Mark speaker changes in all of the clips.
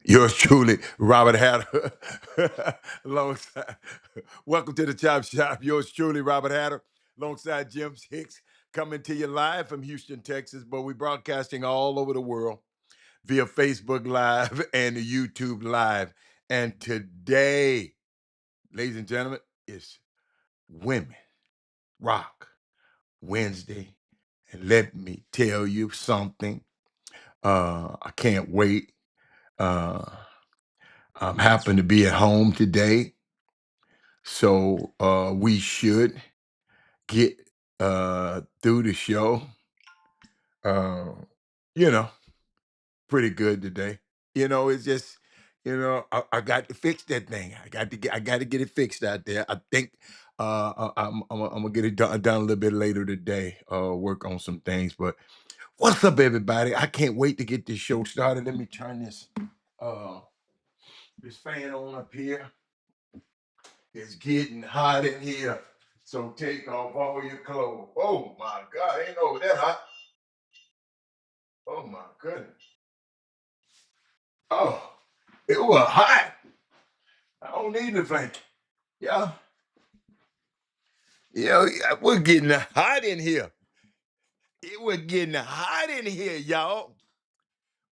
Speaker 1: Yours truly, Robert Hatter. alongside, welcome to the Chop Shop. Yours truly, Robert Hatter, alongside Jim Hicks, coming to you live from Houston, Texas. But we're broadcasting all over the world via Facebook Live and YouTube Live. And today, ladies and gentlemen, is Women Rock Wednesday. And let me tell you something. I can't wait. Uh, I'm happen to be at home today, so we should get through the show. Uh, you know, pretty good today. It's just, I got to fix that thing. I got to get it fixed out there. I think I'm gonna get it done a little bit later today. Work on some things. But what's up, everybody? I can't wait to get this show started. Let me turn uh this fan on up here. It's getting hot in here. So take off all your clothes. Oh my God, ain't over that hot. Oh my goodness. Oh, it was hot. I don't need the fan. Yeah. Yeah, we're getting hot in here. It was getting hot in here, y'all.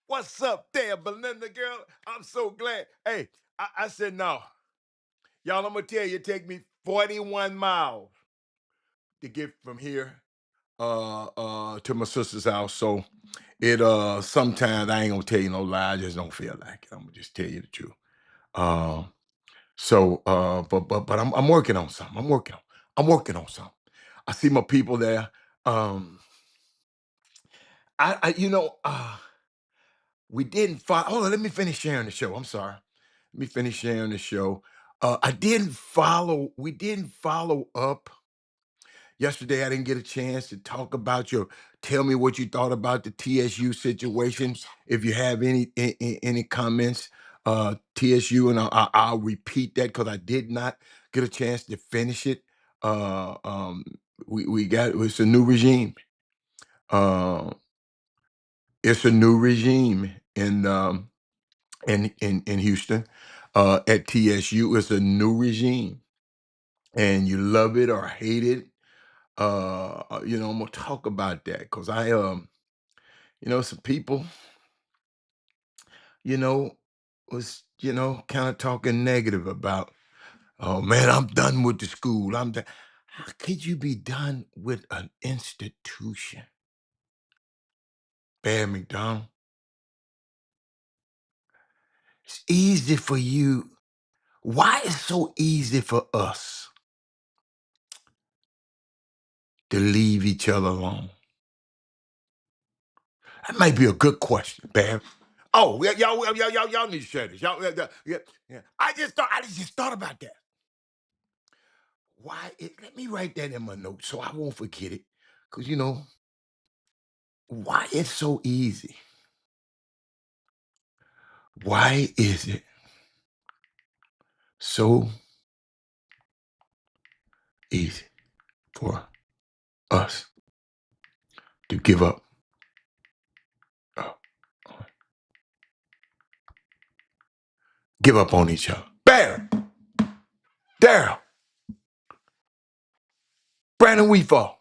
Speaker 1: What's up there, Belinda girl? I'm so glad. Hey, I said no. Y'all, I'm gonna tell you, it take me 41 miles to get from here to my sister's house. So it sometimes I ain't gonna tell you no lie, I just don't feel like it. I'm gonna just tell you the truth. Um but I'm working on something. I'm working on something. I see my people there. Um I we didn't follow. Hold on, let me finish sharing the show. I'm sorry. Let me finish sharing the show. We didn't follow up. Yesterday, I didn't get a chance to talk about tell me what you thought about the TSU situation. If you have any comments, TSU, and I'll repeat that because I did not get a chance to finish it. Uh, um, we got it's a new regime. Uh, it's a new regime in Houston. At TSU, it's a new regime, and you love it or hate it. I'm gonna talk about that because some people, you know, was kind of talking negative about. Oh man, I'm done with the school. I'm done. How could you be done with an institution, Bear McDonald? It's easy for you. Why is it so easy for us to leave each other alone? That might be a good question, Bear. Oh, y'all need to share this. Yeah. I just thought about that. Let me write that in my notes so I won't forget it. Because, why it's so easy? Why is it so easy for us to uh, give up on each other? Bam! Daryl, Brandon Weefall.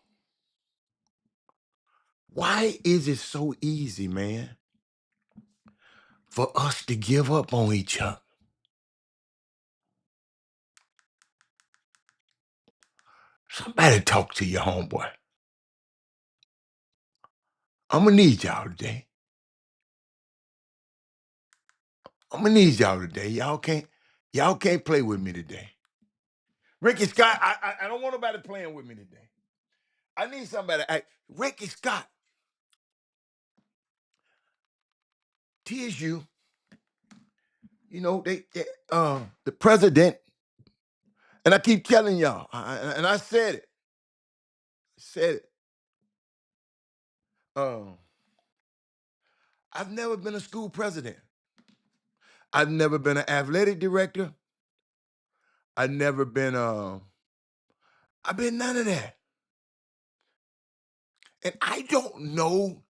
Speaker 1: Why is it so easy, man, for us to give up on each other? Somebody talk to your homeboy. I'm gonna need y'all today. I'm gonna need y'all today. Y'all can't play with me today. Ricky Scott, I don't want nobody playing with me today. I need somebody. Ricky Scott, TSU. The president, and I keep telling y'all, and I said it. Um, I've never been a school president. I've never been an athletic director. I've never been. I've been none of that, and I don't know.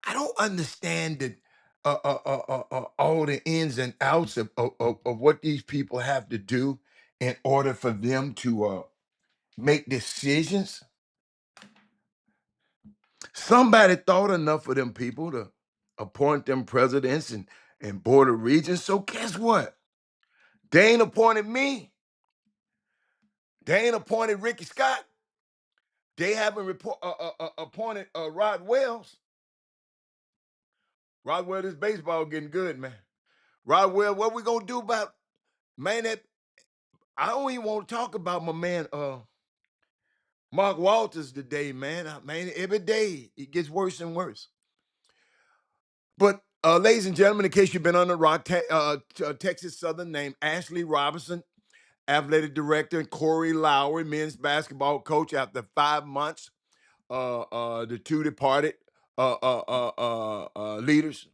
Speaker 1: I don't understand it. all the ins and outs of what these people have to do in order for them to make decisions. Somebody thought enough of them people to appoint them presidents and board of regents. So guess what? They ain't appointed me. They ain't appointed Ricky Scott. They haven't appointed Rod Wells. Rod Wells, this baseball getting good, man. Rod Wells, what we gonna do about man? That I don't even want to talk about my man Mark Walters today, man. Man, every day it gets worse and worse. But ladies and gentlemen, in case you've been on the rock, Texas Southern named Ashley Robinson, athletic director, and Corey Lowry, men's basketball coach. After 5 months, the two departed leaders.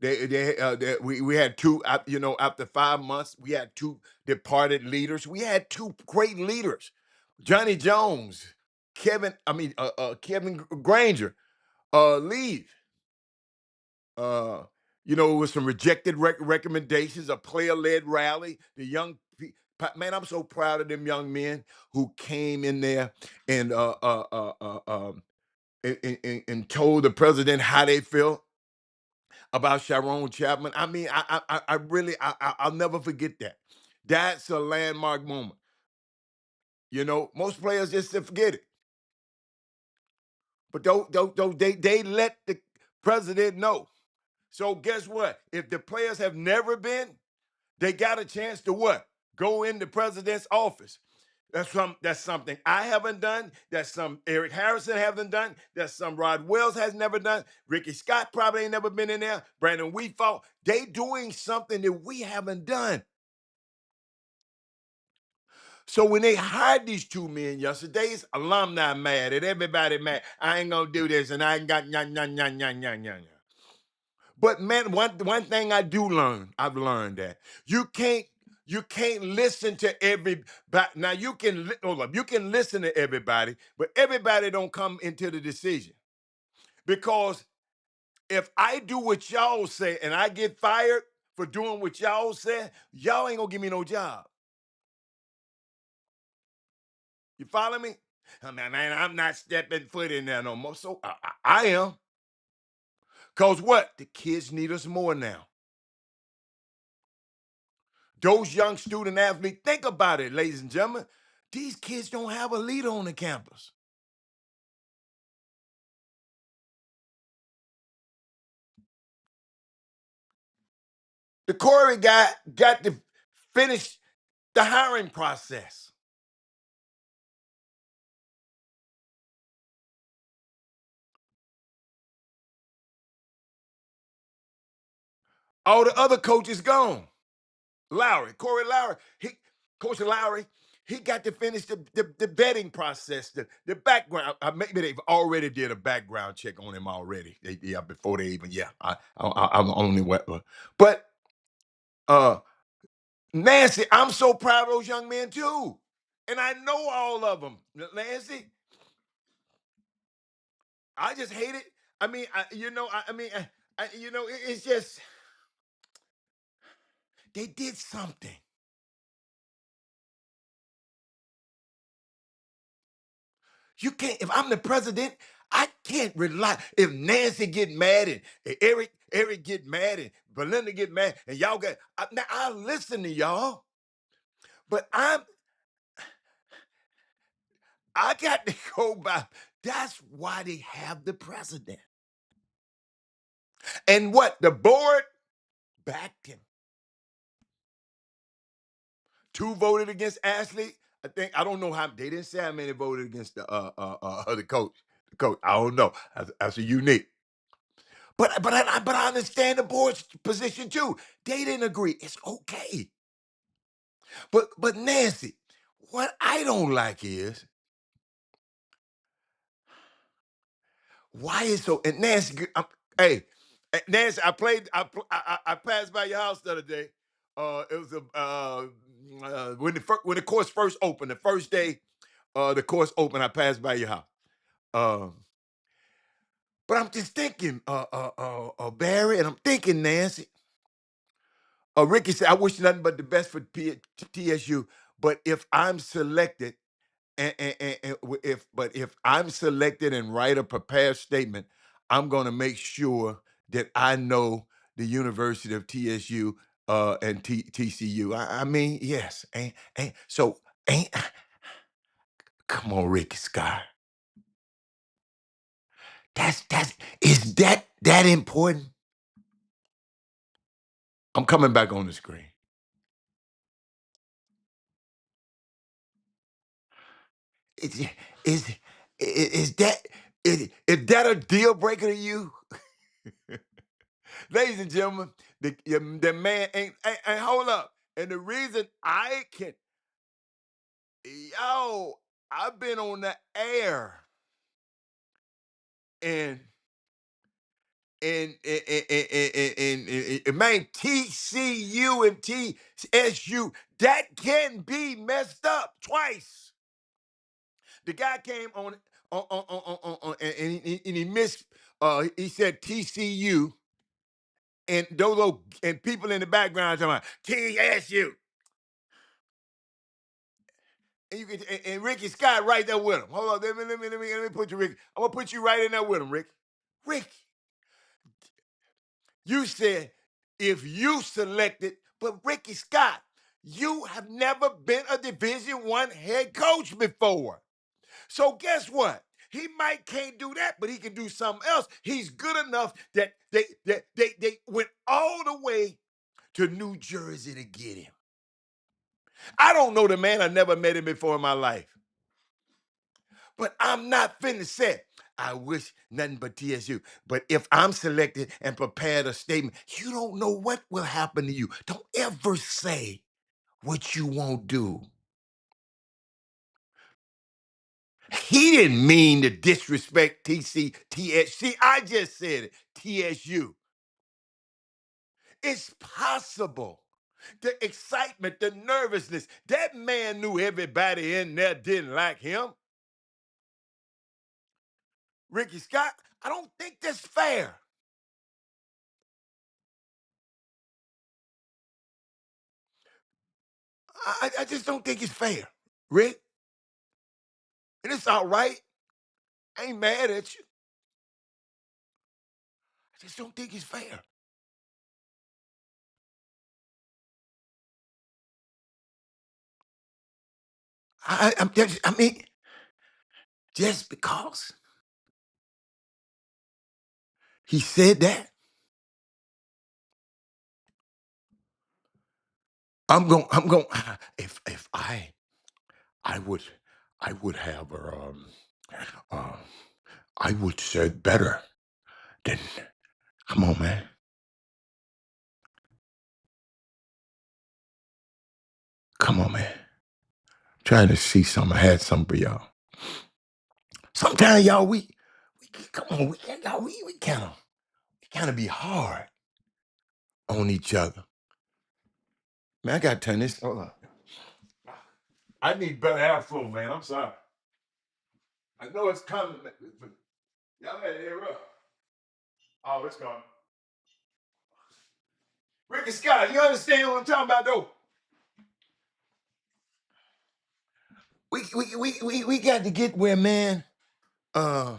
Speaker 1: We had two. After 5 months, we had two departed leaders. We had two great leaders, Johnny Jones, Kevin Granger, leave. Uh, with some rejected recommendations, a player-led rally. Man, I'm so proud of them young men who came in there and and told the president how they feel about Sharon Chapman. I mean, I really, I'll never forget that. That's a landmark moment. Most players just forget it, but they let the president know. So guess what? If the players have never been, they got a chance to what? Go in the president's office. That's something I haven't done. That's some Eric Harrison haven't done. That's some Rod Wells has never done. Ricky Scott probably ain't never been in there. Brandon Wheatfall. They doing something that we haven't done. So when they hired these two men yesterday's alumni mad and everybody mad. I ain't gonna do this and I ain't got nya. But man, one thing I've learned that you can't listen to everybody. Now hold up, you can listen to everybody, but everybody don't come into the decision. Because if I do what y'all say and I get fired for doing what y'all say, y'all ain't gonna give me no job. You follow me? I mean, man, I'm not stepping foot in there no more. So I am. Cause what? The kids need us more now. Those young student athletes, think about it, ladies and gentlemen. These kids don't have a leader on the campus. The Corey guy got to finish the hiring process. All the other coaches gone. Corey Lowry, Coach Lowry, he got to finish the vetting process, the background. Maybe they've already did a background check on him already. Before they even, I'm only what, but uh, Nancy, I'm so proud of those young men too, and I know all of them. Nancy, I just hate it. I mean, it's just they did something. You can't. If I'm the president, I can't rely. If Nancy get mad and Eric get mad and Belinda get mad and y'all get, now I'll listen to y'all. But I got to go by. That's why they have the president. And what the board backed him. Two voted against Ashley. I don't know how they didn't say how many voted against the coach. The coach, I don't know. That's a unique. But I understand the board's position too. They didn't agree. It's okay. But Nancy, what I don't like is why is so. And Nancy, hey, Nancy, I played. I passed by your house the other day. It was when the course first opened. The first day, the course opened. I passed by your house. Um, But I'm just thinking, Barry, and I'm thinking, Nancy. Ricky said, "I wish nothing but the best for TSU. But if I'm selected, if I'm selected and write a prepared statement, I'm going to make sure that I know the University of TSU and TCU. I mean, yes, ain't come on, Ricky Scott. That's is that important? I'm coming back on the screen. Is is is that is that a deal breaker to you, ladies and gentlemen? The man ain't hold up, and the reason I can yo, I've been on the air and man, TCU and TSU that can be messed up twice. The guy came and he missed. He said TCU, and and people in the background talking about TSU. And you can and Ricky Scott right there with him. Hold on, let me put you, Ricky. I'm gonna put you right in there with him, Ricky. Ricky, you said if you selected, but Ricky Scott, you have never been a Division I head coach before. So guess what? He might can't do that, but he can do something else. He's good enough that they went all the way to New Jersey to get him. I don't know the man. I never met him before in my life. But I'm not finna say, I wish nothing but TSU. But if I'm selected and prepared a statement, you don't know what will happen to you. Don't ever say what you won't do. He didn't mean to disrespect TSC. I just said it. TSU. It's possible. The excitement, the nervousness. That man knew everybody in there didn't like him. Ricky Scott, I don't think that's fair. I just don't think it's fair, Rick. And it's all right. I ain't mad at you. I just don't think it's fair. I mean, just because he said that, I'm going. If I would, I would have uh, I would say better than. Come on, man. Come on, man. Trying to see something. I had something for y'all. Sometimes y'all we come on. We y'all we kind of be hard on each other. Man, I gotta turn this. Hold on. I need better airflow, man. I'm sorry. I know it's coming, but y'all had to air up. Oh, it's coming. Ricky Scott, you understand what I'm talking about, though? We got to get where, man. Uh,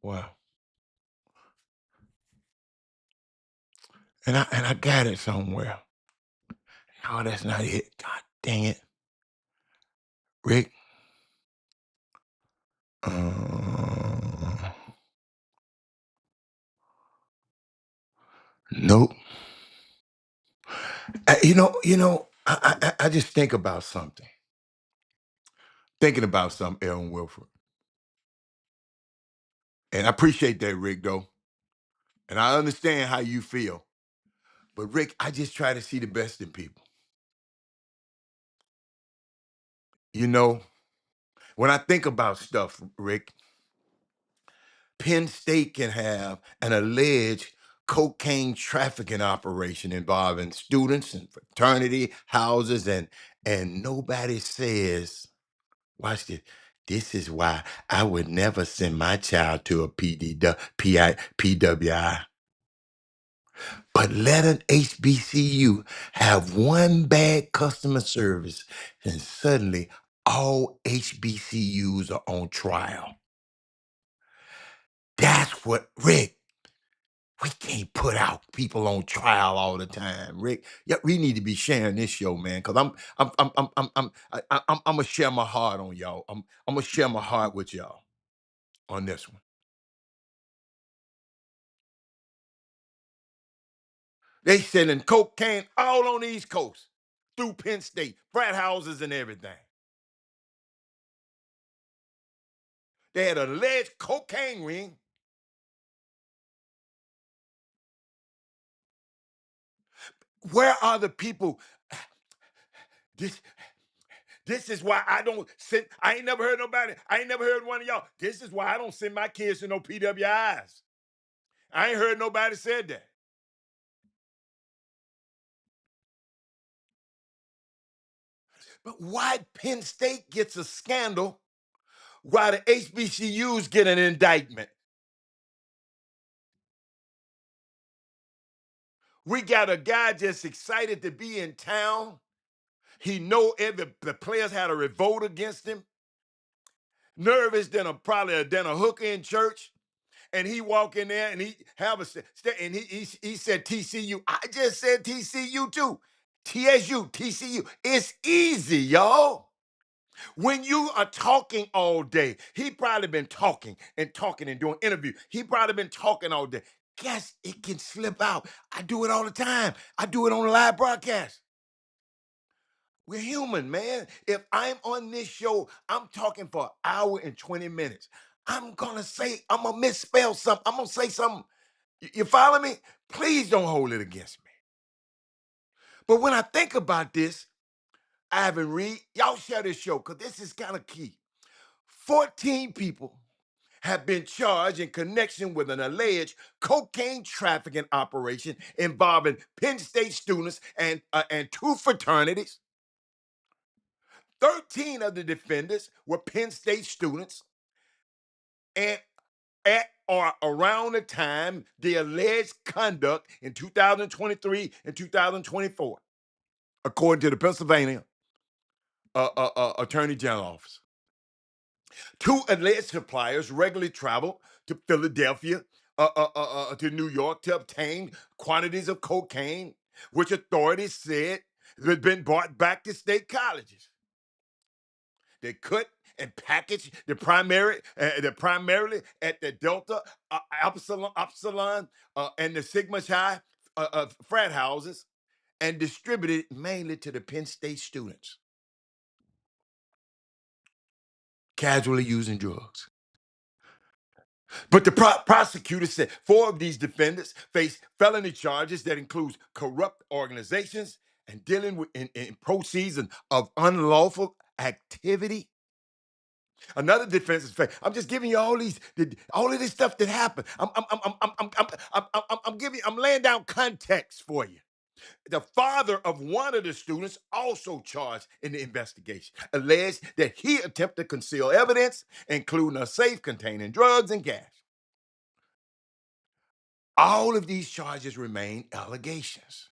Speaker 1: wow. And I got it somewhere. No, that's not it. God dang it, Rick. Uh, nope. I just think about something. Thinking about something, Aaron Wilford. And I appreciate that, Rick, though. And I understand how you feel. But Rick, I just try to see the best in people. You know, when I think about stuff, Rick, Penn State can have an alleged cocaine trafficking operation involving students and fraternity houses, and nobody says Watch this. This is why I would never send my child to a PWI. But let an HBCU have one bad customer service, and suddenly all HBCUs are on trial. That's what, Rick, we can't put out people on trial all the time, Rick. Yeah, we need to be sharing this show, man, because I'm gonna share my heart on y'all. I'm gonna share my heart with y'all on this one. They selling cocaine all on the East Coast through Penn State, frat houses and everything. They had an alleged cocaine ring. Where are the people? This this is why I don't send. I ain't never heard nobody. I ain't never heard one of y'all. This is why I don't send my kids to no PWIs. I ain't heard nobody said that. But why Penn State gets a scandal while the HBCUs get an indictment? We got a guy just excited to be in town. He know the players had a revolt against him. Nervous than a hooker in church. And he walk in there and he have and he said TCU. I just said TCU too. TSU, TCU. It's easy, y'all. When you are talking all day, he probably been talking and talking and doing interviews. He probably been talking all day. Guess it can slip out. I do it all the time. I do it on a live broadcast. We're human, man. If I'm on this show, I'm talking for an hour and 20 minutes. I'm gonna misspell something. I'm gonna say something. You follow me? Please don't hold it against me. But when I think about this, Ivan Reed, y'all share this show because this is kind of key. 14 people have been charged in connection with an alleged cocaine trafficking operation involving Penn State students and two fraternities. 13 of the defendants were Penn State students, and at or around the time the alleged conduct in 2023 and 2024, according to the Pennsylvania Attorney General Office. Two alleged suppliers regularly travel to Philadelphia, to New York to obtain quantities of cocaine, which authorities said had been brought back to state colleges. They cut and packaged primarily at the Delta, Upsilon, and the Sigma Chi frat houses, and distributed mainly to the Penn State students, casually using drugs. But the prosecutor said four of these defendants face felony charges that includes corrupt organizations and dealing with in proceeds of unlawful activity. Another defense is fake. I'm just giving you all of this stuff that happened. I'm laying down context for you. The father of one of the students also charged in the investigation, alleged that he attempted to conceal evidence, including a safe containing drugs and gas. All of these charges remain allegations.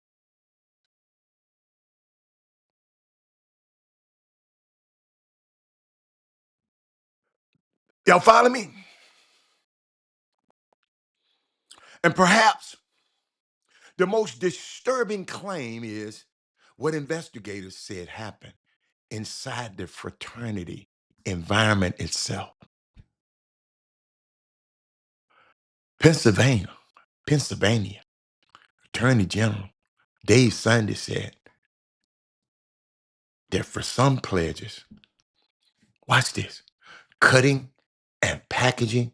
Speaker 1: Y'all follow me? And perhaps the most disturbing claim is what investigators said happened inside the fraternity environment itself. Pennsylvania Attorney General Dave Sunday said that for some pledges, watch this, cutting and packaging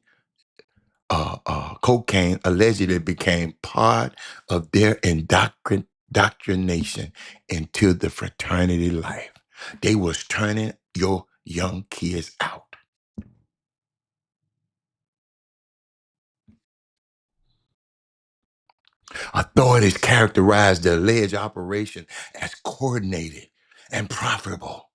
Speaker 1: cocaine allegedly became part of their indoctrination into the fraternity life. They was turning your young kids out. Authorities characterized the alleged operation as coordinated and profitable,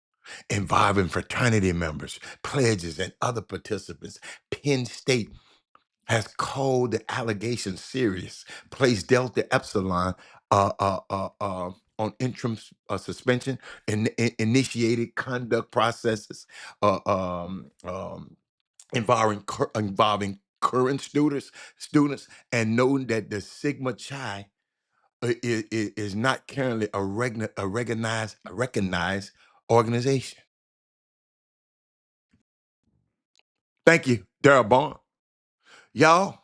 Speaker 1: involving fraternity members, pledges, and other participants. Penn State has called the allegations serious, placed Delta Epsilon on interim suspension, and initiated conduct processes uh, um, um, involving current students, and noting that the Sigma Chi is not currently a recognized organization. Thank you, Darrell Bond. Y'all,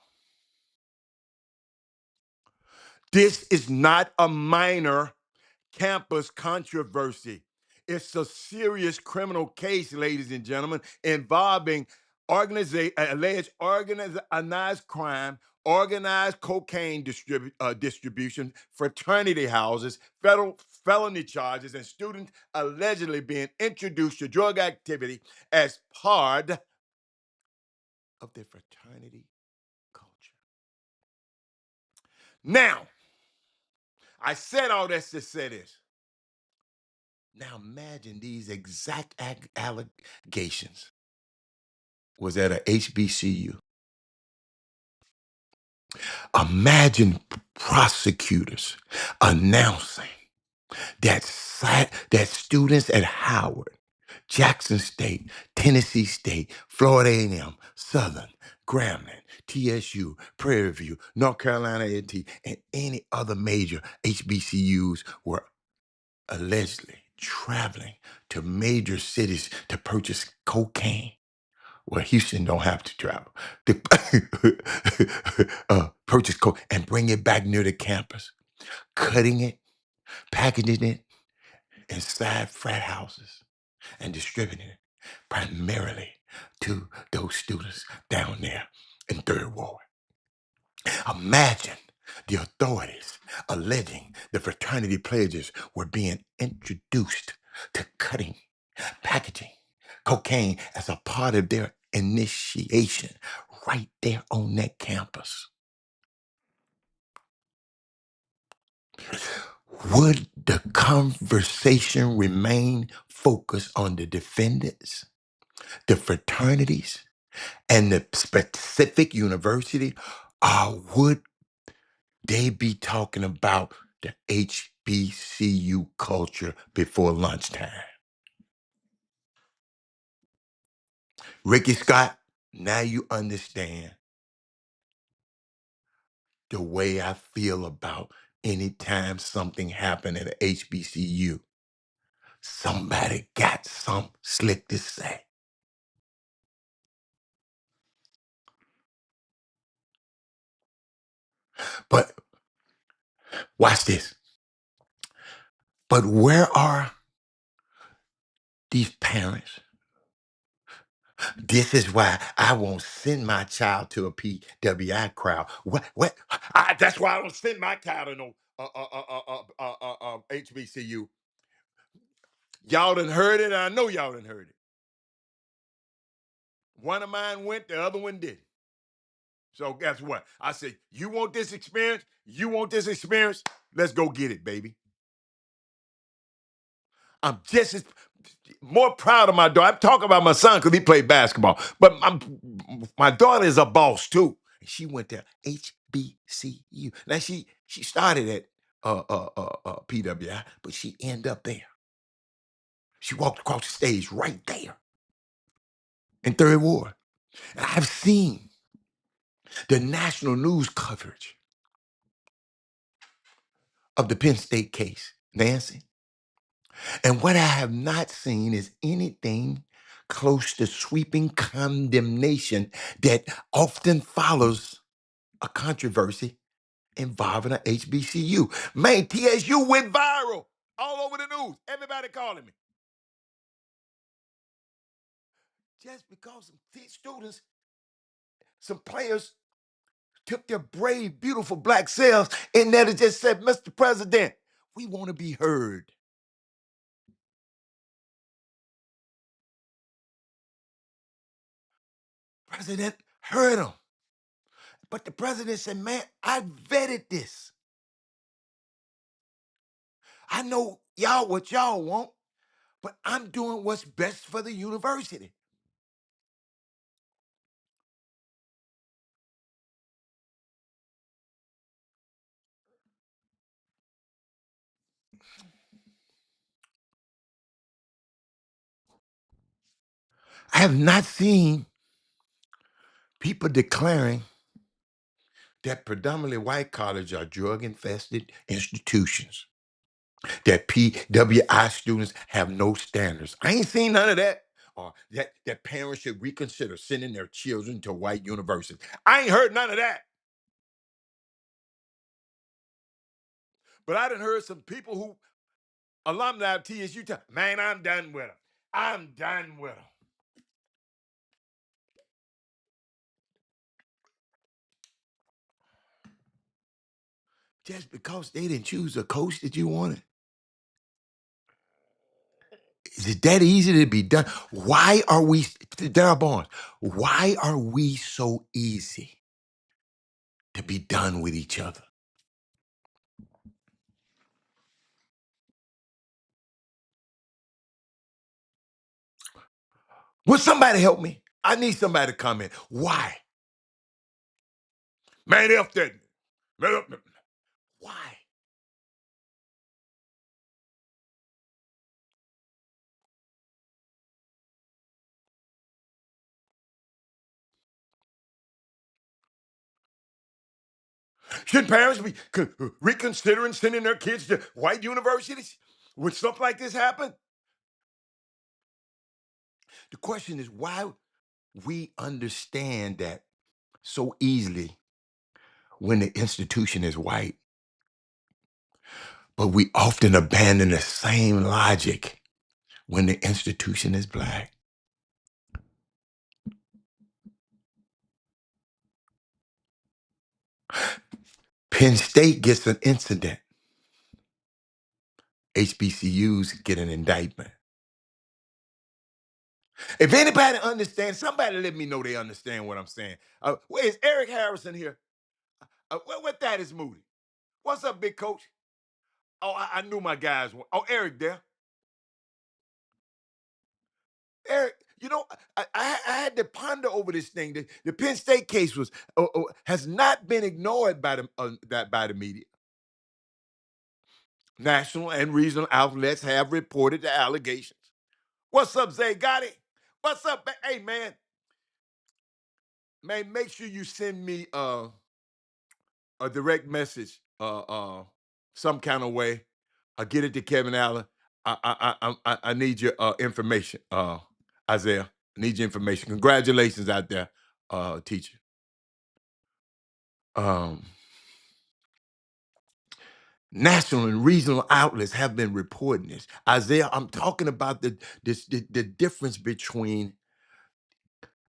Speaker 1: this is not a minor campus controversy. It's a serious criminal case, ladies and gentlemen, involving alleged organized crime, organized cocaine distribution, fraternity houses, federal felony charges, and students allegedly being introduced to drug activity as part of their fraternity culture. Now, I said all this to say this. Now imagine these exact allegations was at a HBCU. Imagine prosecutors announcing that students at Howard, Jackson State, Tennessee State, Florida A&M, Southern, Grambling, TSU, Prairie View, North Carolina A&T, and any other major HBCUs were allegedly traveling to major cities to purchase cocaine. Well, Houston don't have to travel. To purchase coke and bring it back near the campus, cutting it, packaging it inside frat houses, and distributing it primarily to those students down there in Third Ward. Imagine the authorities alleging the fraternity pledges were being introduced to cutting, packaging cocaine as a part of their initiation right there on that campus. Would the conversation remain focused on the defendants, the fraternities, and the specific university, or would they be talking about the HBCU culture before lunchtime? Ricky Scott, now you understand the way I feel about anytime something happened at a HBCU. Somebody got some slick to say. But watch this. But where are these parents? This is why I won't send my child to a PWI crowd. What? That's why I don't send my child to no HBCU. Y'all done heard it, and I know y'all done heard it. One of mine went, the other one didn't. So guess what? I said, you want this experience? You want this experience? Let's go get it, baby. I'm just as more proud of my daughter. I'm talking about my son because he played basketball, but my daughter is a boss too. She went to HBCU. Now she started at PWI, but she ended up there. She walked across the stage right there in Third Ward. And I've seen the national news coverage of the Penn State case, Nancy. And what I have not seen is anything close to sweeping condemnation that often follows a controversy involving an HBCU. Man, TSU went viral all over the news. Everybody calling me. Just because some students, some players took their brave, beautiful black selves in there to just said, Mr. President, we want to be heard. President heard them. But the president said, man, I vetted this. I know y'all what y'all want, but I'm doing what's best for the university. I have not seen people declaring that predominantly white colleges are drug infested institutions, that PWI students have no standards. I ain't seen none of that. Or that parents should reconsider sending their children to white universities. I ain't heard none of that. But I done heard some people who, alumni of TSU, tell, man, I'm done with them. I'm done with them. Just because they didn't choose a coach that you wanted. Is it that easy to be done? Why are we, Darryl Barnes, why are we so easy to be done with each other? Will somebody help me? I need somebody to comment. Why? Man, F that. Why? Should parents be reconsidering sending their kids to white universities when stuff like this happen? The question is why we understand that so easily when the institution is white, but we often abandon the same logic when the institution is black. Penn State gets an incident. HBCUs get an indictment. If anybody understands, somebody let me know they understand what I'm saying. Where's Eric Harrison here? What that is Moody? What's up, big coach? Oh, I knew my guys. Oh, Eric there. Eric, I had to ponder over this thing. The Penn State case has not been ignored by the media. National and regional outlets have reported the allegations. What's up, Zay Gotti? What's up? Hey, man, make sure you send me a direct message, some kind of way. I get it to Kevin Allen. I need your information, Isaiah. I need your information. Congratulations out there, teacher. Um, National and regional outlets have been reporting this. Isaiah, I'm talking about the difference between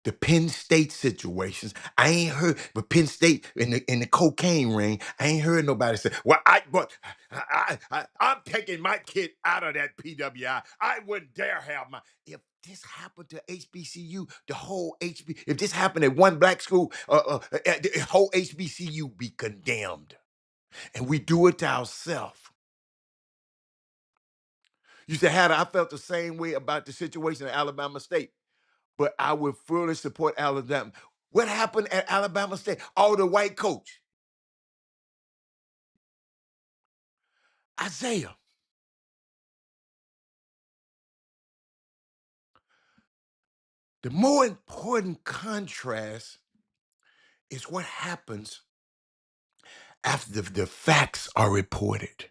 Speaker 1: the Penn State situations. I ain't heard, but Penn State in the cocaine ring, I ain't heard nobody say, "Well, I'm taking my kid out of that PWI. I wouldn't dare have my." If this happened to HBCU, the whole HB, if this happened at one black school, the whole HBCU be condemned, and we do it to ourselves. You said, Hatter, I felt the same way about the situation at Alabama State, but I would fully support Alabama. What happened at Alabama State? Oh, the white coach, Isaiah. The more important contrast is what happens after the facts are reported.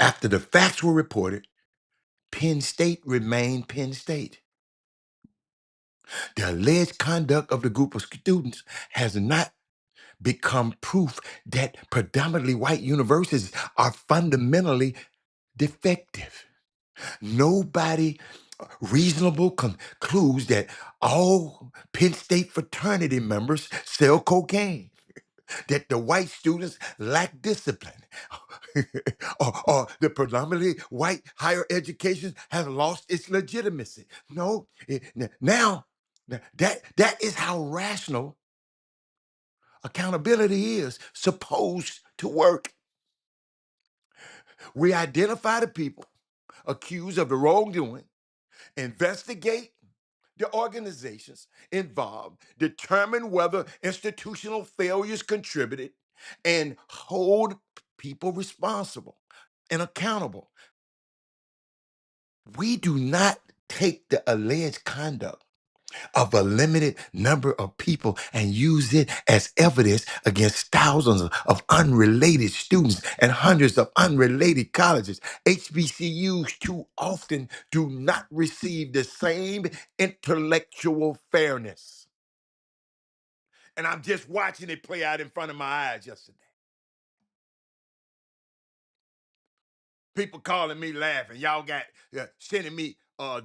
Speaker 1: After the facts were reported, Penn State remained Penn State. The alleged conduct of the group of students has not become proof that predominantly white universities are fundamentally defective. Nobody reasonable concludes that all Penn State fraternity members sell cocaine, that the white students lack discipline, or the predominantly white higher education has lost its legitimacy. No, now that is how rational accountability is supposed to work. We identify the people accused of the wrongdoing, investigate the organizations involved, determine whether institutional failures contributed, and hold people responsible and accountable. We do not take the alleged conduct of a limited number of people and use it as evidence against thousands of unrelated students and hundreds of unrelated colleges. HBCUs too often do not receive the same intellectual fairness. And I'm just watching it play out in front of my eyes yesterday. People calling me laughing. Y'all got sending me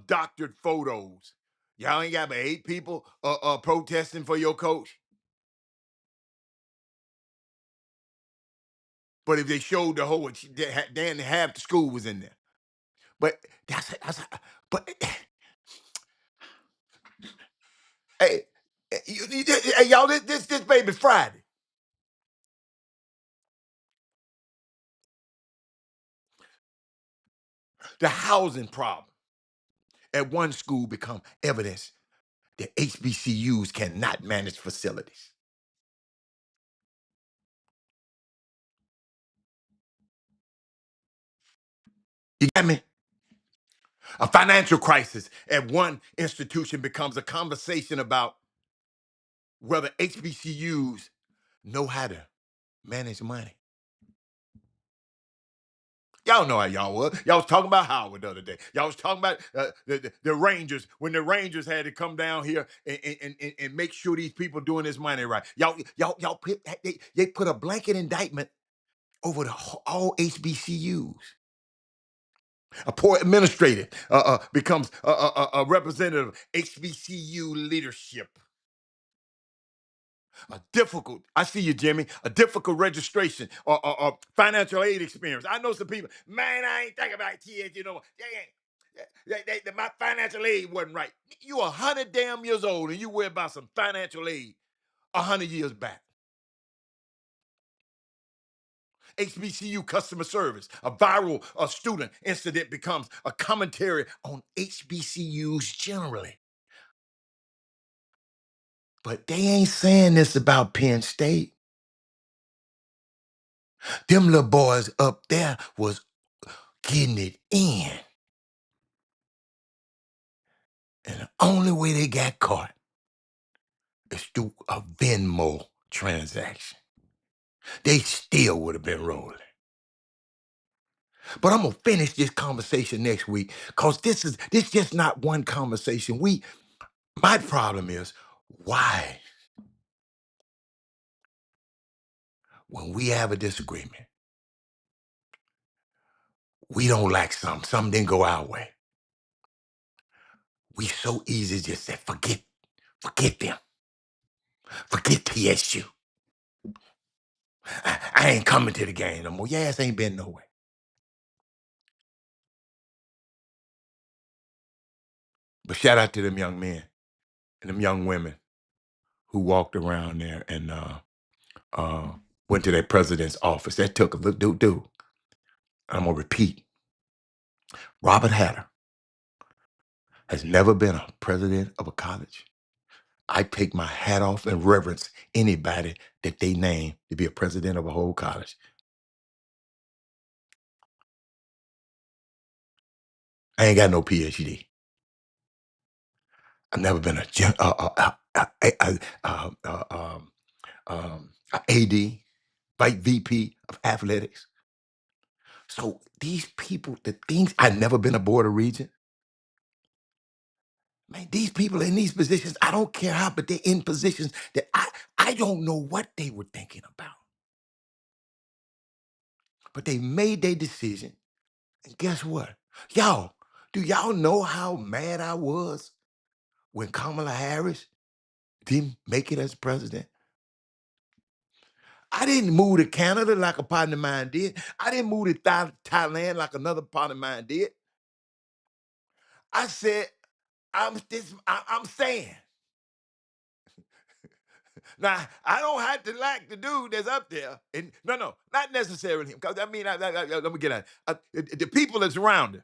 Speaker 1: doctored photos. Y'all ain't got but 8 people protesting for your coach. But if they showed the whole, then half the school was in there. But that's but hey, hey, y'all, this baby Friday. The housing problem at one school become evidence that HBCUs cannot manage facilities. You got me? A financial crisis at one institution becomes a conversation about whether HBCUs know how to manage money. Y'all know how y'all was. Y'all was talking about Howard the other day. Y'all was talking about the Rangers when the Rangers had to come down here and make sure these people doing this money right. Y'all they put a blanket indictment over all HBCUs. A poor administrator becomes a representative of HBCU leadership. A difficult, I see you, Jimmy, a difficult registration or financial aid experience. I know some people, man, I ain't thinking about kids, you know. My financial aid wasn't right. You 100 damn years old and you worry about some financial aid 100 years back. HBCU customer service, a viral student incident becomes a commentary on HBCUs generally. But they ain't saying this about Penn State. Them little boys up there was getting it in. And the only way they got caught is through a Venmo transaction. They still would have been rolling. But I'm gonna finish this conversation next week because this just not one conversation. My problem is why when we have a disagreement, we don't like something didn't go our way. We so easy just say forget them, forget TSU. I ain't coming to the game no more. Your ass ain't been nowhere. But shout out to them young men and them young women who walked around there and uh, went to their president's office. That took a little dude. I'm gonna repeat. Robert Hatter has never been a president of a college. I take my hat off and reverence anybody that they name to be a president of a whole college. I ain't got no PhD. I've never been a AD, Vice VP of athletics. So these people, the things, I've never been a board of regent. Man, these people in these positions, I don't care how, but they're in positions that I don't know what they were thinking about. But they made their decision. And guess what? Y'all, do y'all know how mad I was when Kamala Harris didn't make it as president? I didn't move to Canada like a partner of mine did. I didn't move to Thailand like another partner of mine did. I said, I'm saying Now I don't have to like the dude that's up there, and no, not necessarily him. Because I mean, let me get at the people that's around him.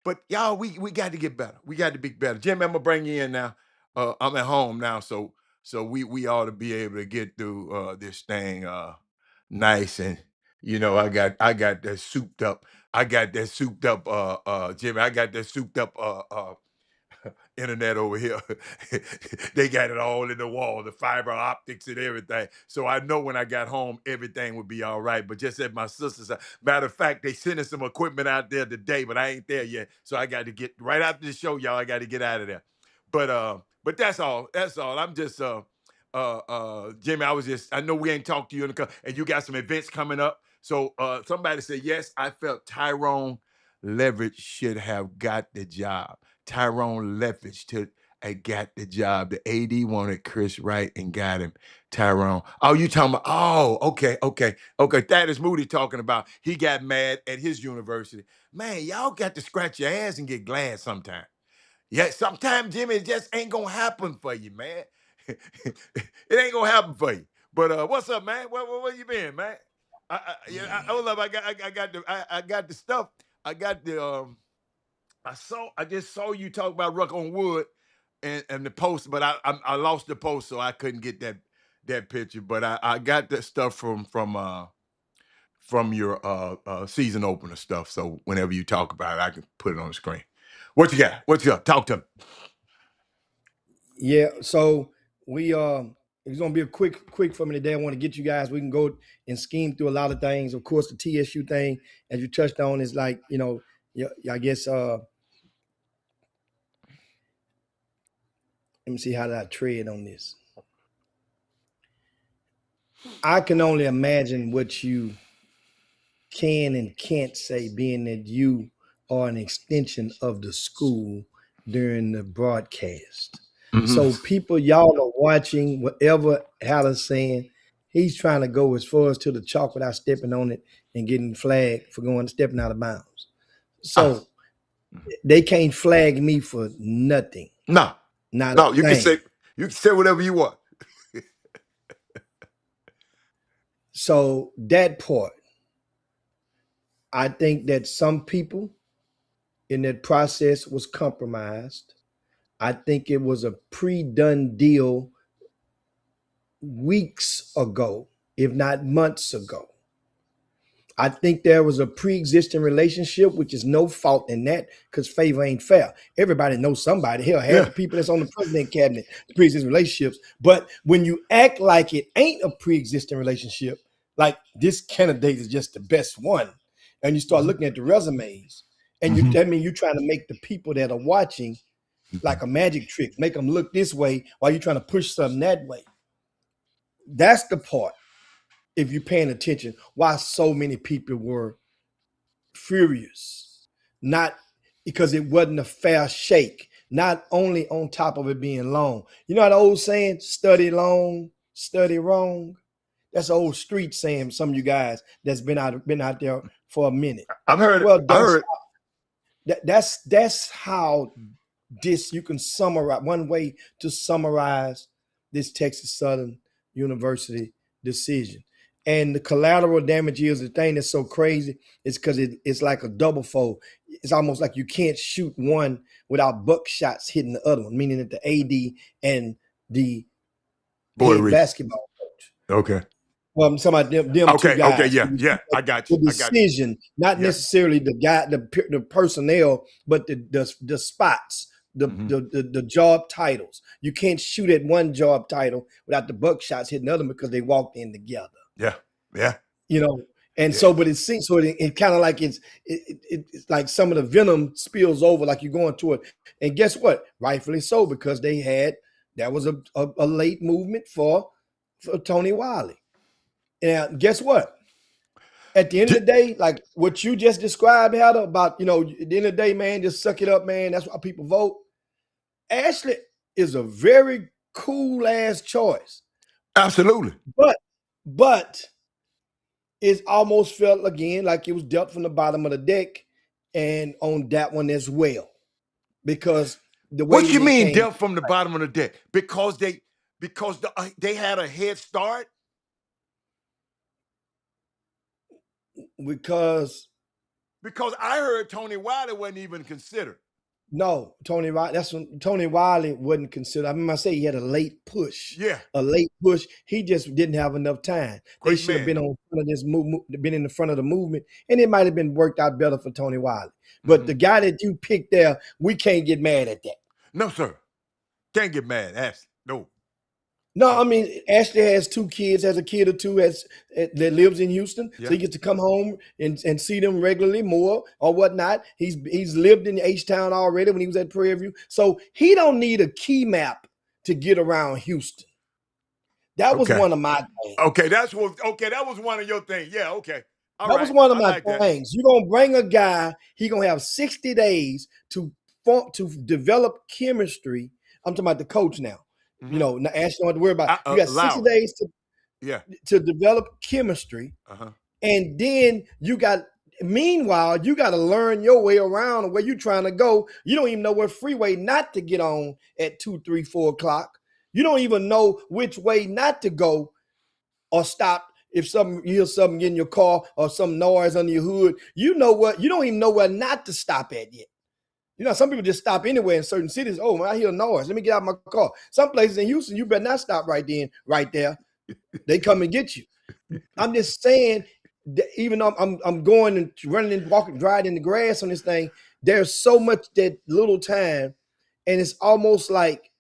Speaker 1: But y'all, we got to get better. We got to be better. Jimmy, I'm gonna bring you in now. I'm at home now, so we ought to be able to get through this thing nice and I got that souped up. I got that souped up Jimmy. I got that souped up internet over here. They got it all in the wall, the fiber optics and everything. So I know when I got home, everything would be all right. But just as my sister said, matter of fact, they sending some equipment out there today, but I ain't there yet. So I got to get right after the show, y'all. I got to get out of there. But that's all. That's all. I'm just Jimmy, I know we ain't talked to you in and you got some events coming up. So somebody said, yes, I felt Tyrone Leverage should have got the job. Tyrone Leverage to got the job. The AD wanted Chris Wright and got him. Tyrone. Oh, you talking about? Oh, okay. Thaddeus Moody talking about he got mad at his university. Man, y'all got to scratch your ass and get glad sometime. Yeah, sometimes Jimmy, it just ain't gonna happen for you, man. It ain't gonna happen for you. But what's up, man? Where you been, man? Hold up. I got the stuff. I got the I just saw you talk about Ruck on Wood and the post, but I lost the post, so I couldn't get that picture. But I got that stuff from your season opener stuff. So whenever you talk about it, I can put it on the screen. What you got? What you got? Talk to me.
Speaker 2: Yeah, so we it's gonna be a quick for me today. I want to get you guys. We can go and scheme through a lot of things. Of course, the TSU thing, as you touched on, is like yeah, I guess let me see how did I tread on this. I can only imagine what you can and can't say, being that you are an extension of the school during the broadcast.
Speaker 1: Hmm.
Speaker 2: So people, y'all are watching whatever Haller's saying. He's trying to go as far as to the chalk without stepping on it and getting flagged for going stepping out of bounds.
Speaker 1: Ah,
Speaker 2: So they can't flag me for nothing,
Speaker 1: no,
Speaker 2: not a
Speaker 1: no.
Speaker 2: thing.
Speaker 1: You can say whatever you want.
Speaker 2: So that part, I think that some people in that process was compromised. I think it was a pre-done deal weeks ago, if not months ago. I think there was a pre-existing relationship, which is no fault in that because favor ain't fair. Everybody knows somebody. Hell, half
Speaker 1: Yeah.
Speaker 2: the people that's on the president cabinet, the pre-existing relationships. But when you act like it ain't a pre-existing relationship, like this candidate is just the best one, and you start
Speaker 1: Hmm.
Speaker 2: looking at the resumes, and
Speaker 1: Hmm.
Speaker 2: that means you're trying to make the people that are watching like a magic trick, make them look this way while you're trying to push something that way. That's the part, if you're paying attention, why so many people were furious. Not because it wasn't a fair shake, not only on top of it being long. You know that old saying, study long, study wrong? That's an old street saying, some of you guys that's been out there for a minute.
Speaker 1: I've heard it.
Speaker 2: Well,
Speaker 1: I heard it.
Speaker 2: that's how this you can summarize one way to summarize this Texas Southern University decision. And the collateral damage is the thing that's so crazy is because it's like a double fold. It's almost like you can't shoot one without buckshots hitting the other one, meaning that the AD and the
Speaker 1: Boy,
Speaker 2: head
Speaker 1: Reese.
Speaker 2: basketball coach.
Speaker 1: Okay.
Speaker 2: Well, I'm talking about them two
Speaker 1: Okay.
Speaker 2: guys.
Speaker 1: Yeah. I got
Speaker 2: The
Speaker 1: you. I got you.
Speaker 2: decision, not
Speaker 1: Yeah.
Speaker 2: necessarily the guy, the personnel, but the spots,
Speaker 1: Hmm.
Speaker 2: the job titles. You can't shoot at one job title without the buckshots hitting the other because they walked in together.
Speaker 1: Yeah. Yeah.
Speaker 2: You know, and
Speaker 1: Yeah.
Speaker 2: so, but it seems so. It kind of like it's like some of the venom spills over, like you're going to it. And guess what? Rightfully so, because that was a late movement for Tony Wiley. And guess what? At the end of the
Speaker 1: J-
Speaker 2: day, like what you just described, Heather, about, at the end of the day, man, just suck it up, man. That's why people vote. Ashley is a very cool ass choice.
Speaker 1: Absolutely.
Speaker 2: But but it almost felt again like it was dealt from the bottom of the deck and on that one as well. Because the way
Speaker 1: What
Speaker 2: that
Speaker 1: you
Speaker 2: it
Speaker 1: mean
Speaker 2: came.
Speaker 1: dealt from the bottom of the deck? because they had a head start.
Speaker 2: Because
Speaker 1: Because I heard Tony Wiley wasn't even considered.
Speaker 2: no, Tony Riley. That's when Tony Wiley wasn't considered. I remember I say he had a late push.
Speaker 1: Yeah,
Speaker 2: A late push. He just didn't have enough time. They
Speaker 1: great
Speaker 2: should have
Speaker 1: man.
Speaker 2: been on front of this movement, been in the front of the movement, and it might have been worked out better for Tony Wiley. But
Speaker 1: Hmm.
Speaker 2: the guy that you picked there, we can't get mad at that.
Speaker 1: No, sir. Can't get mad. Ask. No,
Speaker 2: No,
Speaker 1: no.
Speaker 2: I mean Ashley has two kids, has a kid or two that lives in Houston, so
Speaker 1: Yeah.
Speaker 2: he gets to come home and see them regularly more or whatnot. He's lived in H Town already when he was at Prairie View, so he don't need a key map to get around Houston. That was
Speaker 1: Okay.
Speaker 2: one of my things.
Speaker 1: Okay. Okay. That was one of your things. Yeah. Okay. All
Speaker 2: That was
Speaker 1: right.
Speaker 2: one of
Speaker 1: I
Speaker 2: my
Speaker 1: like that.
Speaker 2: things. You're gonna bring a guy, he gonna have 60 days to develop chemistry. I'm talking about the coach now. You
Speaker 1: Hmm.
Speaker 2: know, Ashley don't have to worry about. You got 60
Speaker 1: Lowry.
Speaker 2: days
Speaker 1: Yeah.
Speaker 2: to develop chemistry.
Speaker 1: Uh huh.
Speaker 2: And then meanwhile, you got to learn your way around where you're trying to go. You don't even know what freeway not to get on at 2, 3, 4 o'clock. You don't even know which way not to go or stop if you hear something in your car or some noise under your hood. You know what? You don't even know where not to stop at yet. You know, some people just stop anywhere in certain cities. Oh, man, I hear a noise. Let me get out of my car. Some places in Houston, you better not stop right then, right there. They come and get you. I'm just saying that even though I'm going and running and walking, driving in the grass on this thing, there's so much that little time, and it's almost like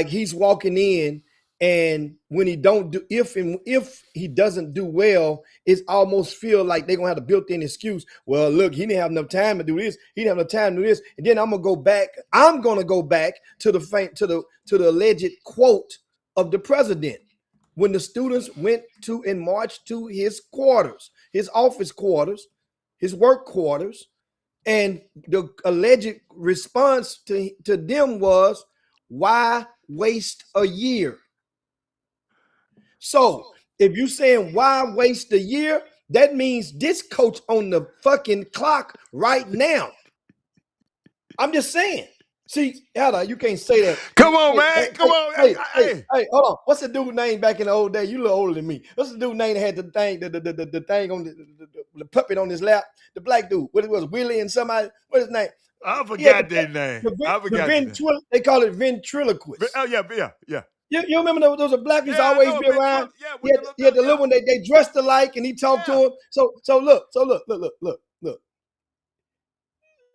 Speaker 2: he's walking in, and when he don't do if he doesn't do well, it's almost feel like they're gonna have a built-in excuse. Well, look, he didn't have enough time to do this, he didn't have enough time to do this, and then I'm gonna go back to the alleged quote of the president when the students went to and marched to his quarters, his office quarters, his work quarters, and the alleged response to them was, why waste a year? So if you're saying why waste a year, that means this coach on the fucking clock right now. I'm just saying. See, Ella, you can't say that.
Speaker 1: Come on,
Speaker 2: Hey,
Speaker 1: man.
Speaker 2: hey,
Speaker 1: Come
Speaker 2: hey,
Speaker 1: on.
Speaker 2: hey, hey,
Speaker 1: Hey.
Speaker 2: hey, hold on. What's the dude name back in the old day? You a little older than me. What's the dude name that had the thing, the thing on the puppet on his lap? The black dude. What it was, Willie and somebody. What his name?
Speaker 1: I
Speaker 2: He had
Speaker 1: forgot their name. I
Speaker 2: the
Speaker 1: forgot their name.
Speaker 2: they call it ventriloquist.
Speaker 1: Oh yeah, yeah, yeah.
Speaker 2: You remember those are black used to
Speaker 1: Yeah, I
Speaker 2: always
Speaker 1: know a
Speaker 2: be around.
Speaker 1: ventriloquist. Yeah, with the little
Speaker 2: He had the little
Speaker 1: yeah,
Speaker 2: one they dressed alike and he talked to
Speaker 1: yeah.
Speaker 2: him. So look.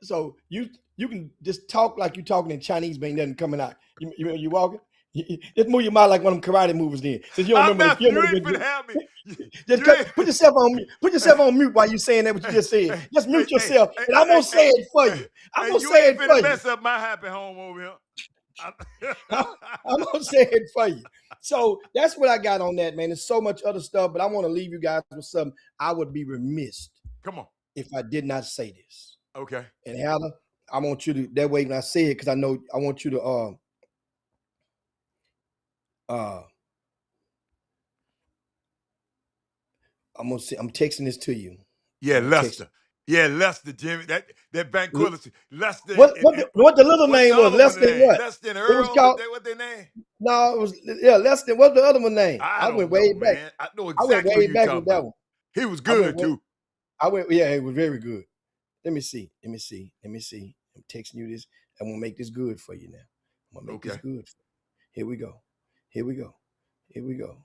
Speaker 2: So you can just talk like you talking in Chinese, but ain't nothing coming out. You walking. Just move your mouth like one of them karate movies. Then, since you don't
Speaker 1: I'm
Speaker 2: remember
Speaker 1: not.
Speaker 2: you don't
Speaker 1: You
Speaker 2: remember
Speaker 1: ain't finna have me.
Speaker 2: just
Speaker 1: You ain't.
Speaker 2: put yourself on mute. Put yourself on mute while you saying that what you
Speaker 1: Hey,
Speaker 2: just said.
Speaker 1: hey,
Speaker 2: Just
Speaker 1: hey,
Speaker 2: mute
Speaker 1: hey,
Speaker 2: yourself,
Speaker 1: hey,
Speaker 2: and I'm gonna
Speaker 1: hey,
Speaker 2: say it for
Speaker 1: hey,
Speaker 2: you. I'm
Speaker 1: hey,
Speaker 2: gonna
Speaker 1: you
Speaker 2: say
Speaker 1: ain't
Speaker 2: it for
Speaker 1: finna
Speaker 2: you.
Speaker 1: mess up my happy home over here.
Speaker 2: I'm gonna say it for you. So that's what I got on that, man. There's so much other stuff, but I want to leave you guys with something. I would be remiss
Speaker 1: Come on.
Speaker 2: if I did not say this.
Speaker 1: Okay.
Speaker 2: And Hannah, I want you to that way when I say it, because I know I want you to uh I'm texting this to you.
Speaker 1: Yeah,
Speaker 2: I'm gonna text
Speaker 1: Lester. Yeah, Lester, Jimmy. That
Speaker 2: you.
Speaker 1: Banquility. Lester
Speaker 2: What the little
Speaker 1: what's the
Speaker 2: name was?
Speaker 1: other
Speaker 2: Less
Speaker 1: one
Speaker 2: than
Speaker 1: name?
Speaker 2: what?
Speaker 1: Lester and
Speaker 2: It was
Speaker 1: Earl.
Speaker 2: called
Speaker 1: What their name?
Speaker 2: no, it was less than what's the other one name?
Speaker 1: I
Speaker 2: I went
Speaker 1: don't
Speaker 2: way
Speaker 1: know,
Speaker 2: back.
Speaker 1: man. I know
Speaker 2: I went
Speaker 1: exactly who
Speaker 2: way
Speaker 1: you
Speaker 2: back with
Speaker 1: talking
Speaker 2: that
Speaker 1: about.
Speaker 2: one.
Speaker 1: He was
Speaker 2: I went
Speaker 1: good
Speaker 2: way,
Speaker 1: too.
Speaker 2: yeah, it was very good. Let me see. I'm texting you this. I'm gonna make this good for you now. I'm gonna make this
Speaker 1: Okay.
Speaker 2: good. Here we go. Here we go. Here we go.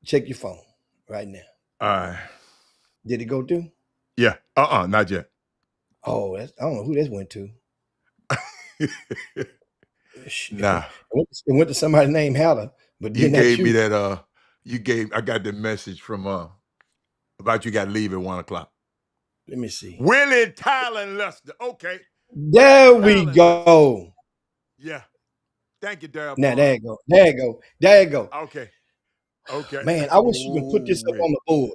Speaker 2: Check your phone right now.
Speaker 1: All right.
Speaker 2: Did it go through?
Speaker 1: Yeah. Not yet.
Speaker 2: Oh, I don't know who this went to.
Speaker 1: Nah.
Speaker 2: It went to somebody named Haller, but
Speaker 1: You
Speaker 2: then not
Speaker 1: gave me
Speaker 2: you.
Speaker 1: that I got the message from about you got to leave at 1 o'clock.
Speaker 2: Let me see.
Speaker 1: Willie Tyler Lester. Okay. Willie
Speaker 2: There we
Speaker 1: Tyler Lester.
Speaker 2: go.
Speaker 1: Yeah. Thank you, Darryl
Speaker 2: Now
Speaker 1: Pond.
Speaker 2: there you go. There you go. There you go.
Speaker 1: Okay. Okay.
Speaker 2: Man, I wish you could put this up
Speaker 1: Ooh-wee.
Speaker 2: on the board.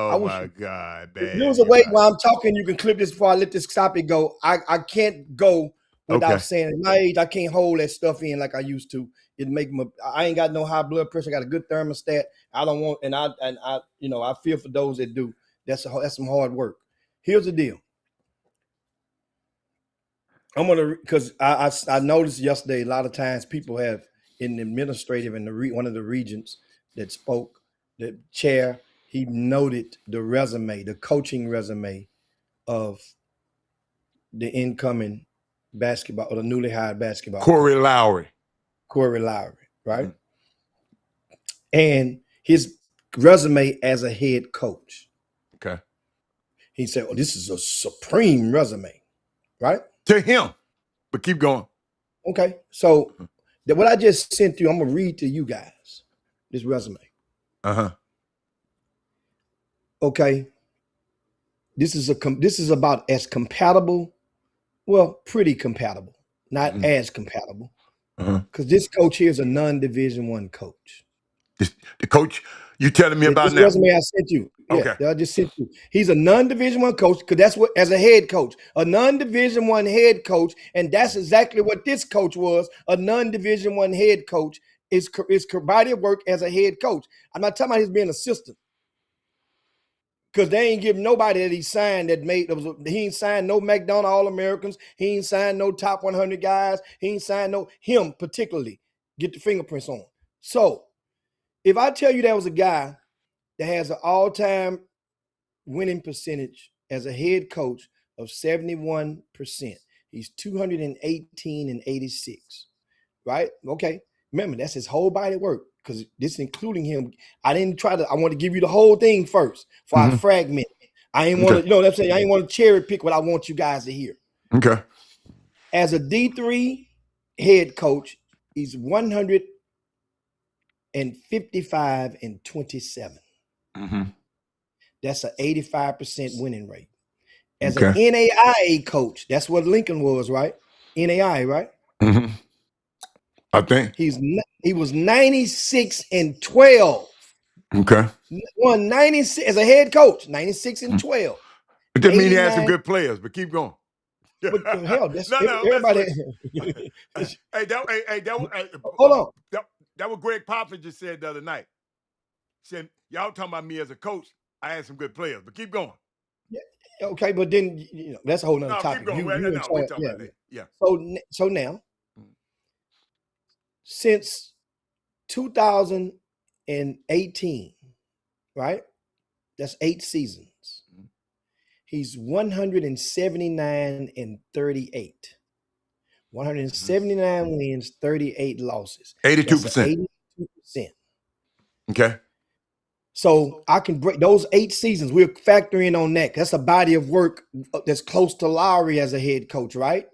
Speaker 2: I
Speaker 1: Oh
Speaker 2: wish
Speaker 1: my
Speaker 2: you.
Speaker 1: God,
Speaker 2: If there was
Speaker 1: man.
Speaker 2: a
Speaker 1: You
Speaker 2: way
Speaker 1: right.
Speaker 2: while I'm talking, you can clip this before I let this topic go. I can't go without
Speaker 1: Okay.
Speaker 2: saying at my age, I can't hold that stuff in like I used to. It make my I ain't got no high blood pressure. I got a good thermostat. I don't want and I I feel for those that do. That's some hard work. Here's the deal. I'm gonna because I noticed yesterday a lot of times people have in the administrative and one of the regents that spoke, the chair, he noted the resume, the coaching resume of the incoming basketball or the newly hired basketball
Speaker 1: Corey
Speaker 2: coach,
Speaker 1: Lowry.
Speaker 2: Corey Lowry, right?
Speaker 1: Mhm.
Speaker 2: And his resume as a head coach.
Speaker 1: Okay.
Speaker 2: He said, "Oh, this is a supreme resume," right?
Speaker 1: To him, but keep going.
Speaker 2: Okay, so what I just sent you, I'm gonna read to you guys this resume.
Speaker 1: Uh-huh.
Speaker 2: Okay, this is about as compatible, well, pretty compatible, not
Speaker 1: Mhm.
Speaker 2: as compatible,
Speaker 1: Uh-huh.
Speaker 2: because this coach here is a non-Division One coach.
Speaker 1: The coach you telling me about
Speaker 2: This
Speaker 1: now.
Speaker 2: resume I sent you, yeah,
Speaker 1: Okay.
Speaker 2: that I just sent you. He's a non-Division One coach because that's what, as a head coach, a non-Division One head coach, and that's exactly what this coach was, a non-Division One head coach. Is body of work as a head coach. I'm not talking about his being assistant. Because they ain't giving nobody that he signed that he ain't signed no McDonough All-Americans. He ain't signed no top 100 guys. He ain't signed no him particularly. Get the fingerprints on. So if I tell you there was a guy that has an all-time winning percentage as a head coach of 71%, he's 218 and 86, right? Okay. Remember, that's his whole body work because this including him. I want to give you the whole thing first before I
Speaker 1: Mm-hmm.
Speaker 2: fragment. I ain't want
Speaker 1: Okay.
Speaker 2: to, what I'm saying? I ain't want to cherry pick what I want you guys to hear.
Speaker 1: Okay.
Speaker 2: As a D3 head coach, he's 155 and 27.
Speaker 1: Mm-hmm.
Speaker 2: That's an 85% winning rate. As an
Speaker 1: Okay.
Speaker 2: NAIA coach, that's what Lincoln was, right? NAIA, right?
Speaker 1: Mm-hmm. I think.
Speaker 2: He was 96 and 12.
Speaker 1: Okay.
Speaker 2: Won 96 as a head coach, 96 and
Speaker 1: Mhm.
Speaker 2: 12.
Speaker 1: It just mean he had some
Speaker 2: 89.
Speaker 1: good players, but keep going.
Speaker 2: But hell, that's
Speaker 1: No, I'm messing
Speaker 2: everybody.
Speaker 1: with you.
Speaker 2: Hold on.
Speaker 1: That what Greg Popovich just said the other night. Said y'all talking about me as a coach. I had some good players, but keep going.
Speaker 2: Yeah, okay, but then that's a whole nother
Speaker 1: No, keep
Speaker 2: topic.
Speaker 1: going.
Speaker 2: You
Speaker 1: No,
Speaker 2: in
Speaker 1: we'll
Speaker 2: charge,
Speaker 1: talk
Speaker 2: yeah.
Speaker 1: about that. Yeah.
Speaker 2: So now, since 2018, right? That's 8 seasons. He's 179 and 38. 179 wins, 38 losses. That's an
Speaker 1: 82%.
Speaker 2: 82%.
Speaker 1: Okay.
Speaker 2: So I can break those 8 seasons. We're factoring on that. That's a body of work that's close to Lowry as a head coach, right?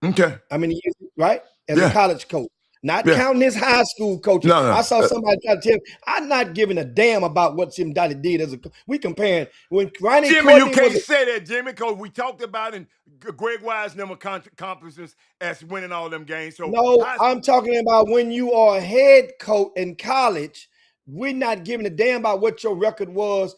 Speaker 1: Okay.
Speaker 2: I mean, right? As a
Speaker 1: Yeah.
Speaker 2: college coach. Not
Speaker 1: Yeah.
Speaker 2: counting his high school coaching.
Speaker 1: No,
Speaker 2: I
Speaker 1: no.
Speaker 2: saw somebody try to tell me, I'm not giving a damn about what Tim Dottie did as a we comparing when Ronnie
Speaker 1: Jimmy, you
Speaker 2: Courtney was
Speaker 1: can't say that, Jimmy, because we talked about in Greg Wise number conferences as winning all them games. So
Speaker 2: no,
Speaker 1: high
Speaker 2: I'm
Speaker 1: school.
Speaker 2: talking about when you are a head coach in college, we're not giving a damn about what your record was,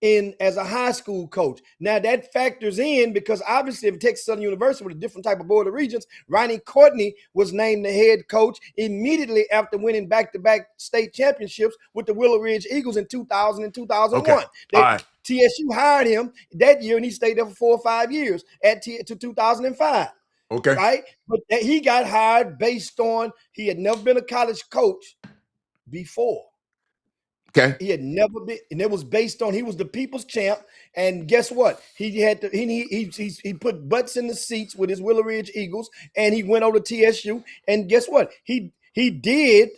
Speaker 2: in as a high school coach. Now that factors in because obviously if Texas Southern University with a different type of board of regents, Ronnie Courtney was named the head coach immediately after winning back-to-back state championships with the Willow Ridge Eagles in 2000 and
Speaker 1: Okay.
Speaker 2: 2001.
Speaker 1: All right.
Speaker 2: TSU hired him that year and he stayed there for 4 or 5 years to 2005.
Speaker 1: Okay.
Speaker 2: Right? But he got hired based on he had never been a college coach before.
Speaker 1: Okay.
Speaker 2: He had never been, and it was based on he was the people's champ. And guess what? He had to he put butts in the seats with his Willow Ridge Eagles, and he went over to TSU. And guess what? He did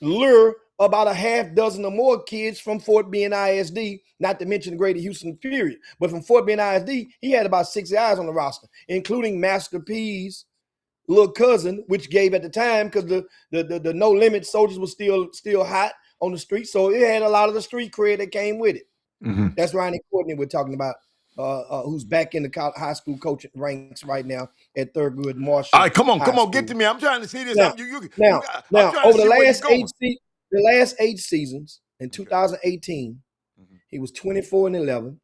Speaker 2: lure about a half dozen or more kids from Fort Bend ISD, not to mention the Greater Houston period. But from Fort Bend ISD, he had about 6 guys on the roster, including Master P's little cousin, which gave at the time because the no limit soldiers was still hot on the street, so it had a lot of the street cred that came with it.
Speaker 1: Mm-hmm.
Speaker 2: That's Ronnie Courtney we're talking about, who's back in the high school coaching ranks right now at Thurgood
Speaker 1: All
Speaker 2: Marshall
Speaker 1: right, come on,
Speaker 2: High
Speaker 1: get
Speaker 2: School.
Speaker 1: to me. I'm trying to see this.
Speaker 2: Now,
Speaker 1: You got. I'm
Speaker 2: now,
Speaker 1: trying to
Speaker 2: over
Speaker 1: see where you're going.
Speaker 2: the last 8 seasons in
Speaker 1: Okay.
Speaker 2: 2018, he was 24 and 11.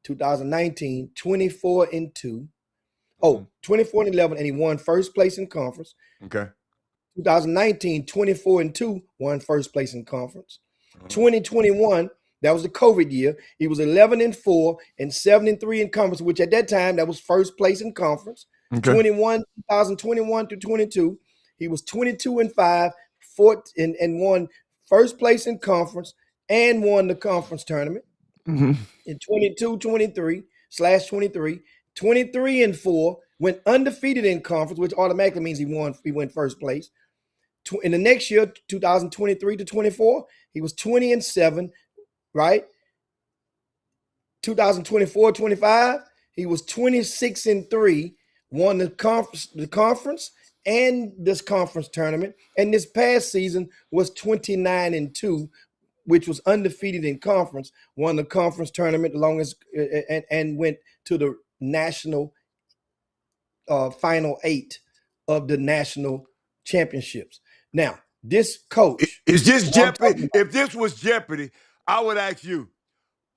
Speaker 2: 2019, 24 and 2. Oh, 24 and 11, and he won first place in conference.
Speaker 1: Okay.
Speaker 2: 2019, 24 and 2, won first place in conference. 2021, that was the COVID year. He was 11 and 4 and 7 and 3 in conference, which at that time that was first place in conference.
Speaker 1: Okay.
Speaker 2: 2021 to 22, he was 22-5, and won first place in conference and won the conference tournament
Speaker 1: Mhm.
Speaker 2: in 22-23/23. 23-4, went undefeated in conference, which automatically means he went first place. In the next year, 2023-24, he was 20-7, right? 2024-25, he was 26-3, won the conference and this conference tournament. And this past season was 29-2, which was undefeated in conference, won the conference tournament longest and went to the national final eight of the national championships. Now, this coach,
Speaker 1: Is this
Speaker 2: who I'm talking
Speaker 1: Jeopardy?
Speaker 2: about,
Speaker 1: If this was Jeopardy, I would ask you,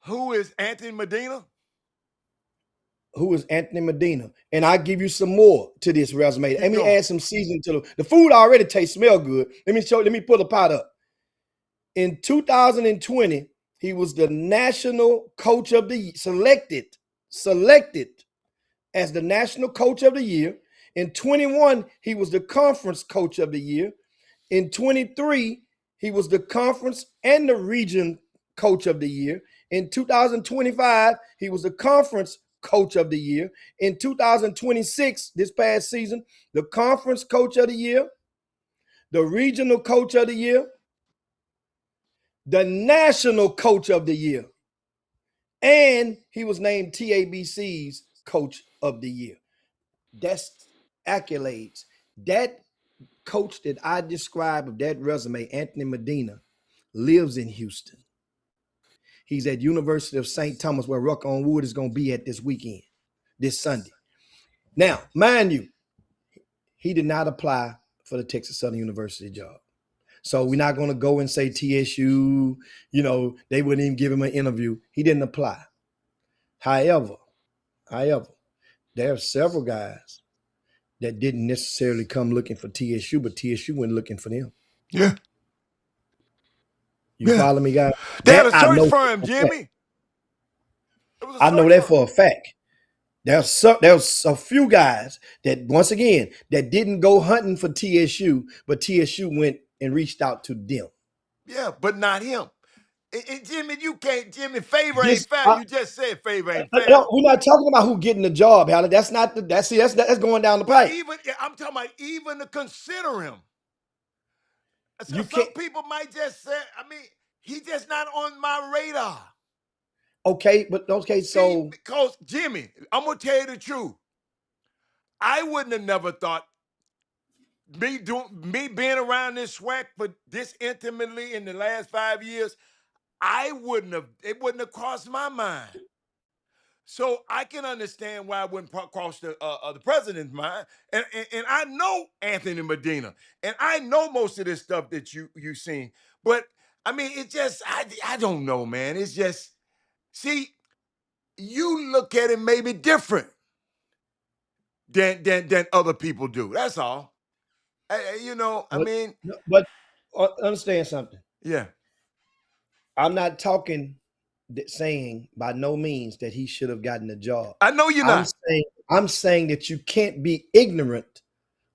Speaker 1: who is Anthony Medina?
Speaker 2: who is Anthony Medina, and I give you some more to this resume.
Speaker 1: Keep
Speaker 2: Let me
Speaker 1: going.
Speaker 2: add some seasoning to the food. Already tastes smell good. Let me pull the pot up. In 2020, he was the national coach of the selected as the national coach of the year. In 21, he was the conference coach of the year. In 23, he was the conference and the region coach of the year. In 2025, he was the conference coach of the year. In 2026, this past season, the conference coach of the year, the regional coach of the year, the national coach of the year, and he was named TABC's coach of the year. That's accolades. That coach that I described of that resume, Anthony Medina, lives in Houston. He's at University of St. Thomas, where Ruck on Wood is going to be at this weekend, this Sunday. Now, mind you, he did not apply for the Texas Southern University job. So we're not going to go and say TSU, they wouldn't even give him an interview. He didn't apply. However, there are several guys that didn't necessarily come looking for TSU, but TSU went looking for them.
Speaker 1: Yeah,
Speaker 2: You
Speaker 1: yeah.
Speaker 2: follow me, guys?
Speaker 1: They had
Speaker 2: That
Speaker 1: a
Speaker 2: I
Speaker 1: search
Speaker 2: know
Speaker 1: firm,
Speaker 2: for a fact.
Speaker 1: Jimmy. It was a
Speaker 2: I know
Speaker 1: search
Speaker 2: that
Speaker 1: firm.
Speaker 2: for a fact. There's a few guys that, once again, that didn't go hunting for TSU, but TSU went and reached out to them.
Speaker 1: Yeah, but not him. And Jimmy, you can't. Jimmy, favor ain't
Speaker 2: This
Speaker 1: fair. You just said favor ain't fair.
Speaker 2: no, we're not talking about who getting the job, Hallie. That's not the that's going down the
Speaker 1: But
Speaker 2: pipe.
Speaker 1: even yeah, I'm talking about even to consider him. So
Speaker 2: You can't.
Speaker 1: some people might just say, I mean, he just not on my radar.
Speaker 2: Okay, but okay,
Speaker 1: See,
Speaker 2: so
Speaker 1: because Jimmy, I'm gonna tell you the truth. I wouldn't have never thought me being around this swag for this intimately in the last 5 years. It wouldn't have crossed my mind. So I can understand why it wouldn't cross the president's mind, and I know Anthony Medina, and I know most of this stuff that you seen. But I mean, it just I don't know, man. It's just see, you look at it maybe different than other people do. That's all. I
Speaker 2: but,
Speaker 1: mean,
Speaker 2: but understand something.
Speaker 1: yeah.
Speaker 2: I'm not talking saying by no means that he should have gotten the job.
Speaker 1: I know you're
Speaker 2: I'm
Speaker 1: not.
Speaker 2: saying I'm saying that you can't be ignorant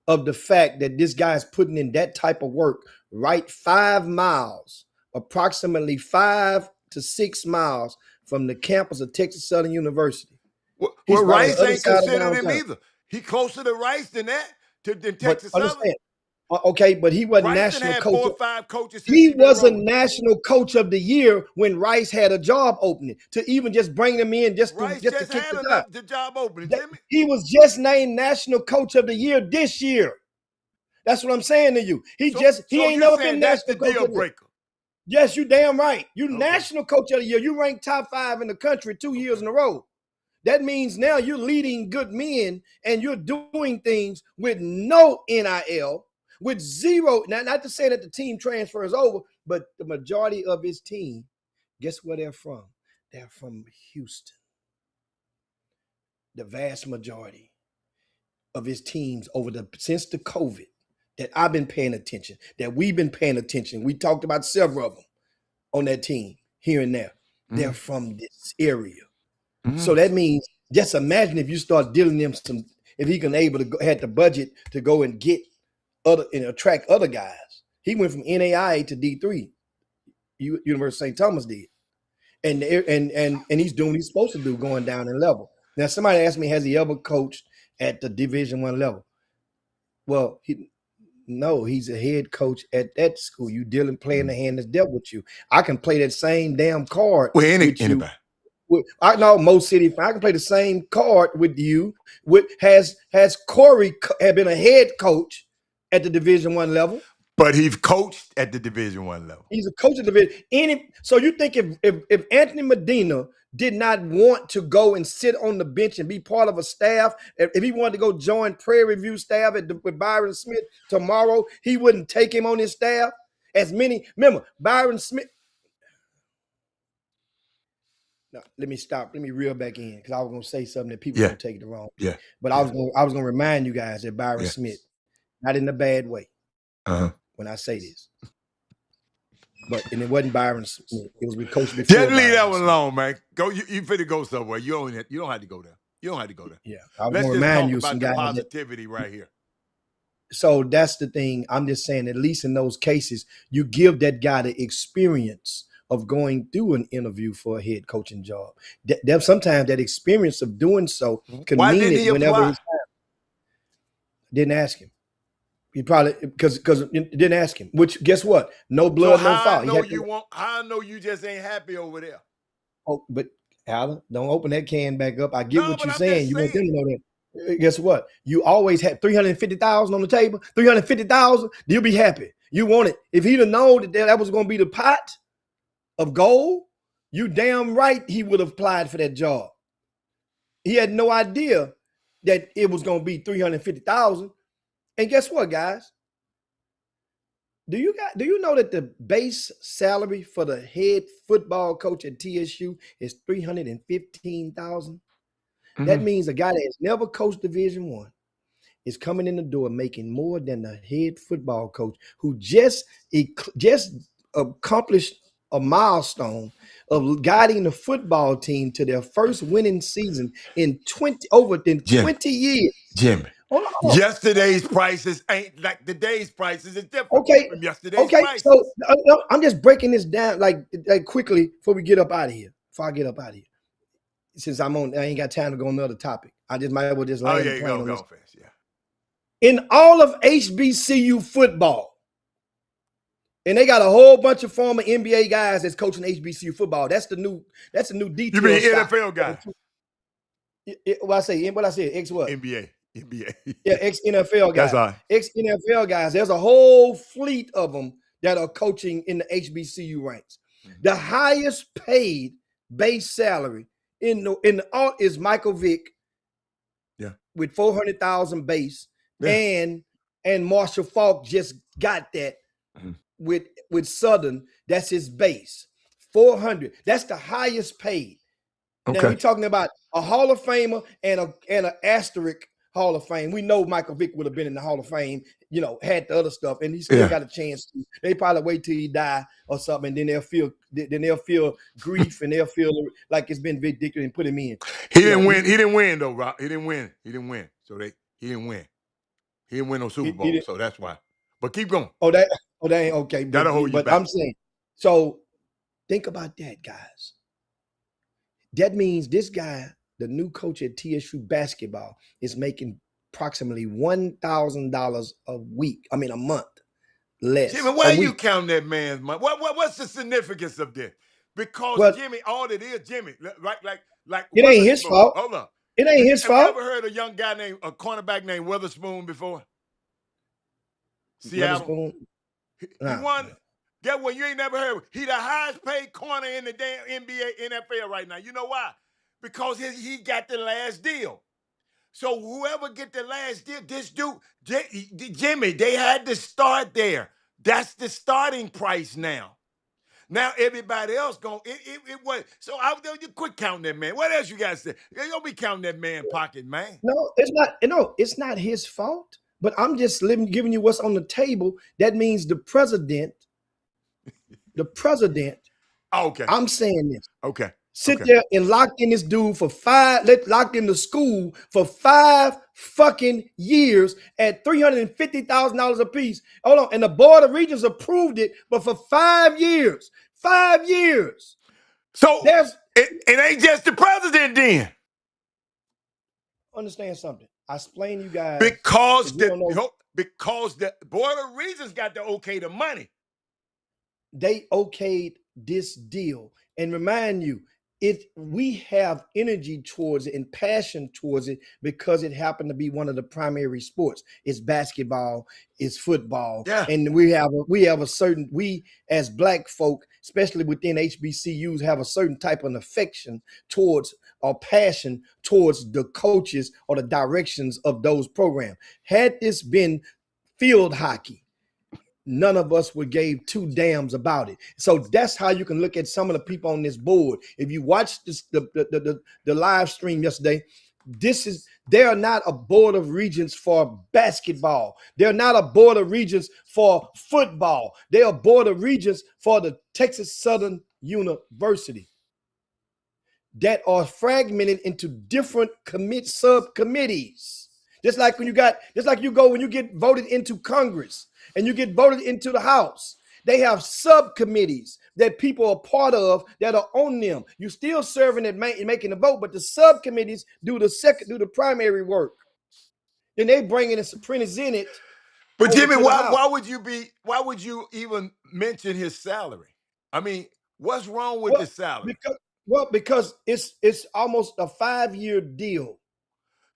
Speaker 2: of the fact that this guy's putting in that type of work right 5 miles, approximately 5 to 6 miles from the campus of Texas Southern University.
Speaker 1: Well,
Speaker 2: He's right on the
Speaker 1: Rice
Speaker 2: other
Speaker 1: ain't
Speaker 2: side of
Speaker 1: considered him
Speaker 2: downtown.
Speaker 1: either. He closer to Rice than that than
Speaker 2: But
Speaker 1: Texas Southern.
Speaker 2: understand, okay, but he wasn't
Speaker 1: Rice done
Speaker 2: national
Speaker 1: had
Speaker 2: coach.
Speaker 1: 4 or 5 coaches since
Speaker 2: He
Speaker 1: he been
Speaker 2: was a
Speaker 1: rolling.
Speaker 2: national coach of the year when Rice had a job opening to even just bring them in
Speaker 1: Rice
Speaker 2: just to
Speaker 1: just
Speaker 2: kick
Speaker 1: had
Speaker 2: the tire.
Speaker 1: enough the job opening, Jimmy.
Speaker 2: He was just named national coach of the year this year. That's what I'm saying to you. He
Speaker 1: So
Speaker 2: ain't
Speaker 1: you're
Speaker 2: never
Speaker 1: saying
Speaker 2: been
Speaker 1: that's the
Speaker 2: national coach
Speaker 1: deal
Speaker 2: of the year.
Speaker 1: breaker?
Speaker 2: Yes, you damn right. You
Speaker 1: Okay,
Speaker 2: national coach of the year. You ranked top 5 in the country 2 years
Speaker 1: okay.
Speaker 2: in a row. That means now you're leading good men and you're doing things with no NIL, with zero. Now, not to say that the team transfers over, but the majority of his team, guess where they're from? They're from Houston. The vast majority of his teams since the COVID that I've been paying attention, that we've been paying attention. We talked about several of them on that team here and there. They're
Speaker 1: Mm,
Speaker 2: from this area. So
Speaker 1: mm.
Speaker 2: that means just imagine if you start dealing them if he can able to had the budget to go and get other and attract other guys. He went from NAIA to D3. University of St. Thomas did, and he's doing what he's supposed to do, going down in level. Now, somebody asked me, has he ever coached at the Division I level? Well, no, he's a head coach at that school. You playing the hand that's dealt with you. I can play that same damn card
Speaker 1: Well,
Speaker 2: with you.
Speaker 1: anybody.
Speaker 2: I know most city. I can play the same card with you. Has Corey had been a head coach at the Division I level?
Speaker 1: But he's coached at the Division I level.
Speaker 2: He's a coach of the division. So you think if Anthony Medina did not want to go and sit on the bench and be part of a staff, if he wanted to go join Prairie View staff with Byron Smith tomorrow, he wouldn't take him on his staff? Remember, Byron Smith. No, let me stop. Let me reel back in because I was going to say something that people
Speaker 1: Yeah.
Speaker 2: going to take it the wrong.
Speaker 1: Yeah.
Speaker 2: But I was going to remind you guys that Byron Smith, not in a bad way, when I say this. And it wasn't Byron Smith. It was with Coach before.
Speaker 1: Just leave that one alone, man. Go. You finna go somewhere. You don't have to go there. You don't have to go there.
Speaker 2: Yeah, I was
Speaker 1: Let's
Speaker 2: gonna
Speaker 1: just
Speaker 2: remind
Speaker 1: talk
Speaker 2: you
Speaker 1: about
Speaker 2: some
Speaker 1: the
Speaker 2: guys
Speaker 1: positivity right here.
Speaker 2: So that's the thing. I'm just saying, at least in those cases, you give that guy the experience of going through an interview for a head coaching job. Sometimes that experience of doing so can
Speaker 1: Why
Speaker 2: mean
Speaker 1: didn't he
Speaker 2: it whenever
Speaker 1: apply?
Speaker 2: it's time. Didn't ask him. He probably because didn't ask him. Which guess what? No blood, no foul.
Speaker 1: I know you just ain't happy over there.
Speaker 2: Oh, but Alan, don't open that can back up. I get
Speaker 1: No,
Speaker 2: what
Speaker 1: but
Speaker 2: you're
Speaker 1: I'm
Speaker 2: saying.
Speaker 1: just
Speaker 2: You want them
Speaker 1: saying.
Speaker 2: to know that. Guess what? You always had 350,000 on the table. 350,000. You'll be happy. You want it. If he'd have known that was going to be the pot of gold, you damn right he would have applied for that job. He had no idea that it was going to be 350,000. And guess what, guys? Do you know that the base salary for the head football coach at TSU is $315,000? That means a guy that has never coached Division I is coming in the door making more than the head football coach who just accomplished a milestone of guiding the football team to their first winning season in 20 years.
Speaker 1: Jimmy.
Speaker 2: Oh,
Speaker 1: Yesterday's prices ain't like today's prices. It's different from yesterday's
Speaker 2: okay.
Speaker 1: prices.
Speaker 2: So I'm just breaking this down like quickly before we get up out of here. Before I get up out of here, since I ain't got time to go on another topic. I just might as well just land the plane on this.
Speaker 1: Fast, yeah.
Speaker 2: In all of HBCU football, and they got a whole bunch of former NBA guys that's coaching HBCU football. That's the new detail.
Speaker 1: You mean NFL guy?
Speaker 2: What I said, ex what?
Speaker 1: NBA.
Speaker 2: Yeah, ex NFL guys.
Speaker 1: That's all right.
Speaker 2: Ex NFL guys. There's a whole fleet of them that are coaching in the HBCU ranks. Mm-hmm. The highest paid base salary in the all is Michael Vick.
Speaker 1: Yeah.
Speaker 2: With 400,000 base. Yeah. And Marshall Faulk just got that with Southern. That's his base. 400. That's the highest paid. Okay. Now we're talking about a Hall of Famer and an asterisk Hall of Fame. We know Michael Vick would have been in the Hall of Fame, had the other stuff, and he still got a chance to. They probably wait till he die or something, and then they'll feel grief and they'll feel like it's been ridiculous and put him in.
Speaker 1: He didn't win. He didn't win though, Rob. He didn't win. So he didn't win. He didn't win no Super Bowl, so that's why. But keep going.
Speaker 2: That ain't okay.
Speaker 1: That'll hold you back.
Speaker 2: I'm saying, so think about that, guys. That means this guy, the new coach at TSU basketball, is making approximately $1,000 a month less.
Speaker 1: Jimmy, why are you counting that man's money? What's the significance of this? Because Jimmy, all it is, Jimmy, like
Speaker 2: it ain't his fault.
Speaker 1: Hold on.
Speaker 2: It ain't his fault.
Speaker 1: Have you ever heard a cornerback named Witherspoon before? Seattle. He won. Get what? You ain't never heard. He the highest paid corner in the damn NBA, NFL right now. You know why? Because he got the last deal. So whoever get the last deal, this dude, Jimmy, they had to start there. That's the starting price now. Now everybody else it was. So you quit counting that man. What else you guys say? You don't be counting that man pocket, man.
Speaker 2: No, it's not. No, it's not his fault. But I'm just giving you what's on the table. That means the president.
Speaker 1: Okay.
Speaker 2: I'm saying this.
Speaker 1: Okay.
Speaker 2: Sit
Speaker 1: Okay.
Speaker 2: there and locked in this dude for locked in the school for 5 fucking years at $350,000 a piece. Hold on, and the board of regents approved it, but for 5 years, 5 years.
Speaker 1: So
Speaker 2: There's
Speaker 1: it ain't just the president then.
Speaker 2: understand something. I explain to you guys
Speaker 1: Because
Speaker 2: if you
Speaker 1: the
Speaker 2: don't know.
Speaker 1: because the board of regents got the okay the money.
Speaker 2: They okayed this deal and remind you we have energy towards it and passion towards it because it happened to be one of the primary sports. It's basketball, it's football,
Speaker 1: Yeah.
Speaker 2: and we have a certain, we as black folk, especially within HBCUs, have a certain type of affection towards or passion towards the coaches or the directions of those programs. Had this been field hockey, none of us would gave two damns about it. So that's how you can look at some of the people on this board. If you watch this, the live stream yesterday, they are not a board of regents for basketball. They're not a board of regents for football. They are board of regents for the Texas Southern University that are fragmented into different subcommittees. Just like you go when you get voted into Congress and you get voted into the House. They have subcommittees that people are part of that are on them. You still serving and making the vote, but the subcommittees do the primary work. Then they bring it and present it
Speaker 1: But
Speaker 2: over
Speaker 1: Jimmy,
Speaker 2: to the
Speaker 1: why
Speaker 2: House.
Speaker 1: why would you be why would you even mention his salary? I mean, what's wrong with
Speaker 2: Well,
Speaker 1: his salary?
Speaker 2: because it's almost a 5-year deal.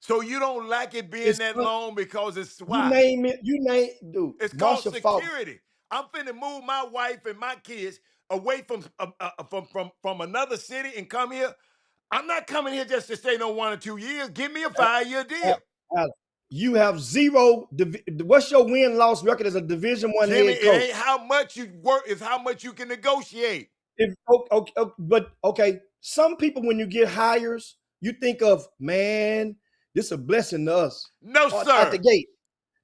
Speaker 1: So you don't like it being
Speaker 2: It's
Speaker 1: that long because it's
Speaker 2: you
Speaker 1: why?
Speaker 2: name it, dude.
Speaker 1: It's called
Speaker 2: Marshall Falk.
Speaker 1: security. I'm finna move my wife and my kids away from another city and come here. I'm not coming here just to stay no 1 or 2 years. Give me a 5-year deal.
Speaker 2: Adam, you have zero. What's your win loss record as a Division One
Speaker 1: Jimmy,
Speaker 2: head
Speaker 1: it
Speaker 2: coach?
Speaker 1: ain't how much you work, it's how much you can negotiate.
Speaker 2: But okay, some people when you get hires, you think of, man, this is a blessing to us.
Speaker 1: No,
Speaker 2: Out the
Speaker 1: sir.
Speaker 2: gate.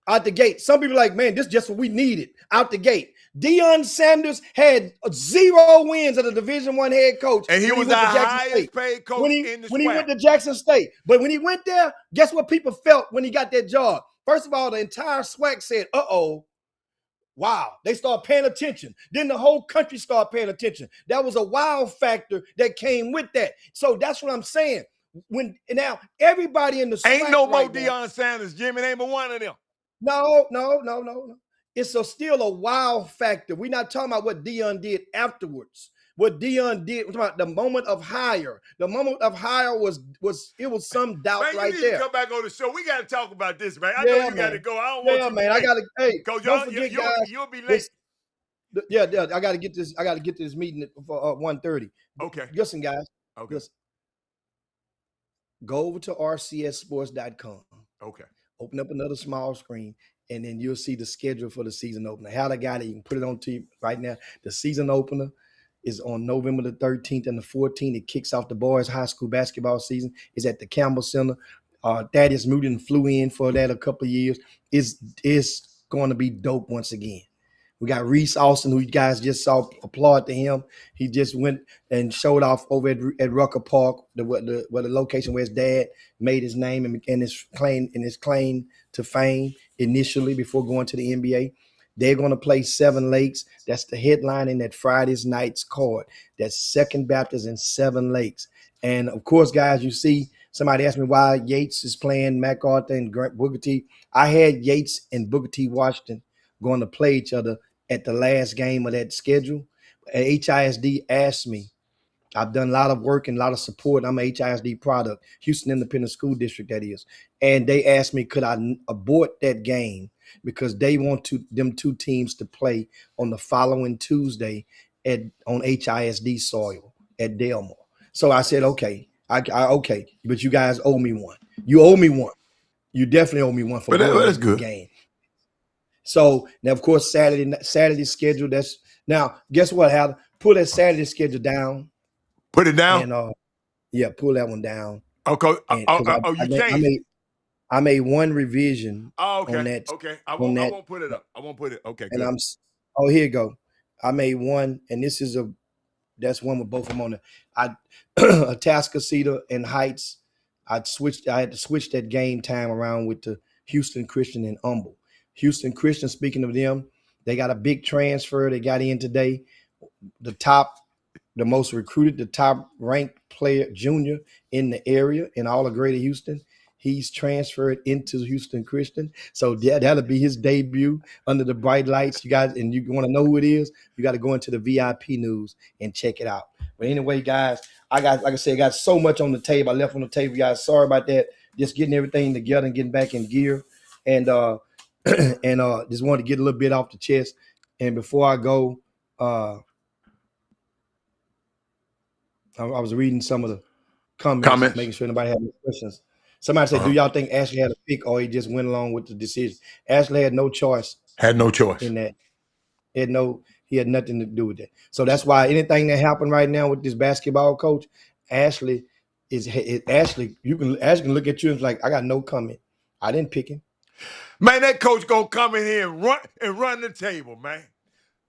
Speaker 2: Out the gate. Some people are like, man, this is just what we needed out the gate. Deion Sanders had 0 wins as a Division One head coach
Speaker 1: And he
Speaker 2: when he
Speaker 1: was
Speaker 2: went to
Speaker 1: our
Speaker 2: Jackson State.
Speaker 1: highest paid
Speaker 2: When
Speaker 1: coach
Speaker 2: he
Speaker 1: in the
Speaker 2: when he went
Speaker 1: SWAC.
Speaker 2: to Jackson State, but when he went there, guess what people felt when he got that job? First of all, the entire SWAC said, "Uh-oh, wow." They start paying attention. Then the whole country started paying attention. That was a wow factor that came with that. So that's what I'm saying. When now everybody in the
Speaker 1: Ain't
Speaker 2: SWAC
Speaker 1: no more
Speaker 2: right now.
Speaker 1: Deion Sanders, Jimmy. Name one of them.
Speaker 2: No. It's still a wow factor. We're not talking about what Dion did afterwards. What Dion did, we're talking about the moment of hire. The moment of hire was it was some doubt
Speaker 1: Man, you
Speaker 2: right
Speaker 1: need to
Speaker 2: there.
Speaker 1: come back on the show. We got to talk about this, man. I know
Speaker 2: Yeah,
Speaker 1: you got to
Speaker 2: man.
Speaker 1: go. I don't want
Speaker 2: Yeah,
Speaker 1: you to be
Speaker 2: man. I
Speaker 1: late.
Speaker 2: gotta. Hey,
Speaker 1: Because
Speaker 2: don't forget, guys.
Speaker 1: you'll be late.
Speaker 2: This, yeah. I gotta get this. I gotta get to this meeting for 1:30.
Speaker 1: Okay.
Speaker 2: Listen, guys.
Speaker 1: Okay.
Speaker 2: Listen. Go over to rcssports.com.
Speaker 1: Okay.
Speaker 2: Open up another small screen, and then you'll see the schedule for the season opener. How the guy that you can put it on to you right now. The season opener is on November the 13th and the 14th. It kicks off the boys' high school basketball season. It's at the Campbell Center. Thaddeus Newton flew in for that a couple of years. It's going to be dope once again. We got Reese Austin, who you guys just saw. Applaud to him. He just went and showed off over at Rucker Park, the location where his dad made his name and his claim to fame initially before going to the NBA. They're going to play Seven Lakes. That's the headline in that Friday's night's card. That's Second Baptist and Seven Lakes. And of course, guys, you see somebody asked me why Yates is playing MacArthur and Booker T. I had Yates and Booker T. Washington going to play each other at the last game of that schedule. HISD asked me. I've done a lot of work and a lot of support. I'm a HISD product, Houston Independent School District, that is. And they asked me, could I abort that game because they want them two teams to play on the following Tuesday on HISD soil at Delmore. So I said, okay, okay, but you guys owe me one. You owe me one. You definitely owe me one for
Speaker 1: But
Speaker 2: boarding
Speaker 1: that's
Speaker 2: that
Speaker 1: good.
Speaker 2: game. So now, of course, Saturday schedule. That's now. Guess what? How pull that Saturday schedule down
Speaker 1: Put it down.
Speaker 2: and yeah, pull that one down.
Speaker 1: Okay.
Speaker 2: And because
Speaker 1: You changed it.
Speaker 2: I made one revision
Speaker 1: Oh,
Speaker 2: on
Speaker 1: okay.
Speaker 2: that
Speaker 1: Okay.
Speaker 2: on
Speaker 1: I
Speaker 2: that,
Speaker 1: won't put it up. I won't put it. Okay,
Speaker 2: and
Speaker 1: good.
Speaker 2: here you go. I made one, and this is That's one with both of them on there. I Atascocita and Heights. I had to switch that game time around with the Houston Christian and Humble. Houston Christian, speaking of them, they got a big transfer. They got in today. The top, the most recruited, the top ranked player, junior in the area in all of Greater Houston. He's transferred into Houston Christian. So that'll be his debut under the bright lights. You guys, and you want to know who it is, you got to go into the VIP news and check it out. But anyway, guys, like I said, I got so much on the table. I left on the table, guys. Sorry about that. Just getting everything together and getting back in gear. And just wanted to get a little bit off the chest. And before I go, I was reading some of the comments, making sure nobody had any questions. Somebody said, do y'all think Ashley had a pick or he just went along with the decision? Ashley had no choice.
Speaker 1: Had no choice
Speaker 2: in that. He had nothing to do with that. So that's why anything that happened right now with this basketball coach, Ashley Ashley can look at you and like, I got no comment. I didn't pick him.
Speaker 1: Man, that coach gonna come in here and run the table, man.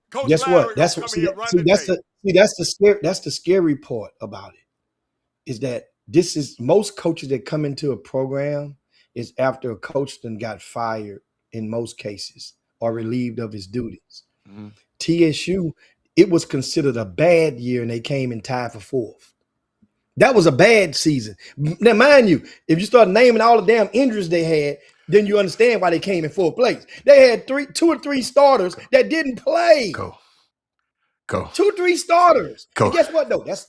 Speaker 1: Coach
Speaker 2: Guess
Speaker 1: Lowry
Speaker 2: what?
Speaker 1: gonna come in here and run the table.
Speaker 2: That's the scary part about it. Is that this is most coaches that come into a program is after a coach then got fired in most cases or relieved of his duties. Mm-hmm. TSU, it was considered a bad year and they came in tied for fourth. That was a bad season. Now, mind you, if you start naming all the damn injuries they had, then you understand why they came in fourth place. They had 2 or 3 starters that didn't play.
Speaker 1: Go.
Speaker 2: 2 or 3 starters. And guess what, though? That's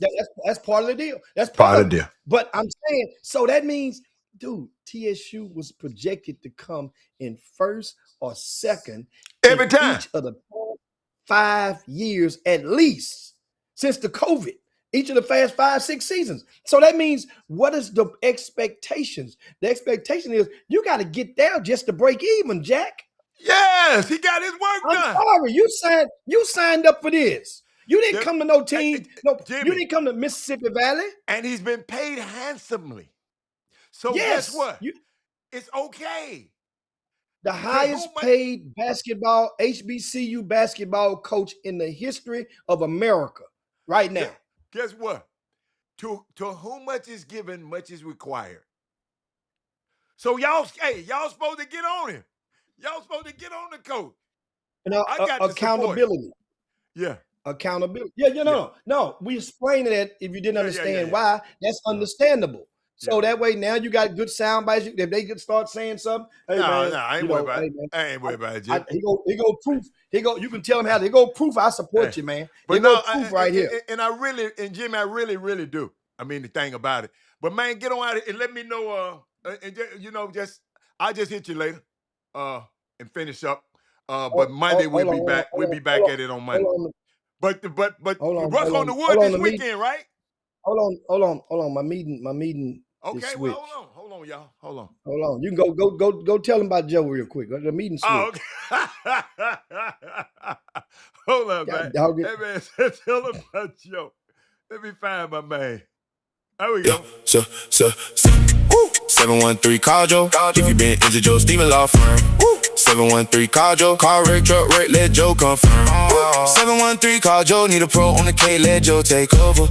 Speaker 2: part of the deal. That's part of the deal. But I'm saying, so that means, dude, TSU was projected to come in first or second
Speaker 1: every time.
Speaker 2: Each of the 5 years at least since the COVID. Each of the past 5-6 seasons. So that means, what is the expectations? The expectation is you got to get there just to break even, Jack.
Speaker 1: Yes, he got his work done.
Speaker 2: I'm sorry, you signed up for this. You didn't come to no team. Jimmy, you didn't come to Mississippi Valley.
Speaker 1: And he's been paid handsomely. So guess what? It's okay.
Speaker 2: The highest paid basketball, HBCU basketball coach in the history of America right now.
Speaker 1: Guess what? To whom much is given, much is required. So y'all supposed to get on him. Y'all supposed to get on the coach.
Speaker 2: I got accountability.
Speaker 1: Yeah.
Speaker 2: Accountability. No. We explained that if you didn't understand why, that's understandable. So that way now you got good sound bites. If they could start saying something, hey,
Speaker 1: I ain't worried about it. I ain't worried about it, Jim.
Speaker 2: He go proof. You can tell him how to go proof. I support you, man. But no, proof right here.
Speaker 1: And Jimmy, I really do. I mean, the thing about it. But man, get on out of it and let me know. I'll just hit you later, and finish up. But Monday we'll be back. We'll be back at it on Monday. But Russ on the wood this weekend, right?
Speaker 2: Hold on. My meeting.
Speaker 1: Okay, well, hold on, y'all. Hold
Speaker 2: on. You can go tell him about Joe real quick. The meeting switch.
Speaker 1: Oh, okay. Hold on, man. Hey, man, tell him about Joe. Let me find my man. There we go.
Speaker 3: 713 call Joe. If you been injured, Joe Steven Law Firm. 713 call Joe. Car wreck, truck wreck, let Joe confirm. 713 call Joe. Need a pro on the K, let Joe take over.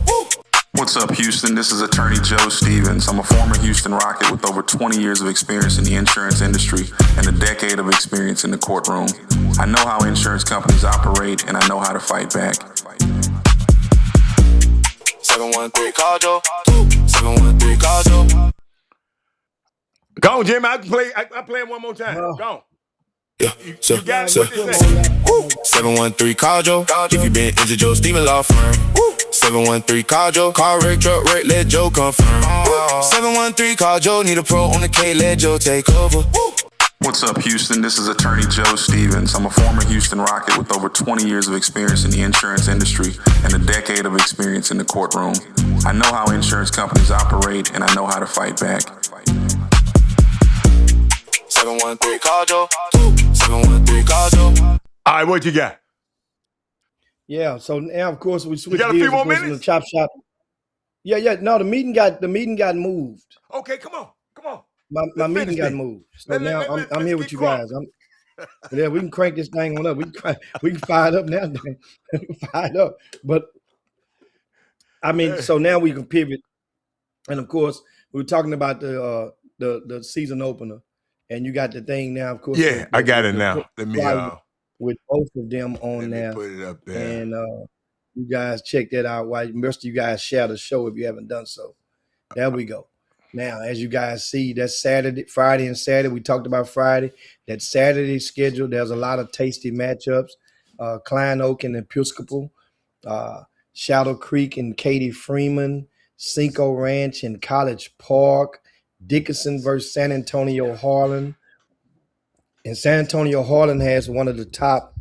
Speaker 4: What's up, Houston? This is attorney Joe Stevens. I'm a former Houston Rocket with over 20 years of experience in the insurance industry and a decade of experience in the courtroom. I know how insurance companies operate, and I know how to fight back.
Speaker 3: 713 call Joe. 713 call Joe.
Speaker 1: Go on, Jimmy. I play it one more time. Go on.
Speaker 3: Yeah,
Speaker 1: you got what they say.
Speaker 3: 713 call Joe. If you been injured, Joe Steven Law Firm. 713 call Joe. Car wreck, truck wreck, let Joe confirm. 713 call Joe. Need a pro on the K, let Joe take over.
Speaker 4: What's up, Houston? This is attorney Joe Stevens. I'm a former Houston Rocket with over 20 years of experience in the insurance industry and a decade of experience in the courtroom. I know how insurance companies operate, and I know how to fight back.
Speaker 3: 713 call Joe. 713 call Joe.
Speaker 1: All right, what you got?
Speaker 2: Yeah, so now of course we switch
Speaker 1: gears. You got a few more minutes?
Speaker 2: In the Chop Shop. Yeah. No, the meeting got moved.
Speaker 1: Okay, come on.
Speaker 2: My meeting got moved. So now I'm here with you guys. We can crank this thing on up. We can fire it up now. Fire it up. But I mean, so now we can pivot, and of course, we were talking about the season opener, and you got the thing now. Of course,
Speaker 1: Yeah, I got it
Speaker 2: the
Speaker 1: now. Let me
Speaker 2: flyer with both of them on there,
Speaker 1: put it up there.
Speaker 2: and you guys check that out. Why most of you guys share the show if you haven't done so. There we go. Now, as you guys see, that's Saturday, Friday, and Saturday. We talked about Friday. That Saturday schedule, there's a lot of tasty matchups. Klein Oak and Episcopal, uh, Shadow Creek and Katie Freeman, Cinco Ranch and College Park, Dickinson versus San Antonio Harlan. And San Antonio Harlan has one of the top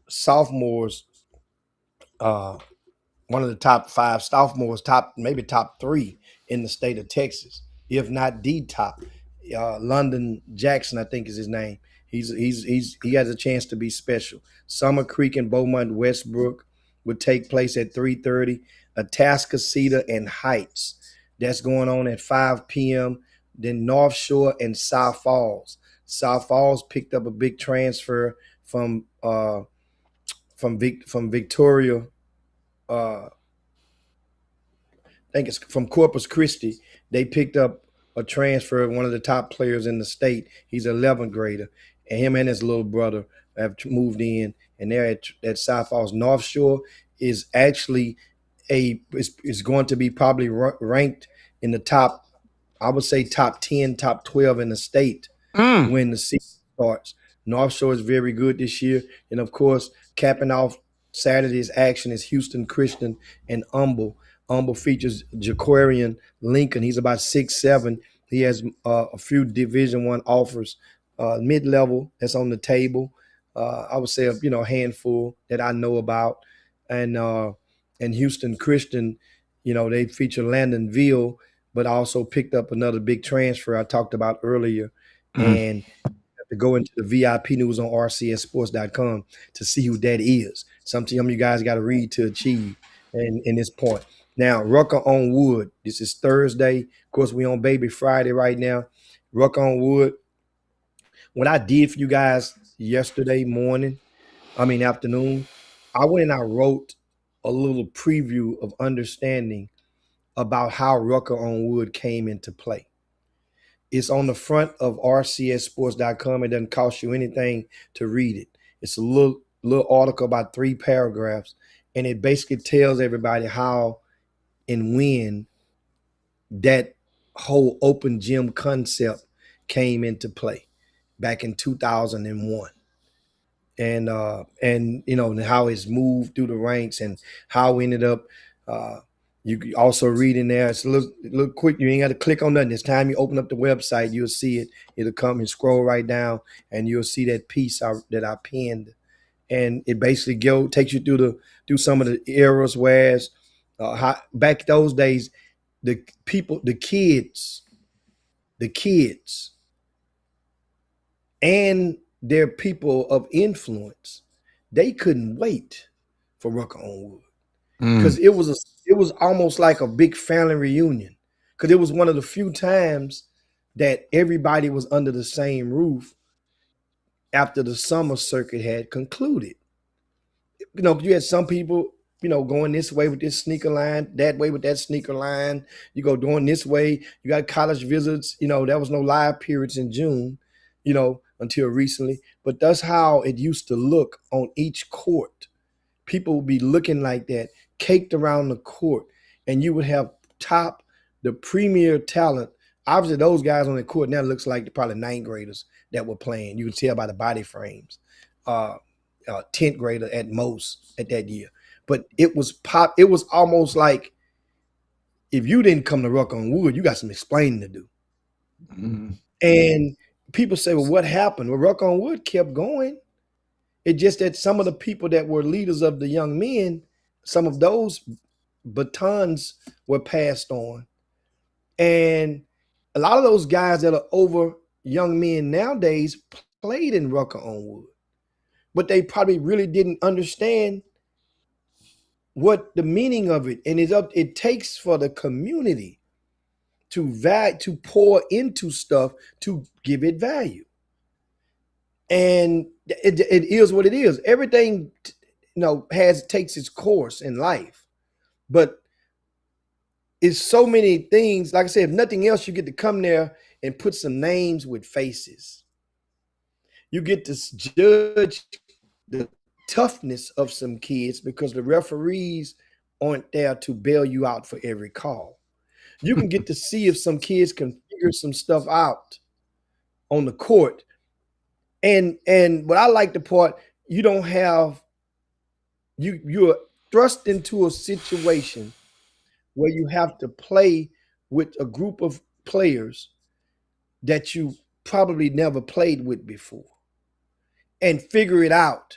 Speaker 2: sophomores, uh, one of the top five sophomores, top maybe top three in the state of Texas, if not the top. London Jackson, I think is his name. He has a chance to be special. Summer Creek and Beaumont Westbrook would take place at 3:30. Atascocita and Heights, that's going on at 5 p.m. Then North Shore and South Falls. South Falls picked up a big transfer from Victoria. I think it's from Corpus Christi. They picked up a transfer of one of the top players in the state. He's an 11th grader, and him and his little brother have moved in, and they're at South Falls. North Shore is actually is going to be probably ranked in the top, I would say top 10, top 12 in the state
Speaker 1: Mm.
Speaker 2: when the season starts. North Shore is very good this year, and of course, capping off Saturday's action is Houston Christian and Humble. Humble features Jaquarian Lincoln. He's about 6'7". He has a few Division One offers, mid level that's on the table. I would say a handful that I know about, and Houston Christian, they feature Landon Veal, but also picked up another big transfer I talked about earlier,
Speaker 1: Mm.
Speaker 2: and to go into the VIP news on rcssports.com to see who that is. Something you guys got to read to achieve in this point. Now, Rucker on Wood. This is Thursday. Of course, we on Baby Friday right now. Rucker on Wood. What I did for you guys yesterday afternoon, I went and I wrote a little preview of understanding about how Rucker on Wood came into play. It's on the front of rcssports.com. It doesn't cost you anything to read it. It's a little article about 3 paragraphs, and it basically tells everybody how and when that whole open gym concept came into play back in 2001. And how it's moved through the ranks and how we ended up. You can also read in there. It's a little quick. You ain't got to click on nothing. This time you open up the website, you'll see it. It'll come and scroll right down, and you'll see that piece that I pinned. And it basically takes you through some of the eras, whereas back those days, the kids, and their people of influence, they couldn't wait for Rucker on Wood because
Speaker 1: Mm.
Speaker 2: it was almost like a big family reunion, because it was one of the few times that everybody was under the same roof after the summer circuit had concluded. You had some people, going this way with this sneaker line, that way with that sneaker line. You go doing this way. You got college visits. There was no live periods in June, until recently. But that's how it used to look on each court. People would be looking like that, caked around the court, and you would have the premier talent. Obviously, those guys on the court now looks like probably ninth graders that were playing. You could tell by the body frames. 10th grader at most at that year. But it was almost like if you didn't come to Ruck on Wood, you got some explaining to do.
Speaker 1: Mm.
Speaker 2: And people say, well, what happened? Well, Ruck on Wood kept going. It just that some of the people that were leaders of the young men, some of those batons were passed on. And a lot of those guys that are over young men nowadays played in Rucker on Wood, but they probably really didn't understand what the meaning of it. And it takes for the community to pour into stuff to give it value. And it is what it is. Everything takes its course in life. But it's so many things. Like I said, if nothing else, you get to come there and put some names with faces. You get to judge the toughness of some kids because the referees aren't there to bail you out for every call. You can get to see if some kids can figure some stuff out on the court. And what I like the part, you don't have you're thrust into a situation where you have to play with a group of players that you probably never played with before and figure it out.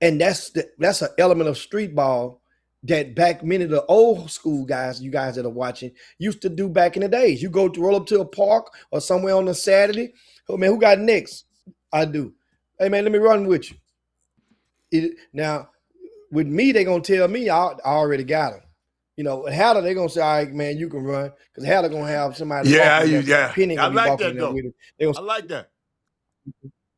Speaker 2: And that's an element of street ball that back many of the old school guys, you guys that are watching, used to do back in the days. You go to roll up to a park or somewhere on a Saturday. Oh man, who got next? I do. Hey man, let me run with you. Now, with me, they're gonna tell me I already got him. You know, at Hatter, they're gonna say, all right, man, you can run. Because Hatter gonna have somebody
Speaker 1: Yeah,
Speaker 2: walking there. Penny
Speaker 1: I
Speaker 2: gonna be
Speaker 1: like
Speaker 2: walking
Speaker 1: that
Speaker 2: there
Speaker 1: though.
Speaker 2: with him. They gonna
Speaker 1: I like that.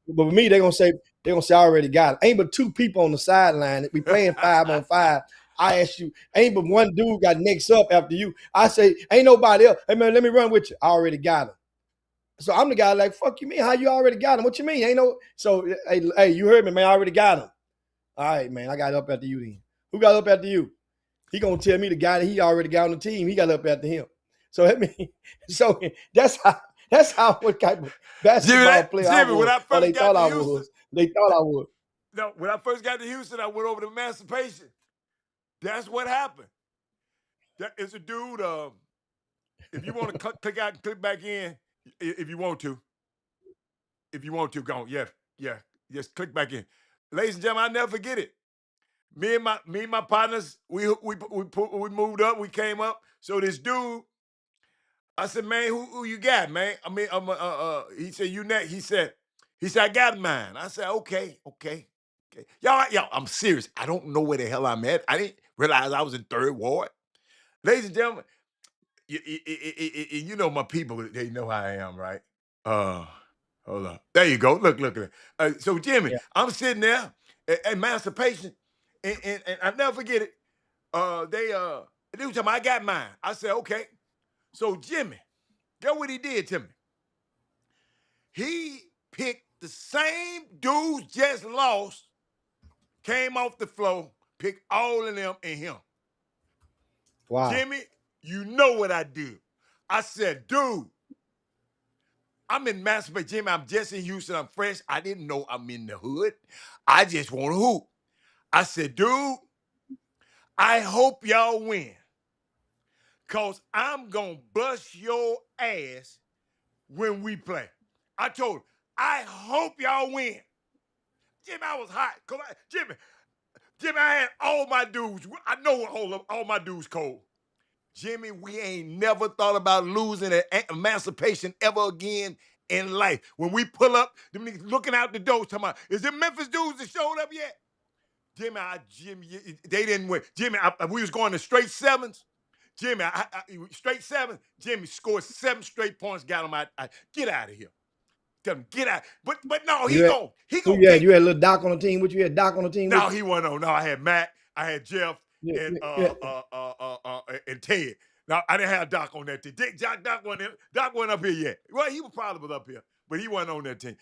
Speaker 2: But with me, they're gonna say I already got it. Ain't but two people on the sideline. We playing 5-on-5. I ask you, ain't but one dude got next up after you. I say, ain't nobody else. Hey man, let me run with you. I already got him. So I'm the guy like, fuck you mean? How you already got him? What you mean? Ain't no so hey, you heard me, man. I already got him. All right, man. I got up after you then. Who got up after you? He gonna tell me the guy that he already got on the team, he got up after him. So I mean, so that's how what type of basketball player I
Speaker 1: Jimmy, when
Speaker 2: was,
Speaker 1: I
Speaker 2: or
Speaker 1: first
Speaker 2: they
Speaker 1: got
Speaker 2: thought
Speaker 1: to
Speaker 2: I
Speaker 1: Houston,
Speaker 2: was. They thought I was.
Speaker 1: no, when I first got to Houston, I went over to Emancipation. That's what happened. That is a dude. If you want to click out and click back in, if you want to, go on. Yeah, yeah, just click back in. Ladies and gentlemen, I never forget it. Me and my partners, we moved up, we came up. So this dude, I said, man, who you got, man? I mean, he said, you next. He said, I got mine. I said, okay, okay, okay. Y'all, I'm serious. I don't know where the hell I'm at. I didn't realize I was in Third Ward. Ladies and gentlemen, you know my people, they know how I am, right? Uh, hold on. There you go. Look at it. So Jimmy,
Speaker 2: Yeah.
Speaker 1: I'm sitting there at Emancipation, and I never forget it. They was talking about, I got mine. I said, okay. So Jimmy, guess what he did to me? He picked the same dudes just lost, came off the floor, picked all of them and him.
Speaker 2: Wow.
Speaker 1: Jimmy, you know what I did. I said, dude, I'm in Master Jimmy. I'm just in Houston. I'm fresh. I didn't know I'm in the hood. I just want to hoop. I said, dude, I hope y'all win. Cause I'm gonna bust your ass when we play. I told him, I hope y'all win. Jimmy, I was hot. Jimmy, I had all my dudes. I know all my dudes cold. Jimmy, we ain't never thought about losing at Emancipation ever again in life. When we pull up, them niggas looking out the door, talking about, is them Memphis dudes that showed up yet? Jimmy, they didn't win. Jimmy, we was going to straight sevens. Jimmy, straight sevens. Jimmy scored 7 straight points, got him out. Get out of here. Tell him, get out. But no,
Speaker 2: You had
Speaker 1: he
Speaker 2: who
Speaker 1: gonna
Speaker 2: you had?
Speaker 1: take.
Speaker 2: You had little Doc on the team with you. You had Doc on the team
Speaker 1: No,
Speaker 2: with you.
Speaker 1: he wasn't on. No, I had Matt, I had Jeff,
Speaker 2: Yeah,
Speaker 1: and
Speaker 2: yeah,
Speaker 1: and Ted. Now I didn't have Doc on that team. Doc wasn't up here yet. Well, he was probably up here, but he wasn't on that team.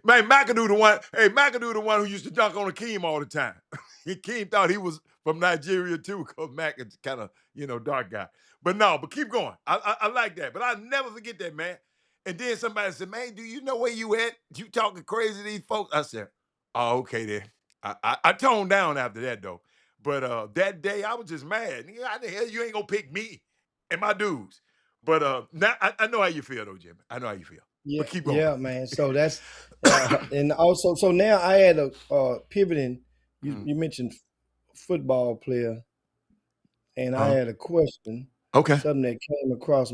Speaker 1: Man, McAdoo the one. Hey, McAdoo the one who used to dunk on Akeem all the time. Akeem thought he was from Nigeria too, because Mac is kind of dark guy. But no, but keep going. I like that. But I'll never forget that, man. And then somebody said, man, do you know where you at? You talking crazy to these folks? I said, oh, okay then. I toned down after that though. But that day I was just mad. Nigga, how the hell you ain't gonna pick me and my dudes? But now I know how you feel though, Jimmy. I know how you feel.
Speaker 2: yeah,
Speaker 1: But keep going.
Speaker 2: yeah, man. So that's and also so now I had a pivoting.
Speaker 1: Mm.
Speaker 2: You mentioned football player, and I
Speaker 1: Uh-huh.
Speaker 2: had a question,
Speaker 1: Okay.
Speaker 2: something that came across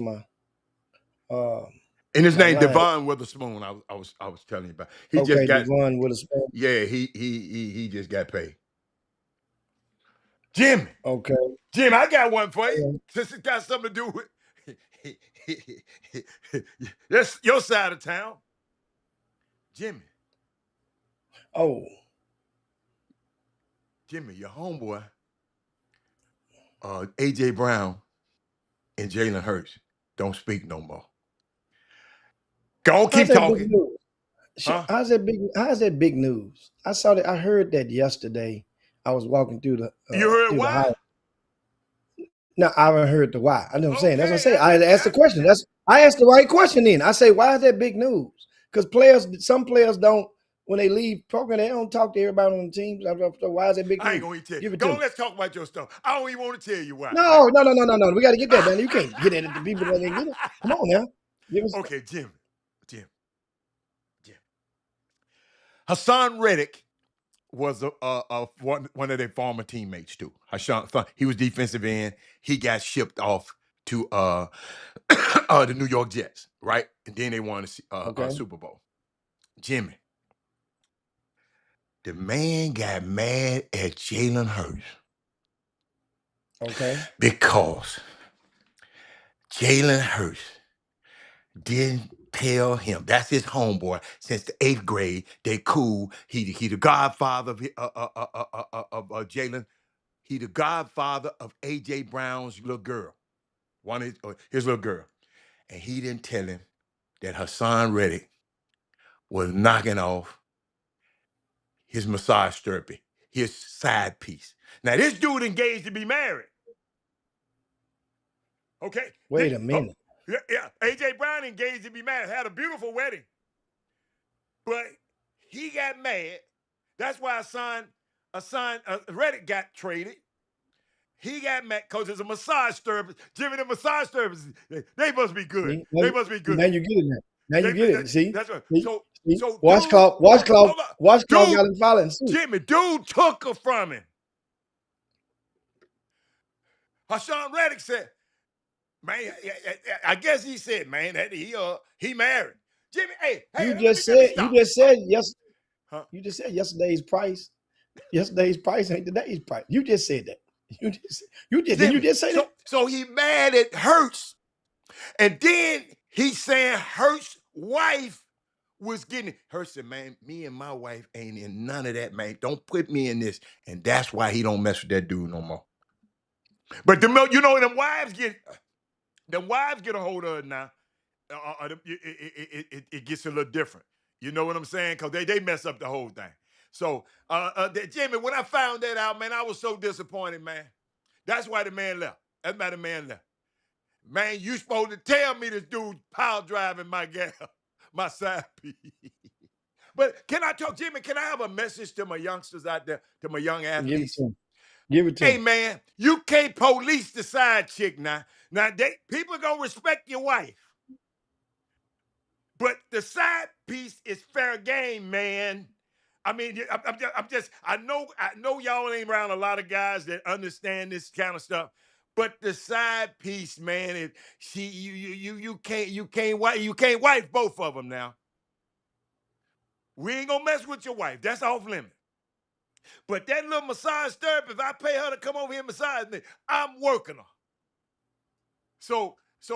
Speaker 2: uh
Speaker 1: And his
Speaker 2: my
Speaker 1: name
Speaker 2: line.
Speaker 1: Devon Witherspoon. I was telling you about. He just
Speaker 2: Okay,
Speaker 1: got
Speaker 2: Devon with a span.
Speaker 1: yeah. He just got paid. Jimmy,
Speaker 2: Okay.
Speaker 1: Jimmy, I got one for you.
Speaker 2: Yeah.
Speaker 1: Since it got something to do with that's your side of town, Jimmy.
Speaker 2: Oh,
Speaker 1: Jimmy, your homeboy, AJ Brown. and Jalen Hurts don't speak no more. Go on,
Speaker 2: How's
Speaker 1: keep
Speaker 2: that big
Speaker 1: talking.
Speaker 2: news?
Speaker 1: Huh?
Speaker 2: How's that big news? I saw that. I heard that yesterday. I was walking
Speaker 1: You heard
Speaker 2: through the
Speaker 1: why?
Speaker 2: house. Now I haven't heard the why. I know what I'm saying. That's what I
Speaker 1: Okay,
Speaker 2: say. I asked the question. I asked the right question. Then I say, why is that big news? Because some players don't, when they leave program, they don't talk to everybody on the team. So why is that big
Speaker 1: I ain't
Speaker 2: news?
Speaker 1: gonna tell you.
Speaker 2: Give it to
Speaker 1: Go on,
Speaker 2: me.
Speaker 1: let's talk about your stuff. I don't even want to tell you why.
Speaker 2: No. We got to get that, man. You can't get at it to people that didn't get it. Come on now. Give us.
Speaker 1: Okay, Jim. Hassan Reddick was one of their former teammates too. He was defensive end. He got shipped off to the New York Jets, right? And then they won a
Speaker 2: Okay.
Speaker 1: Super Bowl. Jimmy, the man got mad at Jalen Hurts
Speaker 2: Okay.
Speaker 1: because Jalen Hurts didn't tell him. That's his homeboy since the 8th grade. They cool. He the godfather of Jalen. He the godfather of AJ Brown's little girl, his little girl, and he didn't tell him that Hassan Reddick was knocking off his massage therapy, his side piece. Now this dude engaged to be married. Okay,
Speaker 2: Wait a minute.
Speaker 1: yeah. AJ Brown engaged to be married, had a beautiful wedding, but he got mad. That's why Hassan Reddick got traded. He got mad because it's a massage therapist. Jimmy, the massage therapists, they must be good.
Speaker 2: See,
Speaker 1: They must be
Speaker 2: now
Speaker 1: good.
Speaker 2: you get it now. Now you get it. See,
Speaker 1: That's right.
Speaker 2: see,
Speaker 1: So,
Speaker 2: see.
Speaker 1: so dude, hold up.
Speaker 2: Washcloth
Speaker 1: Dude,
Speaker 2: got him following suit.
Speaker 1: Jimmy, dude took her from him. Hassan Reddick said, man, I guess he said, man, that he married. Jimmy, hey,
Speaker 2: You
Speaker 1: let me
Speaker 2: just
Speaker 1: let me
Speaker 2: said,
Speaker 1: stop.
Speaker 2: huh? You just said yesterday's price. Yesterday's price ain't today's price. You just said that. Didn't you
Speaker 1: Jimmy,
Speaker 2: just say that?
Speaker 1: so he mad at Hurts, and then he's saying Hurts' wife was getting it. Hurts said, man, me and my wife ain't in none of that, man. Don't put me in this. And that's why he don't mess with that dude no more. But them wives get a hold of it now. It gets a little different. You know what I'm saying? Because they mess up the whole thing. So, Jimmy, when I found that out, man, I was so disappointed, man. That's why the man left. That's why the man left. Man, you supposed to tell me this dude pile driving my gal, my side piece. But can I talk, Jimmy? Can I have a message to my youngsters out there, to my young
Speaker 2: Give it
Speaker 1: athletes?
Speaker 2: to him. Give it to
Speaker 1: Hey,
Speaker 2: him.
Speaker 1: man, you can't police the side chick now. Now, people gonna respect your wife. But the side piece is fair game, man. I mean, I know y'all ain't around a lot of guys that understand this kind of stuff. But the side piece, man, you can't wife both of them now. We ain't gonna mess with your wife. That's off limit. But that little massage therapist, if I pay her to come over here and massage me, I'm working her. So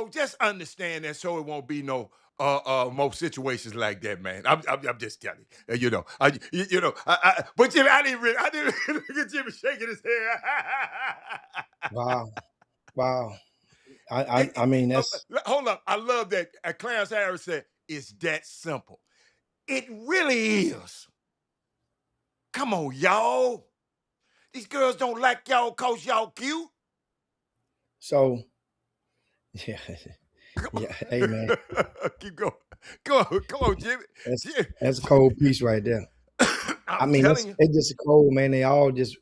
Speaker 1: just understand that, so it won't be no more situations like that, man. I'm just telling you. But Jimmy, I didn't really look at Jimmy shaking his head.
Speaker 2: Wow. Wow. I mean that's
Speaker 1: Hold up. I love that. Clarence Harris said, it's that simple. It really is. Come on, y'all. These girls don't like y'all because y'all cute.
Speaker 2: so yeah.
Speaker 1: Come
Speaker 2: Yeah. Hey man.
Speaker 1: on. Keep going. Come on, Jimmy.
Speaker 2: That's a cold piece right there. I
Speaker 1: I'm
Speaker 2: mean,
Speaker 1: telling you.
Speaker 2: it's just cold, man. They all just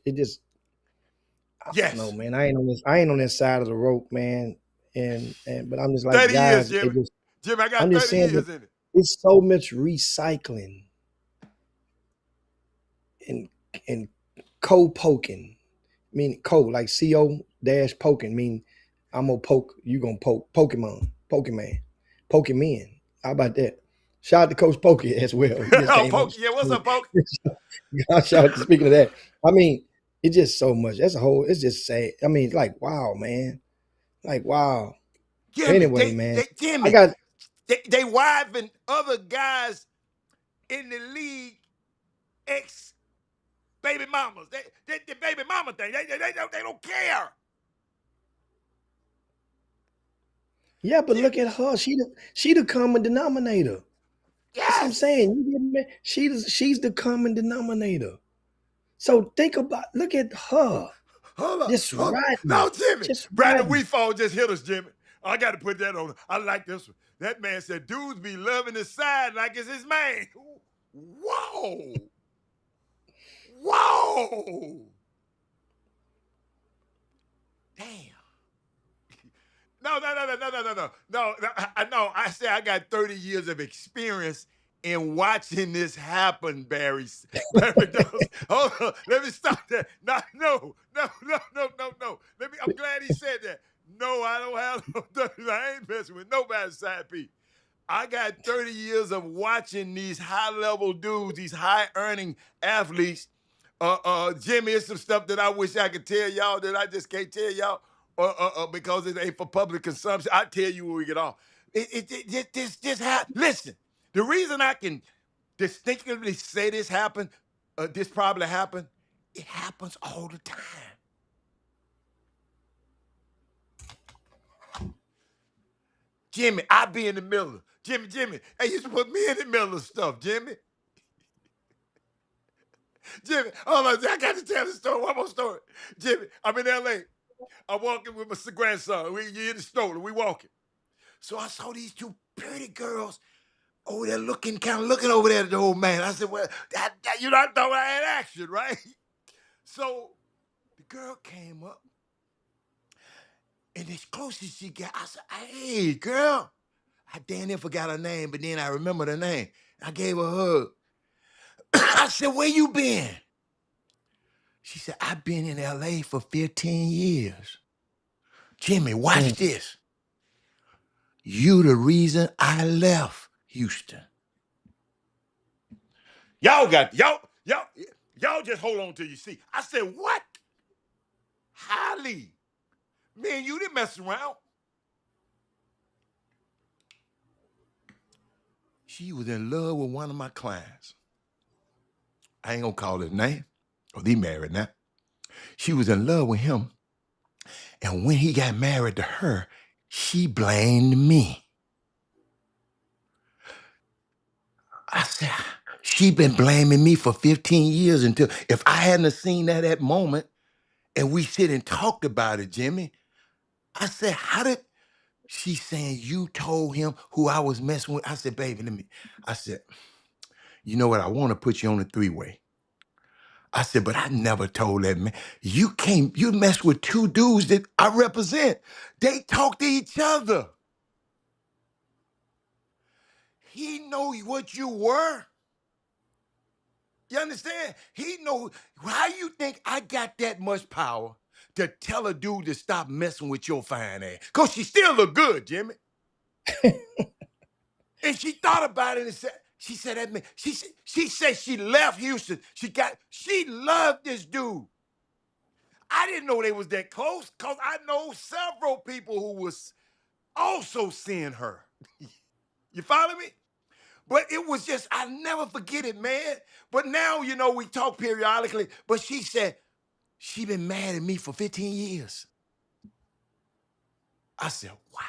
Speaker 2: I don't know,
Speaker 1: Yes.
Speaker 2: man. I ain't on this side of the rope, man. And but I'm just like,
Speaker 1: 30 years,
Speaker 2: guys,
Speaker 1: Jimmy. Jimmy, I
Speaker 2: I'm
Speaker 1: got
Speaker 2: just
Speaker 1: 30
Speaker 2: saying that
Speaker 1: years in it.
Speaker 2: it's so much recycling and and co-poking. I mean like CO dash poking mean I'm gonna poke, you gonna poke Pokemon. How about that? Shout out to Coach Pokey as well. He just
Speaker 1: Oh,
Speaker 2: came on.
Speaker 1: Poke. Yeah, what's up, Poke?
Speaker 2: Shout out to speaking of that. I mean, it's just so much. It's just sad. I mean, like, wow, man. Like, wow. But
Speaker 1: Jimmy,
Speaker 2: anyway, man, I
Speaker 1: Jimmy,
Speaker 2: got
Speaker 1: they wiving other guys in the league, ex baby mamas. The baby mama thing. They don't care.
Speaker 2: Yeah, but look at her. She the common denominator. That's what I'm
Speaker 1: Yes.
Speaker 2: saying. You get me? She's the common denominator. So think about look at her.
Speaker 1: Hold up.
Speaker 2: Just
Speaker 1: Hold up.
Speaker 2: riding.
Speaker 1: No, Jimmy.
Speaker 2: Just
Speaker 1: Brandon
Speaker 2: riding.
Speaker 1: Weefall just hit us, Jimmy. I got to put that on. I like this one. That man said, dudes be loving his side like it's his man. Whoa. Whoa. Damn. No. No. I say I got 30 years of experience in watching this happen, Barry. Barry Dawes. Hold on. Let me stop that. No. I'm glad he said that. No, I don't have no 30. I ain't messing with nobody's side piece. I got 30 years of watching these high-level dudes, these high-earning athletes. Jimmy, it's some stuff that I wish I could tell y'all that I just can't tell y'all because it ain't for public consumption. I tell you when we get off. Listen, the reason I can distinctively say this happened, this probably happened, it happens all the time. Jimmy, I be in the middle. Jimmy, hey, you put me in the middle of stuff, Jimmy. Jimmy, hold on, I got to tell the story. One more story. Jimmy, I'm in LA. I'm walking with my grandson. We in the store, we walking. So I saw these two pretty girls over there kind of looking over there at the old man. I said, well, you know, I thought I had action, right? So the girl came up, and as close as she got, I said, hey, girl. I damn near forgot her name, but then I remembered her name. I gave her a hug. I said, where you been? She said, I've been in LA for 15 years. Jimmy, watch this. You the reason I left Houston. Y'all just hold on till you see. I said, what? Holly, man, you didn't mess around. She was in love with one of my clients. I ain't gonna call his name, or they married now. She was in love with him. And when he got married to her, she blamed me. I said, she been blaming me for 15 years until, if I hadn't seen that at moment and we sit and talked about it, Jimmy, I said, how did, she saying you told him who I was messing with? I said, baby, I said, you know what? I want to put you on a three-way. I said, but I never told that man. You mess with two dudes that I represent. They talk to each other. He know what you were. You understand? He know. How you think I got that much power to tell a dude to stop messing with your fine ass? Because she still look good, Jimmy. And she thought about it and said, she said that man, she said she left Houston. She loved this dude. I didn't know they was that close because I know several people who was also seeing her. You follow me? But it was just, I never forget it, man. But now, you know, we talk periodically, but she said, she been mad at me for 15 years. I said, wow.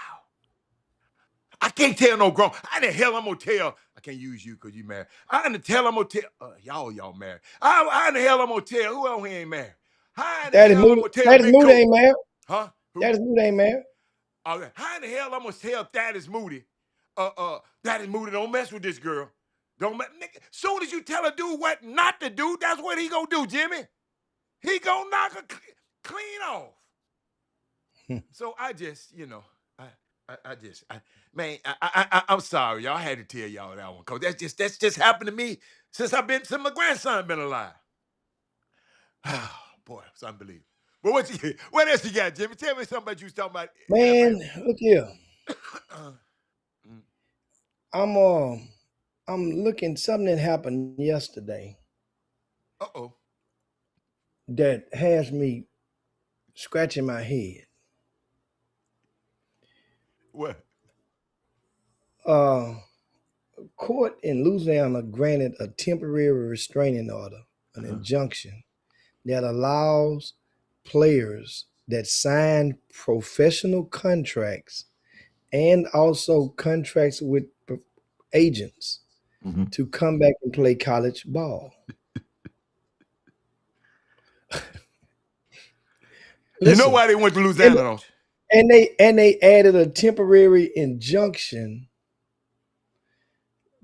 Speaker 1: I can't tell no grown. How the hell I'm gonna tell? I can't use you because you married. How in the hell I'm gonna tell? Y'all married. How in the hell I'm gonna tell who else ain't married? How in the hell I'm gonna tell
Speaker 2: That is
Speaker 1: Big
Speaker 2: Moody
Speaker 1: Coach?
Speaker 2: ain't married.
Speaker 1: Huh?
Speaker 2: That
Speaker 1: Who?
Speaker 2: is Moody ain't married.
Speaker 1: How in the hell I'm gonna tell Thaddeus Moody? Thaddeus Moody, don't mess with this girl. Don't mess. Soon as you tell a dude what not to do, that's what he gonna do, Jimmy. He gonna knock her clean off. So I just, you know, I'm sorry, y'all. I had to tell y'all that one because that's just happened to me since my grandson been alive. Oh, boy, it's unbelievable. But what else you got, Jimmy? Tell me something about you was talking about
Speaker 2: Man,
Speaker 1: NFL.
Speaker 2: look here.
Speaker 1: Mm.
Speaker 2: I'm looking something that happened yesterday
Speaker 1: Uh-oh.
Speaker 2: that has me scratching my head.
Speaker 1: What?
Speaker 2: Uh Court in Louisiana granted a temporary restraining order, an injunction that allows players that sign professional contracts and also contracts with agents
Speaker 1: Mhm.
Speaker 2: to come back and play college ball.
Speaker 1: You know
Speaker 2: Listen,
Speaker 1: why they went to
Speaker 2: and
Speaker 1: Louisiana, don't you?
Speaker 2: they added a temporary injunction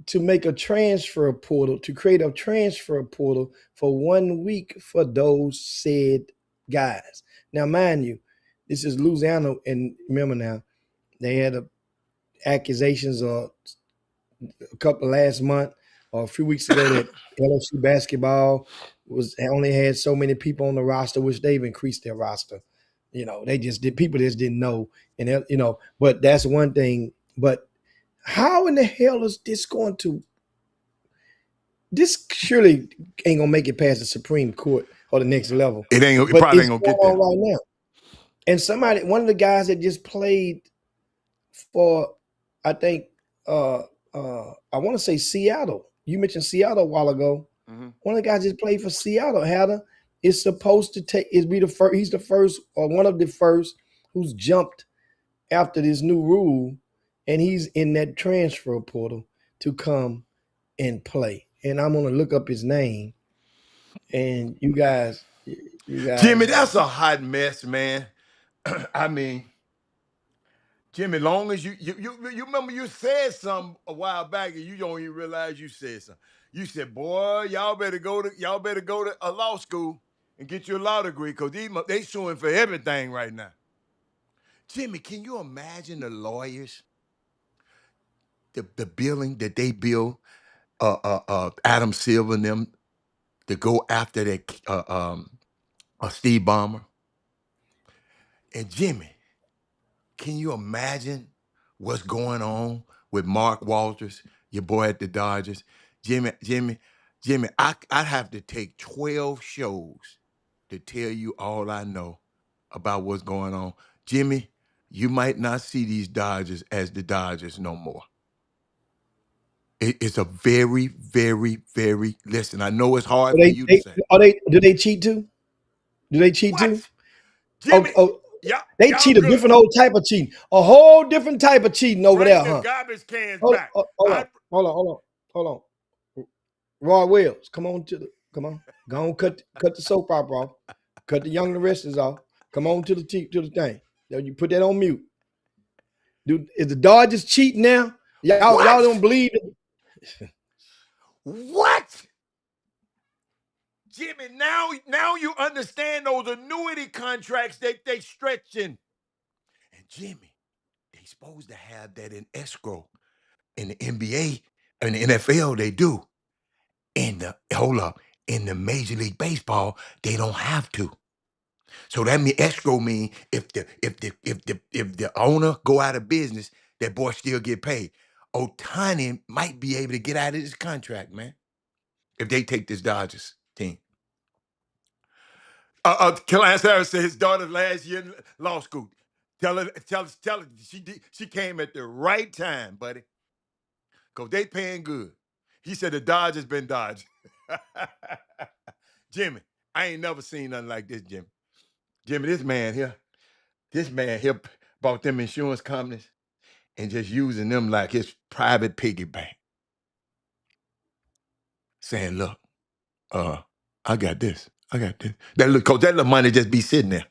Speaker 2: to make a transfer portal, to create a transfer portal for 1 week for those said guys. Now, mind you, this is Louisiana, and remember now, they had accusations a couple last month or a few weeks ago that LSU basketball was only had so many people on the roster, which they've increased their roster. They just did, people just didn't know, and but that's one thing. But how in the hell is this going to? This surely ain't gonna make it past the Supreme Court or the next level.
Speaker 1: It ain't. It
Speaker 2: But
Speaker 1: probably
Speaker 2: it's
Speaker 1: ain't gonna
Speaker 2: going
Speaker 1: get there.
Speaker 2: on right now. And one of the guys that just played for, I think, I want to say Seattle. You mentioned Seattle a while ago.
Speaker 1: Mhm.
Speaker 2: One of the guys just played for Seattle. Hatter is supposed to take is be the first. He's the first or one of the first who's jumped after this new rule, and he's in that transfer portal to come and play. And I'm gonna look up his name. And you
Speaker 1: Jimmy,
Speaker 2: guys,
Speaker 1: that's a hot mess, man. I mean, Jimmy, long as you remember you said something a while back and you don't even realize you said something. You said, "Boy, y'all better go to a law school and get you a law degree because they suing for everything right now." Jimmy, can you imagine the lawyers, the billing that they bill Adam Silver and them to go after that Steve Ballmer and Jimmy? Can you imagine what's going on with Mark Walters, your boy at the Dodgers? Jimmy, I'd have to take 12 shows to tell you all I know about what's going on. Jimmy, you might not see these Dodgers as the Dodgers no more. It's a very, very, very, listen, I know it's hard for you to say.
Speaker 2: they do they cheat too? Do they cheat
Speaker 1: What?
Speaker 2: too? Oh,
Speaker 1: Jimmy,
Speaker 2: oh, they
Speaker 1: y'all
Speaker 2: cheat a
Speaker 1: good.
Speaker 2: different old type of cheating, a whole different type of cheating over there,
Speaker 1: Bring the
Speaker 2: huh?
Speaker 1: garbage cans
Speaker 2: Hold,
Speaker 1: back.
Speaker 2: hold, hold on,
Speaker 1: I
Speaker 2: hold on. Roy Wells, come on, go on, cut the soap opera off, cut the young arresters off. Come on to the thing. Now you put that on mute. Dude, is the Dodgers cheating now? Y'all
Speaker 1: what?
Speaker 2: don't believe it?
Speaker 1: What? Jimmy, now you understand those annuity contracts that they stretching. And Jimmy, they supposed to have that in escrow. In the NBA, in the NFL, they do. In the Major League Baseball, they don't have to. So that mean escrow mean if the owner go out of business, that boy still get paid. Otani might be able to get out of this contract, man, if they take this Dodgers team. Clarence Harris said his daughter last year in law school. Tell her she came at the right time, buddy. Cause they paying good. He said the Dodgers been dodging. Jimmy, I ain't never seen nothing like this, Jimmy. Jimmy, this man here bought them insurance companies and just using them like his private piggy bank. Saying, look, uh, I got this. I got this. Cause that little money just be sitting there.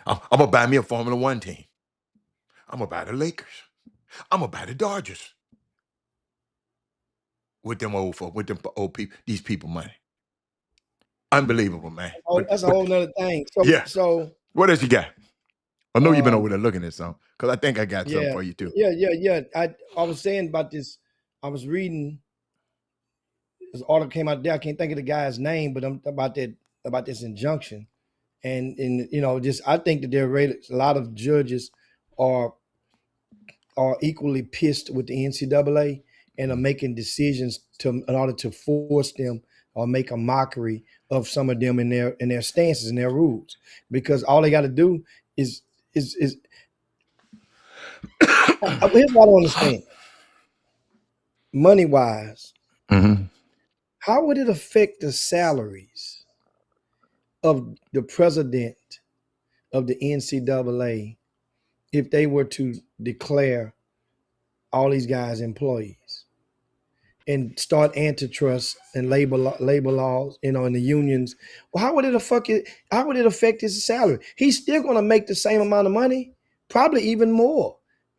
Speaker 1: I'm gonna buy me a Formula One team. I'm gonna buy the Lakers. I'm gonna buy the Dodgers with them old people, these people money. Unbelievable, man.
Speaker 2: Oh, that's a
Speaker 1: But
Speaker 2: whole nother thing. So
Speaker 1: yeah,
Speaker 2: so
Speaker 1: what else you got? I know you've been over
Speaker 2: um
Speaker 1: there looking at something because I think I got something
Speaker 2: yeah,
Speaker 1: for you too.
Speaker 2: yeah. I was saying about this. I was reading this article came out there. I can't think of the guy's name, but I'm about this injunction. And just I think that a lot of judges are are equally pissed with the NCAA and are
Speaker 1: Mhm.
Speaker 2: making decisions in order to force them or make a mockery of some of them in their stances and their rules, because all they got to do is here's what I don't understand. Money wise,
Speaker 1: Mhm.
Speaker 2: how would it affect the salaries of the president of the NCAA if they were to declare all these guys employees and start antitrust and labor laws, in the unions. Well, how would it affect it? How would it affect his salary? He's still going to make the same amount of money, probably even more.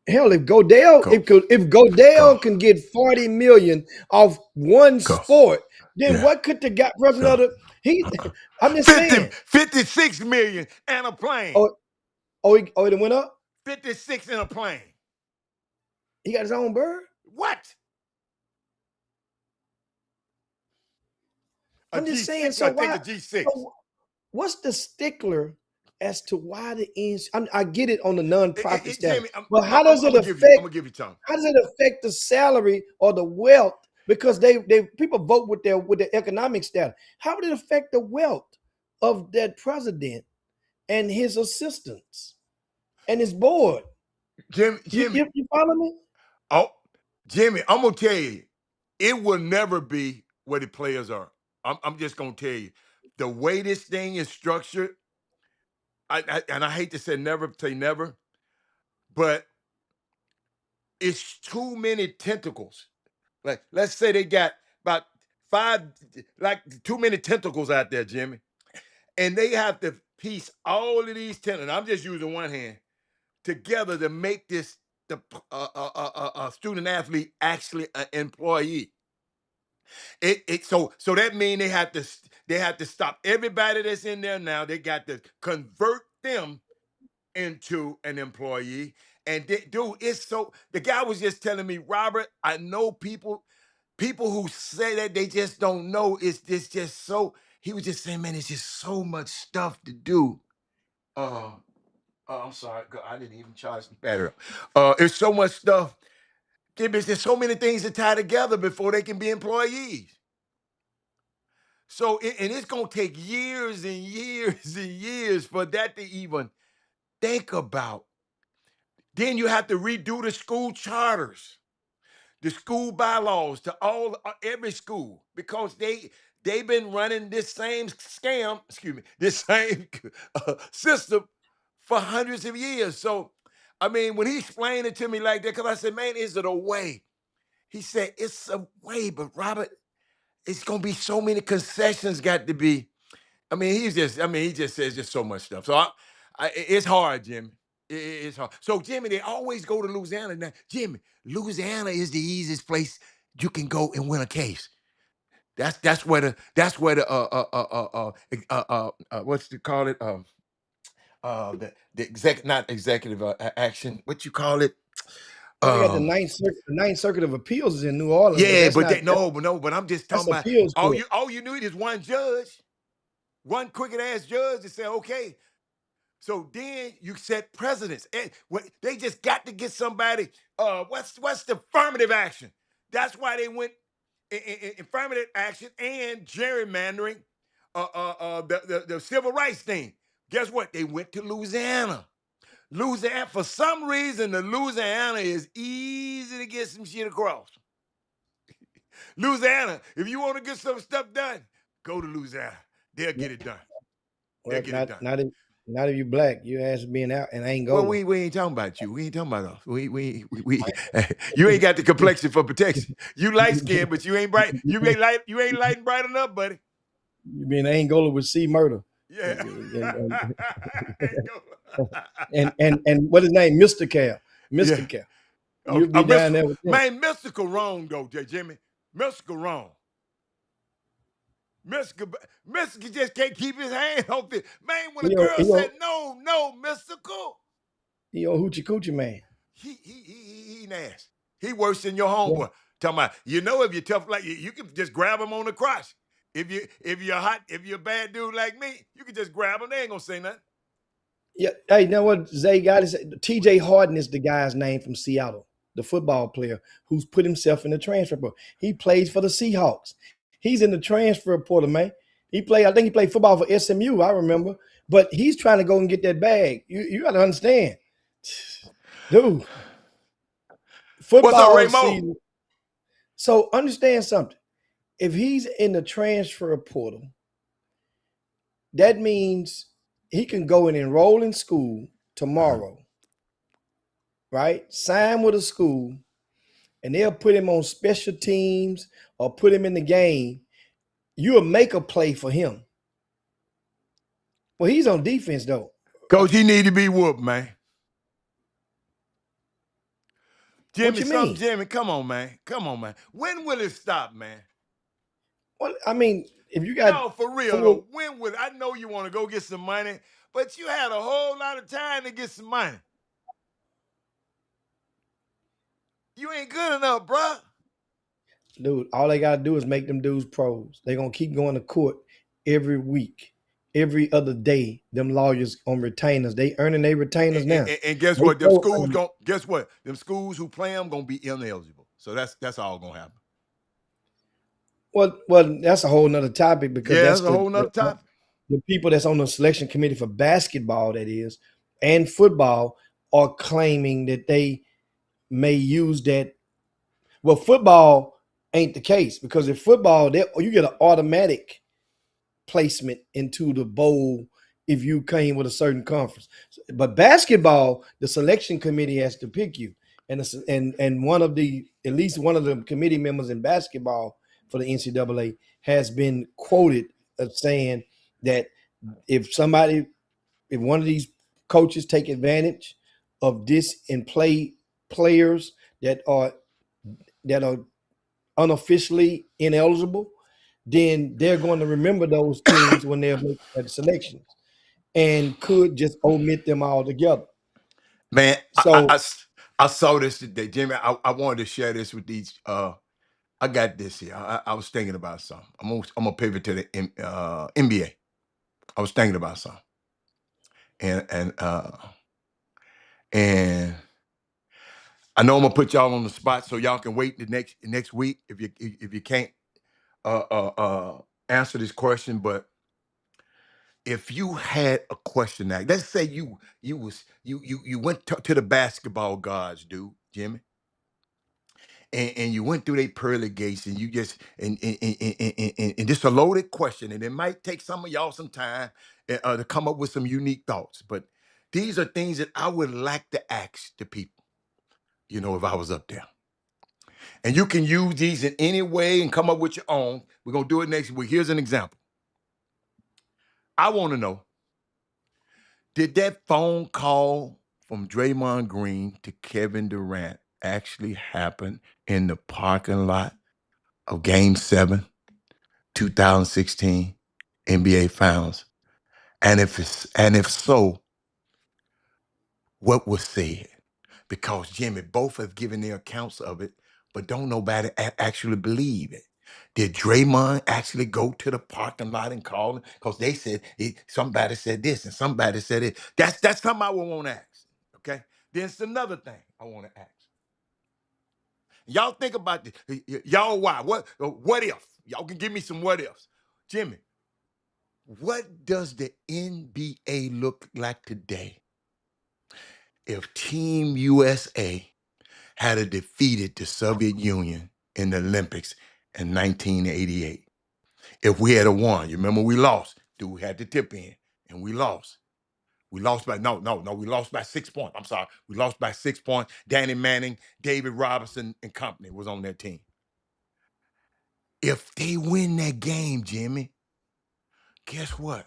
Speaker 2: Hell, if Godell,
Speaker 1: Go,
Speaker 2: if Godell
Speaker 1: go,
Speaker 2: can get 40 million off one
Speaker 1: go.
Speaker 2: sport, then
Speaker 1: Yeah.
Speaker 2: what could the guy president of
Speaker 1: So
Speaker 2: the he? I'm just
Speaker 1: 50,
Speaker 2: saying.
Speaker 1: 56 million and a plane.
Speaker 2: Oh, it went up.
Speaker 1: 56 in a plane.
Speaker 2: He got his own bird.
Speaker 1: What? A
Speaker 2: I'm just saying.
Speaker 1: G6,
Speaker 2: So
Speaker 1: I think
Speaker 2: why?
Speaker 1: a G6.
Speaker 2: So what's the stickler as to why the ends? I get it on the nonprofit status,
Speaker 1: Jamie,
Speaker 2: but how does
Speaker 1: I'm
Speaker 2: it
Speaker 1: gonna give you. I'm
Speaker 2: affect?
Speaker 1: gonna give you time.
Speaker 2: How does it affect the salary or the wealth? Because they people vote with their economic status. How would it affect the wealth of that president and his assistants and his board?
Speaker 1: Jimmy.
Speaker 2: You follow me?
Speaker 1: Oh, Jimmy, I'm gonna tell you, it will never be where the players are. I'm just gonna tell you, the way this thing is structured. And I hate to say never, but it's too many tentacles. Like, let's say they got about five, like too many tentacles out there, Jimmy, and they have to piece all of these tentacles. I'm just using one hand together to make this the student athlete actually an employee. So that means they have to stop everybody that's in there now. They got to convert them into an employee. And dude, it's so the guy was just telling me, Robert, I know people who say that they just don't know. It's just so he was just saying, man, it's just so much stuff to do. Uh, I'm sorry, I didn't even charge the battery up. It's so much stuff. There's so many things to tie together before they can be employees. So, and it's gonna take years and years and years for that to even think about. Then you have to redo the school charters, the school bylaws to every school because they've been running this same scam, excuse me, this same system for hundreds of years. So, I mean, when he explained it to me like that, because I said, man, is it a way? He said, it's a way, but Robert, it's gonna be so many concessions got to be. He just says just so much stuff. So it's hard, Jimmy. It's hard. So Jimmy, they always go to Louisiana now. Jimmy, Louisiana is the easiest place you can go and win a case. That's what's to call it the not executive action. What you call it?
Speaker 2: Well, they got the
Speaker 1: Um,
Speaker 2: Ninth Circuit of Appeals is in New Orleans, but
Speaker 1: yeah,
Speaker 2: that's
Speaker 1: but
Speaker 2: not
Speaker 1: but I'm just
Speaker 2: that's
Speaker 1: talking about
Speaker 2: appeals court.
Speaker 1: all you need is one judge, one crooked ass judge to say, okay. So then you set precedents. And they just got to get somebody. What's the affirmative action? That's why they went in affirmative action and gerrymandering. The civil rights thing. Guess what? They went to Louisiana. Louisiana, for some reason, the Louisiana is easy to get some shit across. Louisiana, if you want to get some stuff done, go to Louisiana. They'll get it done. They'll
Speaker 2: Well,
Speaker 1: get it done.
Speaker 2: not if you black. You ass being out in
Speaker 1: Well,
Speaker 2: Angola.
Speaker 1: we ain't talking about you. We ain't talking about us. You ain't got the complexion for protection. You light skinned, but you ain't bright. You ain't light and bright enough, buddy.
Speaker 2: You being in Angola with C murder.
Speaker 1: Yeah.
Speaker 2: And what his name? Mr. Cal.
Speaker 1: Yeah.
Speaker 2: Mr. Cal. You'll be down there with them.
Speaker 1: Man, mystical wrong though, Jimmy. Mystical wrong. Mystical just can't keep his hand off it. Man, when a girl
Speaker 2: He
Speaker 1: said no, mystical,
Speaker 2: old hoochie coochie man.
Speaker 1: he nasty. He worse than your
Speaker 2: Yeah.
Speaker 1: homeboy. Talking about, if you're tough like you can just grab him on the crotch. If you're a bad dude like me, you can just grab him. They ain't gonna say nothing.
Speaker 2: Yeah. Hey, you know what Zay got? TJ Harden is the guy's name from Seattle, the football player who's put himself in the transfer portal. He plays for the Seahawks. He's in the transfer portal, man. I think he played football for SMU, I remember. But he's trying to go and get that bag. You got to understand. Dude,
Speaker 1: What's up,
Speaker 2: football
Speaker 1: Raymo?
Speaker 2: season. So understand something. If he's in the transfer portal, that means he can go and enroll in school tomorrow right? Sign with a school, and they'll put him on special teams or put him in the game. You'll make a play for him. Well, he's on defense though.
Speaker 1: Coach, he need to be whooped, man.
Speaker 2: What
Speaker 1: Jimmy,
Speaker 2: you mean?
Speaker 1: Jimmy, come on, man. Come on, man. When will it stop, man?
Speaker 2: Well, I mean, if you got
Speaker 1: No, for real
Speaker 2: full,
Speaker 1: though. When will I know you want to go get some money, but you had a whole lot of time to get some money. You ain't good enough, bruh.
Speaker 2: dude, all they gotta do is make them dudes pros. They're gonna keep going to court every week, every other day. Them lawyers on retainers, they earning their retainers now.
Speaker 1: And guess
Speaker 2: They
Speaker 1: what? Them
Speaker 2: pro
Speaker 1: schools
Speaker 2: earning.
Speaker 1: gon' guess what? Them schools who play them gonna be ineligible. So that's all gonna happen.
Speaker 2: Well, that's a whole nother topic because
Speaker 1: Yeah,
Speaker 2: that's
Speaker 1: that's a whole nother topic.
Speaker 2: the people that's on the selection committee for basketball, that is, and football, are claiming that they may use that. Well, football ain't the case because if football, you get an automatic placement into the bowl if you came with a certain conference. But basketball, the selection committee has to pick you, and one of the at least one of the committee members in basketball for the NCAA has been quoted as saying that if somebody, if one of these coaches take advantage of this and play players that are unofficially ineligible, then they're going to remember those teams when they're making their selections and could just omit them altogether.
Speaker 1: Man,
Speaker 2: So,
Speaker 1: I saw this today, Jimmy. I wanted to share this with these. I got this here. I was thinking about something. I'm gonna pivot to the NBA. I was thinking about something, and and uh, and I know I'm gonna put y'all on the spot so y'all can wait the next week if you can't uh, uh, uh, answer this question. But if you had a question, now let's say you went to the basketball gods, dude, Jimmy, and you went through their pearly gates, and you just and this a loaded question, and it might take some of y'all some time to come up with some unique thoughts. But these are things that I would like to ask the people. If I was up there. And you can use these in any way and come up with your own. We're going to do it next week. Here's an example. I want to know, did that phone call from Draymond Green to Kevin Durant actually happen in the parking lot of Game 7, 2016 NBA Finals? And if so, what was said? Because Jimmy, both have given their accounts of it, but don't nobody actually believe it. Did Draymond actually go to the parking lot and call him? Because they said somebody said this and somebody said it. That's something I would want to ask. Okay. Then it's another thing I want to ask. Y'all think about this. Y'all why? What if? Y'all can give me some what ifs. Jimmy, what does the NBA look like today if Team USA had a defeated the Soviet Union in the Olympics in 1988? If we had a won, you remember we lost. Dude had the tip in, and we lost. We lost by no. We lost by 6 points. I'm sorry. We lost by 6 points. Danny Manning, David Robinson, and company was on that team. If they win that game, Jimmy, guess what?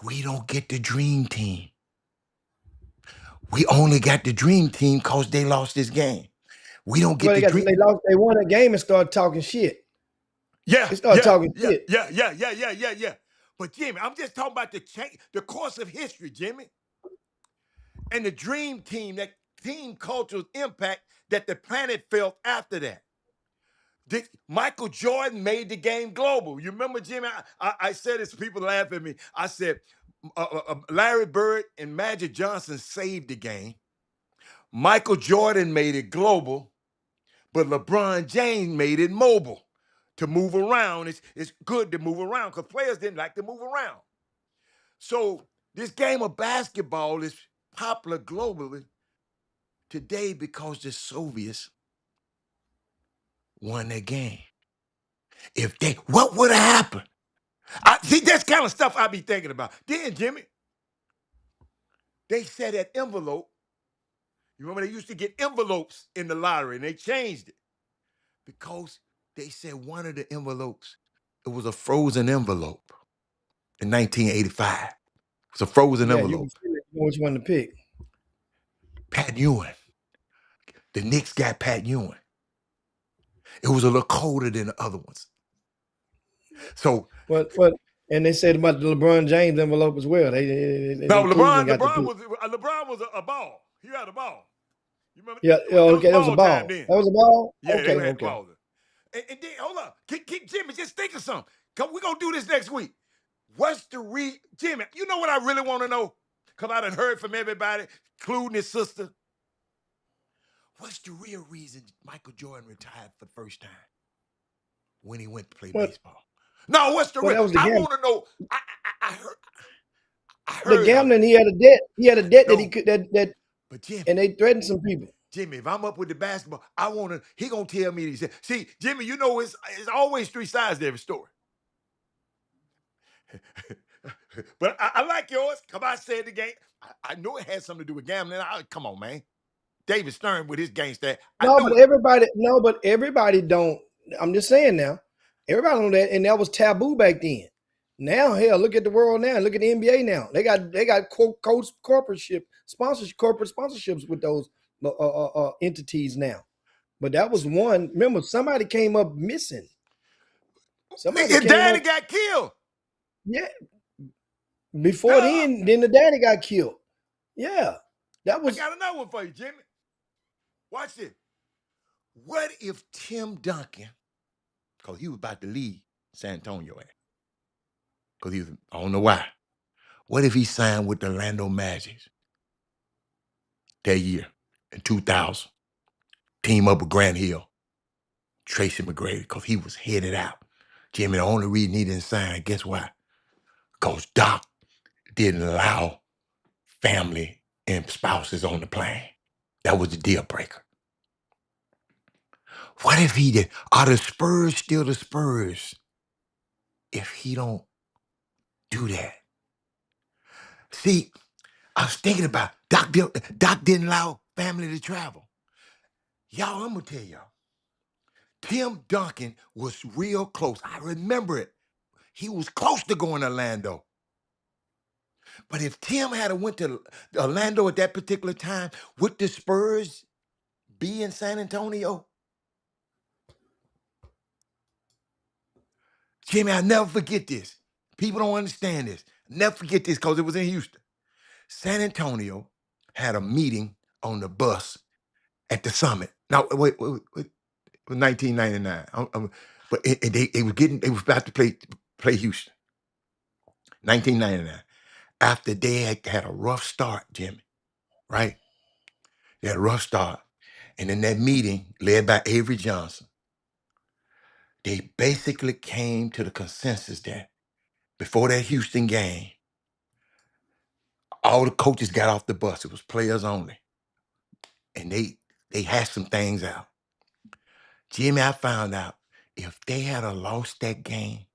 Speaker 1: We don't get the dream team. We only got the dream team because they lost this game. We don't get
Speaker 2: well,
Speaker 1: the dream.
Speaker 2: they won a game and started talking shit.
Speaker 1: Yeah,
Speaker 2: They started
Speaker 1: yeah,
Speaker 2: talking
Speaker 1: yeah,
Speaker 2: shit.
Speaker 1: yeah, yeah, yeah, yeah, yeah, yeah. But Jimmy, I'm just talking about the course of history, Jimmy, and the dream team, that team culture's impact that the planet felt after that. Michael Jordan made the game global. You remember, Jimmy? I said this, people laugh at me. I said, Larry Bird and Magic Johnson saved the game. Michael Jordan made it global, but LeBron James made it mobile to move around. It's good to move around because players didn't like to move around. So this game of basketball is popular globally today because the Soviets won that game. What would have happened? I see that's kind of stuff I be thinking about. Then, Jimmy, they set that envelope You remember they used to get envelopes in the lottery, and they changed it because they said one of the envelopes, it was a frozen envelope in 1985. It's a frozen
Speaker 2: Yeah, you can
Speaker 1: envelope.
Speaker 2: feel it. You know which one to pick.
Speaker 1: Pat Ewing. The Knicks got Pat Ewing. It was a little colder than the other ones. So
Speaker 2: What? And they said about the LeBron James envelope as well.
Speaker 1: no,
Speaker 2: Cleveland got the pick.
Speaker 1: LeBron was a ball. He had a ball. You remember
Speaker 2: Yeah, yeah,
Speaker 1: it was
Speaker 2: okay, that was a
Speaker 1: ball time
Speaker 2: ball.
Speaker 1: then.
Speaker 2: That was a ball.
Speaker 1: Yeah, they
Speaker 2: Okay,
Speaker 1: had the
Speaker 2: okay.
Speaker 1: balls. And then hold up, Jimmy, just think of something. We're gonna do this next week. What's the Jimmy? You know what I really want to know? Because I done heard from everybody, including his sister. What's the real reason Michael Jordan retired for the first time when he went to play
Speaker 2: What?
Speaker 1: baseball? No, what's the
Speaker 2: Well,
Speaker 1: real?
Speaker 2: that was the
Speaker 1: I
Speaker 2: gambling.
Speaker 1: want to know. I heard. I
Speaker 2: The
Speaker 1: heard of it.
Speaker 2: gambling. He had a debt. He had a debt that he
Speaker 1: No,
Speaker 2: could that,
Speaker 1: but Jimmy,
Speaker 2: and they threatened some people.
Speaker 1: Jimmy, if I'm up with the basketball, I want to. He gonna tell me these. See, Jimmy, you know it's always three sides to every story. But I like yours. Come on, I said the game. I know it had something to do with gambling. Come on, man. David Stern with his gangster. I
Speaker 2: No,
Speaker 1: knew
Speaker 2: but
Speaker 1: it.
Speaker 2: everybody don't. I'm just saying now. Everybody know that, and that was taboo back then. Now, hell, look at the world now. Look at the NBA now. They got corporate sponsorships with those entities now. But that was one. Remember, somebody came up missing. Somebody
Speaker 1: His
Speaker 2: came
Speaker 1: daddy
Speaker 2: up.
Speaker 1: got killed.
Speaker 2: Yeah. Before
Speaker 1: No,
Speaker 2: then the daddy got killed. Yeah. That
Speaker 1: I
Speaker 2: was
Speaker 1: got another one for you, Jimmy. Watch this. What if Tim Duncan, because he was about to leave San Antonio, because he was, I don't know why. What if he signed with the Orlando Magic that year in 2000? Team up with Grant Hill, Tracy McGrady, because he was headed out. Jimmy, the only reason he didn't sign, guess why? Because Doc didn't allow family and spouses on the plane. That was the deal breaker. What if he did? Are the Spurs still the Spurs if he don't do that? See, I was thinking about Doc didn't allow family to travel. Y'all, I'm gonna tell y'all. Tim Duncan was real close. I remember it. He was close to going to Orlando. But if Tim had went to Orlando at that particular time, would the Spurs be in San Antonio? Jimmy, I'll never forget this. People don't understand this. Never forget this because it was in Houston. San Antonio had a meeting on the bus at the summit. Now, wait, it was 1999. But they was about to play Houston. 1999. After they had a rough start, Jimmy, right? They had a rough start. And in that meeting, led by Avery Johnson, they basically came to the consensus that before that Houston game, all the coaches got off the bus. It was players only. And they hashed some things out. Jimmy, I found out if they had a lost that game,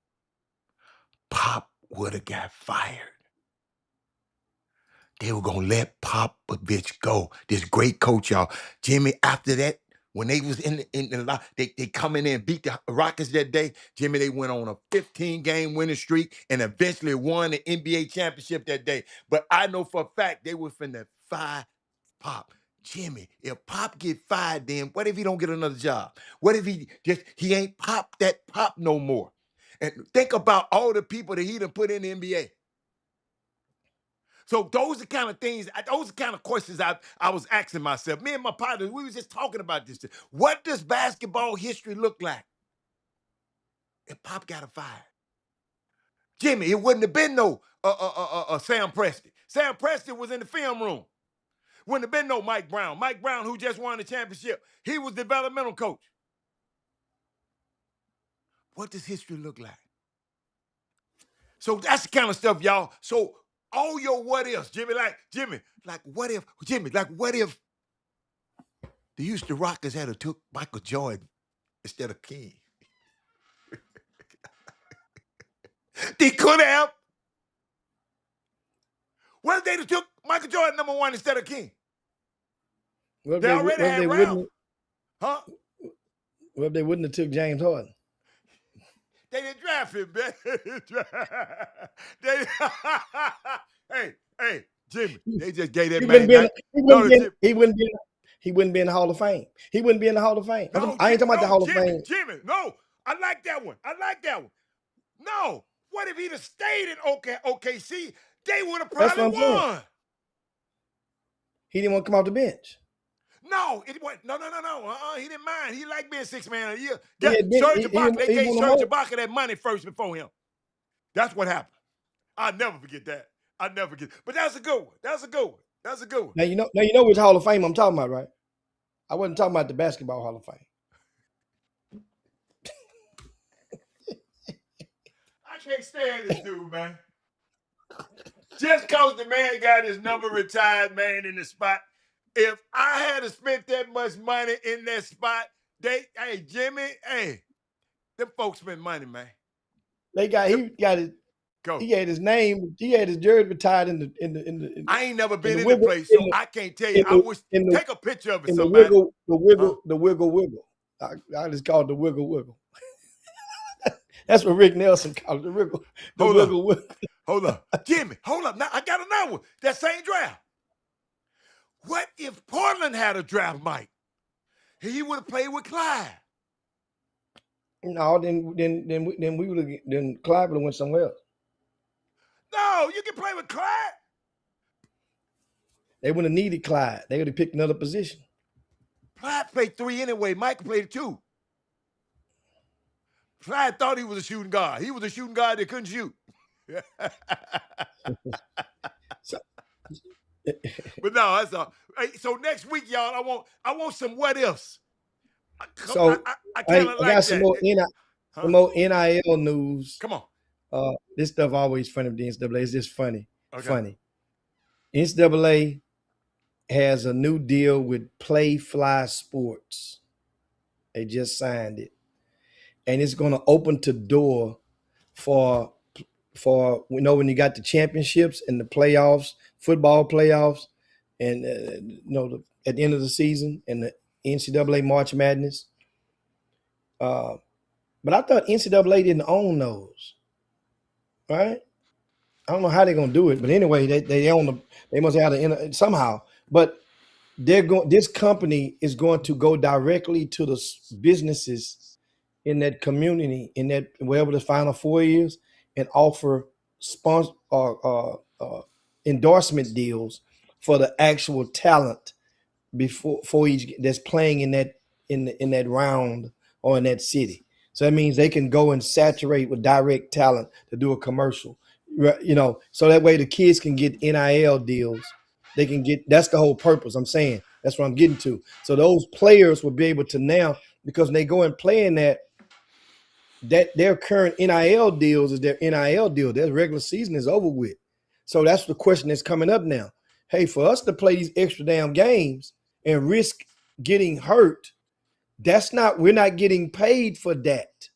Speaker 1: Pop would have got fired. They were gonna let Popovich go. This great coach, y'all. Jimmy, after that, when they was they come in there and beat the Rockets that day. Jimmy, they went on a 15-game winning streak and eventually won the NBA championship that day. But I know for a fact they were finna fire Pop. Jimmy, if Pop get fired, then what if he don't get another job? What if he ain't Pop no more? And think about all the people that he done put in the NBA. So those are the kind of things, those are the kind of questions I was asking myself. Me and my partners, we was just talking about this. What does basketball history look like if Pop got fired? Jimmy, it wouldn't have been no Sam Preston. Sam Preston was in the film room. Wouldn't have been no Mike Brown. Mike Brown, who just won the championship, he was developmental coach. What does history look like? So that's the kind of stuff, y'all. So all your what ifs, Jimmy, what if the Houston Rockets had took Michael Jordan instead of King? They could have. What if they took Michael Jordan #1 instead of King?
Speaker 2: What if
Speaker 1: They
Speaker 2: they
Speaker 1: already
Speaker 2: what if they
Speaker 1: had Ralph,
Speaker 2: wouldn't
Speaker 1: huh?
Speaker 2: what if they wouldn't have took James Harden?
Speaker 1: They didn't draft him, man. they, hey, hey, Jimmy, they just gave that
Speaker 2: He wouldn't
Speaker 1: man
Speaker 2: be in,
Speaker 1: night.
Speaker 2: he
Speaker 1: No,
Speaker 2: wouldn't
Speaker 1: the
Speaker 2: be in,
Speaker 1: Jim,
Speaker 2: he wouldn't be in the Hall of Fame. He wouldn't be in the Hall of Fame.
Speaker 1: no,
Speaker 2: I ain't talking about the
Speaker 1: no,
Speaker 2: Hall of
Speaker 1: Jimmy,
Speaker 2: Fame.
Speaker 1: Jimmy, no. I like that one. I like that one. No, what if he'd have stayed in OKC? They would have
Speaker 2: That's
Speaker 1: probably
Speaker 2: what I'm saying.
Speaker 1: won.
Speaker 2: He didn't want to come off the bench.
Speaker 1: No, it wasn't. No. He didn't mind. He liked being 6 man of the year.
Speaker 2: He
Speaker 1: Get
Speaker 2: had been
Speaker 1: Serge Ibaka. They
Speaker 2: he
Speaker 1: gave
Speaker 2: won
Speaker 1: Serge
Speaker 2: more.
Speaker 1: Ibaka that money first before him. That's what happened. I'll never forget that. I'll never forget. But that's a good one. That's a good one. That's a good one.
Speaker 2: Now you know which Hall of Fame I'm talking about, right? I wasn't talking about the basketball Hall of Fame.
Speaker 1: I can't stand this dude, man. Just cause the man got his number retired, man, in the spot. If I had to spend that much money in that spot, hey, Jimmy, hey, them folks spend money, man.
Speaker 2: He got his
Speaker 1: Go.
Speaker 2: he had his name, he had his jersey retired in
Speaker 1: I ain't never
Speaker 2: in
Speaker 1: been
Speaker 2: the
Speaker 1: in the
Speaker 2: wiggle
Speaker 1: place, so I can't tell you. I wish take a picture of it,
Speaker 2: in the
Speaker 1: somebody.
Speaker 2: wiggle. I just call it the wiggle. That's what Rick Nelson called it, the wiggle,
Speaker 1: Hold up.
Speaker 2: wiggle.
Speaker 1: Hold up. Jimmy, hold up. Now I got another one. That same draft. What if Portland had a draft, Mike? He would have played with Clyde.
Speaker 2: No, then we would have then Clyde would have went somewhere else.
Speaker 1: No, you can play with Clyde.
Speaker 2: They wouldn't have needed Clyde. They would have picked another position.
Speaker 1: Clyde played 3 anyway. Mike played 2. Clyde thought he was a shooting guard. He was a shooting guard that couldn't shoot.
Speaker 2: So,
Speaker 1: But no, that's all. Hey, so next week, y'all, I want some what ifs. I kind of
Speaker 2: I got
Speaker 1: like
Speaker 2: some
Speaker 1: that.
Speaker 2: more NIL news.
Speaker 1: Come on.
Speaker 2: This stuff always funny with the NCAA. It's just funny.
Speaker 1: Okay.
Speaker 2: Funny. NCAA has a new deal with Play Fly Sports. They just signed it. And it's going to open the door for when you got the championships and the playoffs, football playoffs, and at the end of the season and the NCAA March Madness. But I thought NCAA didn't own those, right? I don't know how they're gonna do it, but anyway, they own them. They must have it somehow. But this company is going to go directly to the businesses in that community, in that wherever the Final Four is, and offer sponsor or endorsement deals for the actual talent for each that's playing in that round or in that city. So that means they can go and saturate with direct talent to do a commercial, so that way the kids can get NIL deals. They can get, that's the whole purpose. I'm saying that's what I'm getting to. So those players will be able to now, because when they go and play in that their current NIL deals is their NIL deal. Their regular season is over with. So that's the question that's coming up now. Hey, for us to play these extra damn games and risk getting hurt, we're not getting paid for that.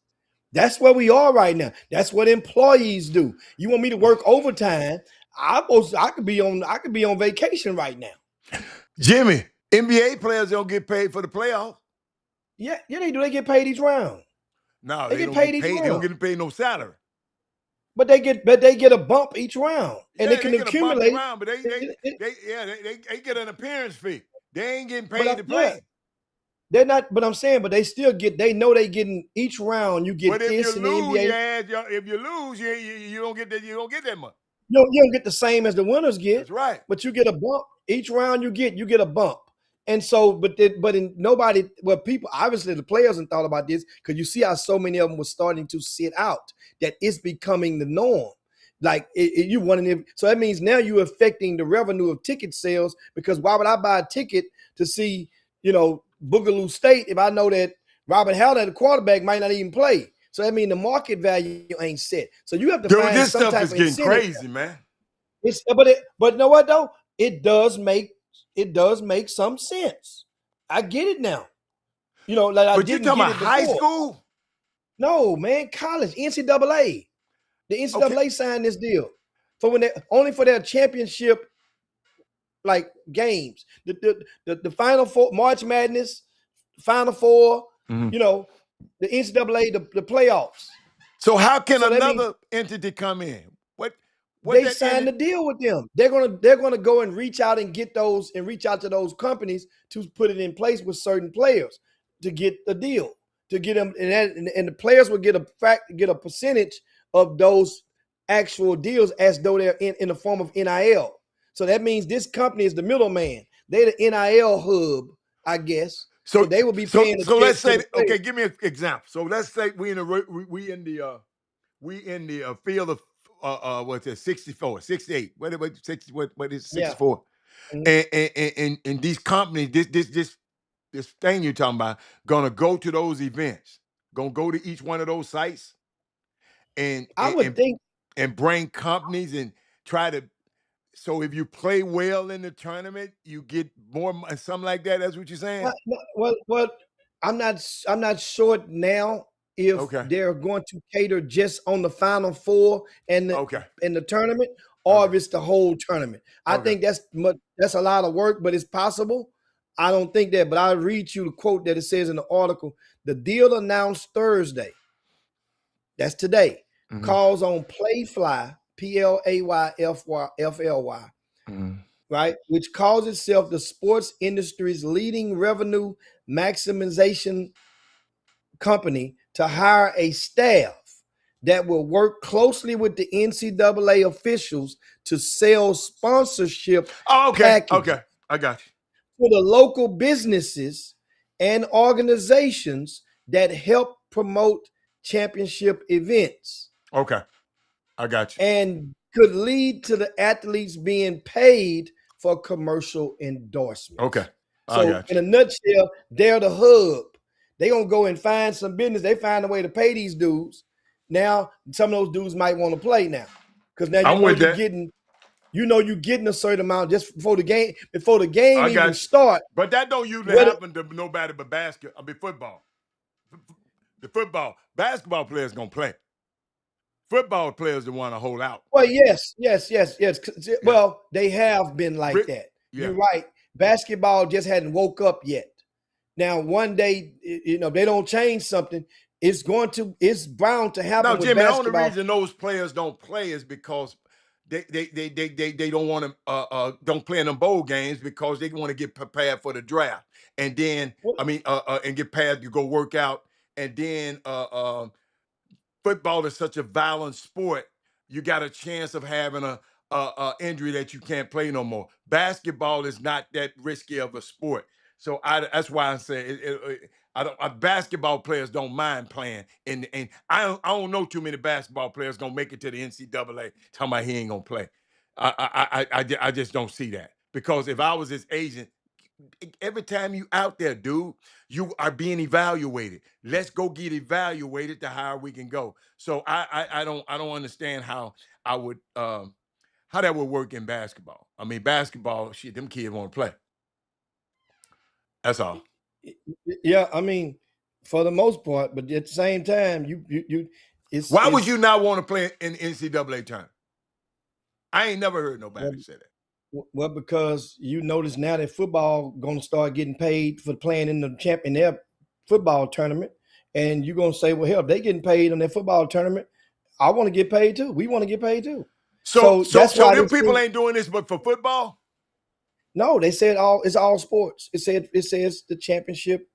Speaker 2: That's where we are right now. That's what employees do. You want me to work overtime? I could be on vacation right now.
Speaker 1: Jimmy, NBA players don't get paid for the playoffs.
Speaker 2: Yeah, they do. They get paid each round.
Speaker 1: No,
Speaker 2: They
Speaker 1: they
Speaker 2: get
Speaker 1: don't
Speaker 2: paid
Speaker 1: get
Speaker 2: each
Speaker 1: paid.
Speaker 2: round.
Speaker 1: They don't get paid no salary.
Speaker 2: But they get a bump each round, and
Speaker 1: Yeah,
Speaker 2: they can
Speaker 1: get
Speaker 2: accumulate.
Speaker 1: a bumpy round, but they get an appearance fee. They ain't getting paid to play.
Speaker 2: Yeah, they're not. But I'm saying, but they still get. They know they getting each round. You get
Speaker 1: But if
Speaker 2: this
Speaker 1: you
Speaker 2: in the
Speaker 1: lose,
Speaker 2: NBA.
Speaker 1: if you lose, you don't get that. You don't get that much.
Speaker 2: You don't get the same as the winners get.
Speaker 1: That's right.
Speaker 2: But you get a bump each round. You get a bump. And so, but in nobody, well, people, obviously the players haven't thought about this, because you see how so many of them were starting to sit out, that it's becoming the norm. Like you wondering so that means now you're affecting the revenue of ticket sales, because why would I buy a ticket to see, Boogaloo State if I know that Robert Howard, the quarterback, might not even play? So that means the market value ain't set. So you have to find
Speaker 1: This
Speaker 2: some
Speaker 1: stuff
Speaker 2: type
Speaker 1: is
Speaker 2: of
Speaker 1: getting
Speaker 2: incentive.
Speaker 1: crazy, man.
Speaker 2: But you know what though? It does make some sense. I get it now. Like I didn't
Speaker 1: talking
Speaker 2: get
Speaker 1: about
Speaker 2: it before.
Speaker 1: high school?
Speaker 2: No, man, college, NCAA. The NCAA signed this deal for only for their championship like games. The Final Four, March Madness, Final Four,
Speaker 1: Mhm.
Speaker 2: you know, the NCAA, the playoffs.
Speaker 1: So how can
Speaker 2: So that means
Speaker 1: another entity come in? What
Speaker 2: they
Speaker 1: that
Speaker 2: signed the
Speaker 1: entity?
Speaker 2: deal with them. They're gonna go and reach out and get those and reach out to those companies to put it in place with certain players to get the deal, to get them, and the players will get a percentage of those actual deals as though they're in the form of NIL. So that means this company is the middleman. They're the NIL hub, I guess. So
Speaker 1: So
Speaker 2: they will be
Speaker 1: so
Speaker 2: paying the
Speaker 1: so
Speaker 2: check
Speaker 1: let's
Speaker 2: to
Speaker 1: say
Speaker 2: the
Speaker 1: okay,
Speaker 2: players.
Speaker 1: give me an example. So let's say we in the field of what's it 64, 68. What 60 what is
Speaker 2: Yeah.
Speaker 1: 64?
Speaker 2: Mhm.
Speaker 1: And these companies, this thing you're talking about, gonna go to those events, gonna go to each one of those sites and
Speaker 2: I
Speaker 1: and
Speaker 2: would
Speaker 1: and,
Speaker 2: think.
Speaker 1: and bring companies and try to. So if you play well in the tournament, you get more something like that. That's what you're saying.
Speaker 2: Well, I'm not sure now if
Speaker 1: Okay.
Speaker 2: they're going to cater just on the Final Four and
Speaker 1: Okay.
Speaker 2: the tournament, or
Speaker 1: Okay.
Speaker 2: if it's the whole tournament. I
Speaker 1: Okay.
Speaker 2: think that's a lot of work, but it's possible. I don't think that, but I'll read you the quote that it says in the article. The deal announced Thursday, that's today,
Speaker 1: Hmm.
Speaker 2: calls on Playfly, PLAYFLY,
Speaker 1: Hmm.
Speaker 2: right? Which calls itself the sports industry's leading revenue maximization company, to hire a staff that will work closely with the NCAA officials to sell sponsorship
Speaker 1: Oh, okay.
Speaker 2: packages
Speaker 1: Okay. I got
Speaker 2: for the local businesses and organizations that help promote championship events,
Speaker 1: you. Okay. I got you.
Speaker 2: and could lead to the athletes being paid for commercial
Speaker 1: Okay.
Speaker 2: endorsements.
Speaker 1: I
Speaker 2: So,
Speaker 1: got
Speaker 2: in
Speaker 1: you.
Speaker 2: a nutshell, they're the hub. They're going to go and find some business. They find a way to pay these dudes. Now, some of those dudes might want to play now, because now
Speaker 1: I'm with that.
Speaker 2: you're getting a certain amount just before the game
Speaker 1: I
Speaker 2: even
Speaker 1: got you.
Speaker 2: start.
Speaker 1: But that don't usually
Speaker 2: What?
Speaker 1: happen to nobody but football. The football, basketball players gonna play. Football players that want to hold out.
Speaker 2: Well, yes, yes, yes, yes.
Speaker 1: Yeah.
Speaker 2: Well, they have been like
Speaker 1: Ri-
Speaker 2: that.
Speaker 1: Yeah.
Speaker 2: You're right. Basketball just hadn't woke up yet. Now, one day, if they don't change something, it's bound to
Speaker 1: No,
Speaker 2: happen with
Speaker 1: Jimmy. The only
Speaker 2: basketball.
Speaker 1: reason those players don't play is because they don't want to don't play in them bowl games because they want to get prepared for the draft, and then
Speaker 2: Well,
Speaker 1: and get prepared to go work out, and then football is such a violent sport. You got a chance of having a injury that you can't play no more. Basketball is not that risky of a sport, so that's why I say I don't. Basketball players don't mind playing, and I don't know too many basketball players gonna make it to the NCAA talking about he ain't gonna play. I just don't see that because if I was his agent, every time you out there, dude, you are being evaluated. Let's go get evaluated to how we can go. So I don't understand I would how that would work in basketball. I mean, basketball, shit, them kids want to play. That's all.
Speaker 2: yeah, I mean, for the most part, but at the same time,
Speaker 1: Why would
Speaker 2: it's
Speaker 1: you not want to play in NCAA tournament? I ain't never heard
Speaker 2: well,
Speaker 1: nobody say that.
Speaker 2: well, because you notice now that football going to start getting paid for playing in the champion their football tournament, and you're going to say, well, hell, if they getting paid on their football tournament, I want to get paid too. We want to get paid too.
Speaker 1: So
Speaker 2: So
Speaker 1: so
Speaker 2: that's
Speaker 1: so
Speaker 2: why
Speaker 1: them
Speaker 2: this
Speaker 1: people
Speaker 2: thing.
Speaker 1: ain't doing this but for football?
Speaker 2: No, they said it's all sports. It says the championship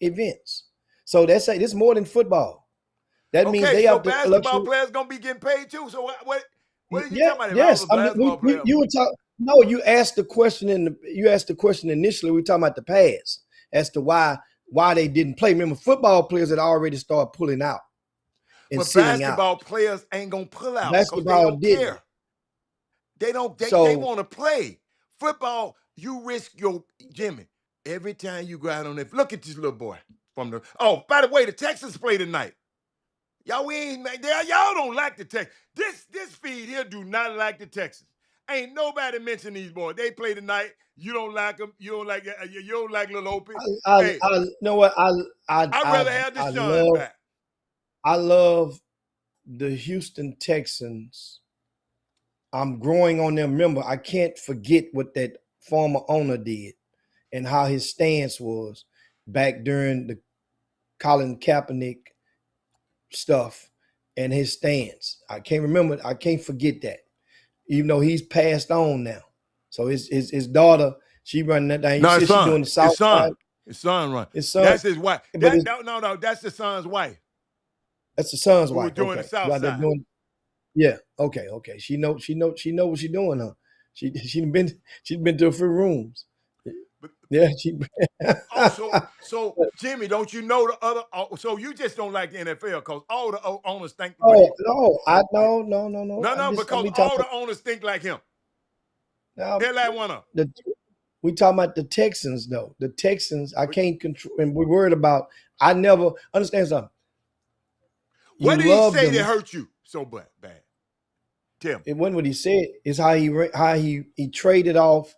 Speaker 2: events. So that's this more than football. That means
Speaker 1: Okay,
Speaker 2: they
Speaker 1: so
Speaker 2: have the
Speaker 1: basketball
Speaker 2: luxury.
Speaker 1: players gonna be getting paid too. So what are you
Speaker 2: Yeah,
Speaker 1: talking about? If I was
Speaker 2: yes.
Speaker 1: a
Speaker 2: I mean,
Speaker 1: basketball player,
Speaker 2: you were talking. No, you asked the question initially. We were talking about the past as to why they didn't play. Remember, football players had already started pulling out and
Speaker 1: but
Speaker 2: sitting out.
Speaker 1: basketball players ain't gonna pull out because they
Speaker 2: Basketball
Speaker 1: don't
Speaker 2: didn't.
Speaker 1: care. They don't. They
Speaker 2: So
Speaker 1: want to play football. You risk your Jimmy every time you go out on it. Look at this little boy from the. Oh, by the way, the Texans play tonight. Y'all we ain't y'all don't like the Texans. This feed here do not like the Texans. Ain't nobody mention these boys. They play tonight. You don't like them. You don't like little Opie. Hey,
Speaker 2: you know what
Speaker 1: I'd rather have
Speaker 2: I
Speaker 1: Deshaun back.
Speaker 2: love the Houston Texans. I'm growing on them. Remember, I can't forget what that former owner did and how his stance was back during the Colin Kaepernick stuff and his stance. I can't remember. I can't forget that. Even though he's passed on now. So his daughter, she running that down. You
Speaker 1: No,
Speaker 2: see
Speaker 1: his
Speaker 2: she
Speaker 1: son.
Speaker 2: doing the
Speaker 1: His
Speaker 2: South Side.
Speaker 1: son. His son run.
Speaker 2: His son,
Speaker 1: That's his wife.
Speaker 2: but
Speaker 1: No. That's the son's wife
Speaker 2: that's the son's
Speaker 1: who was
Speaker 2: wife.
Speaker 1: doing the
Speaker 2: Okay.
Speaker 1: South
Speaker 2: You out there
Speaker 1: Side.
Speaker 2: doing yeah. Okay. She know what she doing, huh? She's been to a few rooms.
Speaker 1: But,
Speaker 2: Yeah,
Speaker 1: so Jimmy, don't you know the other? So you just don't like the NFL because all the owners think what
Speaker 2: oh
Speaker 1: he.
Speaker 2: no, no.
Speaker 1: No, because
Speaker 2: We
Speaker 1: all
Speaker 2: talking
Speaker 1: the owners think like him.
Speaker 2: about
Speaker 1: Hell, like one of
Speaker 2: the we talking about the Texans though. The Texans, I
Speaker 1: them.
Speaker 2: can't control, and we're worried about. I never understand something. You
Speaker 1: What did he
Speaker 2: love
Speaker 1: say
Speaker 2: them.
Speaker 1: that hurt you so bad? Tell me.
Speaker 2: It wasn't what he said. It's how he traded off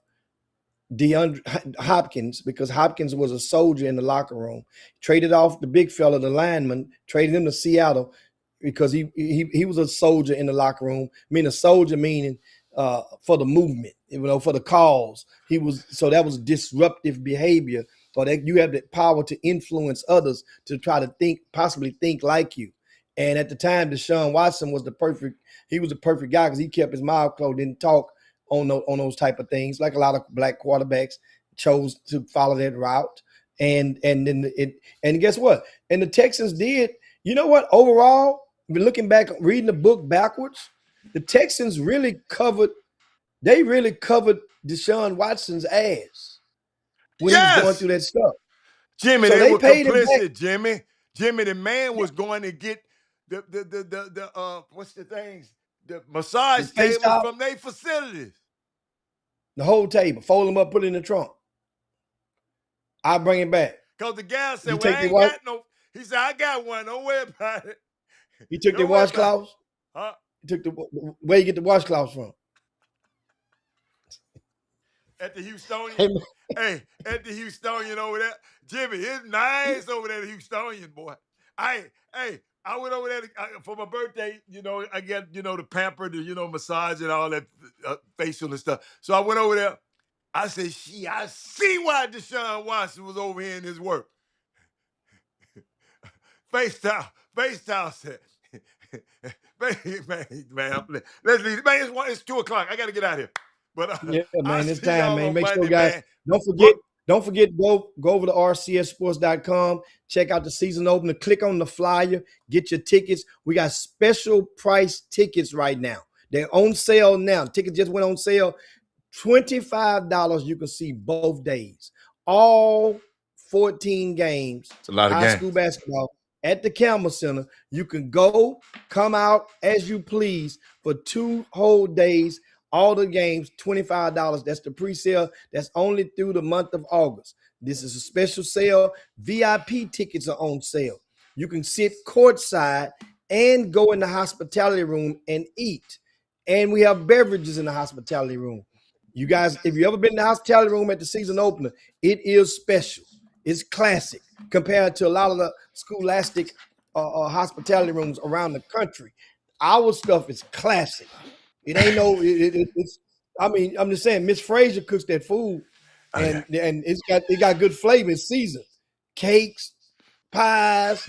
Speaker 2: DeAndre Hopkins because Hopkins was a soldier in the locker room. Traded off the big fella, the lineman, traded him to Seattle because he was a soldier in the locker room. I mean, a soldier meaning for the movement, for the cause. That was disruptive behavior. So that you have the power to influence others to try to possibly think like you. And at the time, Deshaun Watson was the perfect guy because he kept his mouth closed, didn't talk on those type of things, like a lot of black quarterbacks chose to follow that route. And guess what? And the Texans did, you know what? Overall, looking back, reading the book backwards, the Texans really covered Deshaun Watson's ass when he was going
Speaker 1: Yes,
Speaker 2: through that stuff.
Speaker 1: Jimmy,
Speaker 2: So
Speaker 1: they
Speaker 2: they
Speaker 1: were
Speaker 2: paid him back.
Speaker 1: complicit. Jimmy, the man was going to get the what's the things, the massage
Speaker 2: The face
Speaker 1: tables
Speaker 2: towel,
Speaker 1: from their facilities.
Speaker 2: the whole table, fold them up, put it in the trunk. I'll bring it back.
Speaker 1: Because the guy said,
Speaker 2: You
Speaker 1: well,
Speaker 2: take
Speaker 1: I
Speaker 2: the
Speaker 1: ain't
Speaker 2: wash.
Speaker 1: got no. He said, I got one. Don't worry about it.
Speaker 2: You took the
Speaker 1: Don't worry about it.
Speaker 2: washcloths.
Speaker 1: Huh?
Speaker 2: You took where you get the washcloths from?
Speaker 1: At the Houstonian.
Speaker 2: Hey,
Speaker 1: Hey, at the Houstonian over there. Jimmy, it's nice over there at the Houstonian, boy. I went over there for my birthday, I get, the pamper, the massage and all that facial and stuff. So I went over there. I said, I see why Deshaun Watson was over here in his work. FaceTime said, man, let's leave. Man, it's 2:00. I got to get out of here. But
Speaker 2: yeah,
Speaker 1: I'll
Speaker 2: man, it's
Speaker 1: see
Speaker 2: time,
Speaker 1: y'all
Speaker 2: man.
Speaker 1: on
Speaker 2: Make sure,
Speaker 1: Monday,
Speaker 2: guys,
Speaker 1: man.
Speaker 2: don't forget, go over to rcssports.com, check out the season opener, click on the flyer, get your tickets. We got special price tickets right now. They're on sale now. Tickets just went on sale. $25. You can see both days. All 14 games,
Speaker 1: It's a lot of
Speaker 2: high
Speaker 1: games.
Speaker 2: school basketball at the Campbell Center. You can go, come out as you please for 2 whole days. All the games, $25. That's the pre-sale. That's only through the month of August. This is a special sale. VIP tickets are on sale. You can sit courtside and go in the hospitality room and eat. And we have beverages in the hospitality room. You guys, if you ever been in the hospitality room at the season opener, it is special. It's classic compared to a lot of the scholastic hospitality rooms around the country. Our stuff is classic. It ain't no. It's. I mean, I'm just saying. Miss Frazier cooks that food, and it got good flavor. It's seasoned. Cakes, pies,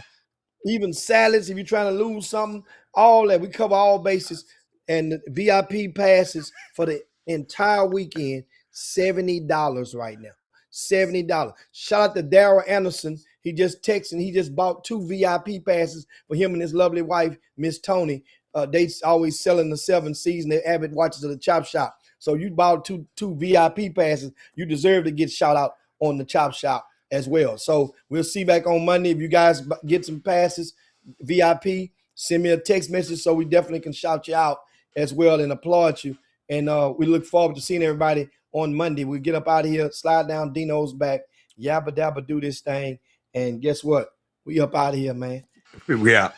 Speaker 2: even salads. If you're trying to lose something, all that we cover all bases. And the VIP passes for the entire weekend, $70 right now. $70. Shout out to Daryl Anderson. He just texted. He just bought 2 VIP passes for him and his lovely wife, Miss Tony. They always selling the 7 season. They're avid watchers of the Chop Shop. So you bought two VIP passes. You deserve to get shout out on the Chop Shop as well. So we'll see back on Monday. If you guys get some passes, VIP, send me a text message so we definitely can shout you out as well and applaud you. And we look forward to seeing everybody on Monday. We get up out of here, slide down Dino's back, yabba dabba do this thing. And guess what? We up out of here, man.
Speaker 1: We out.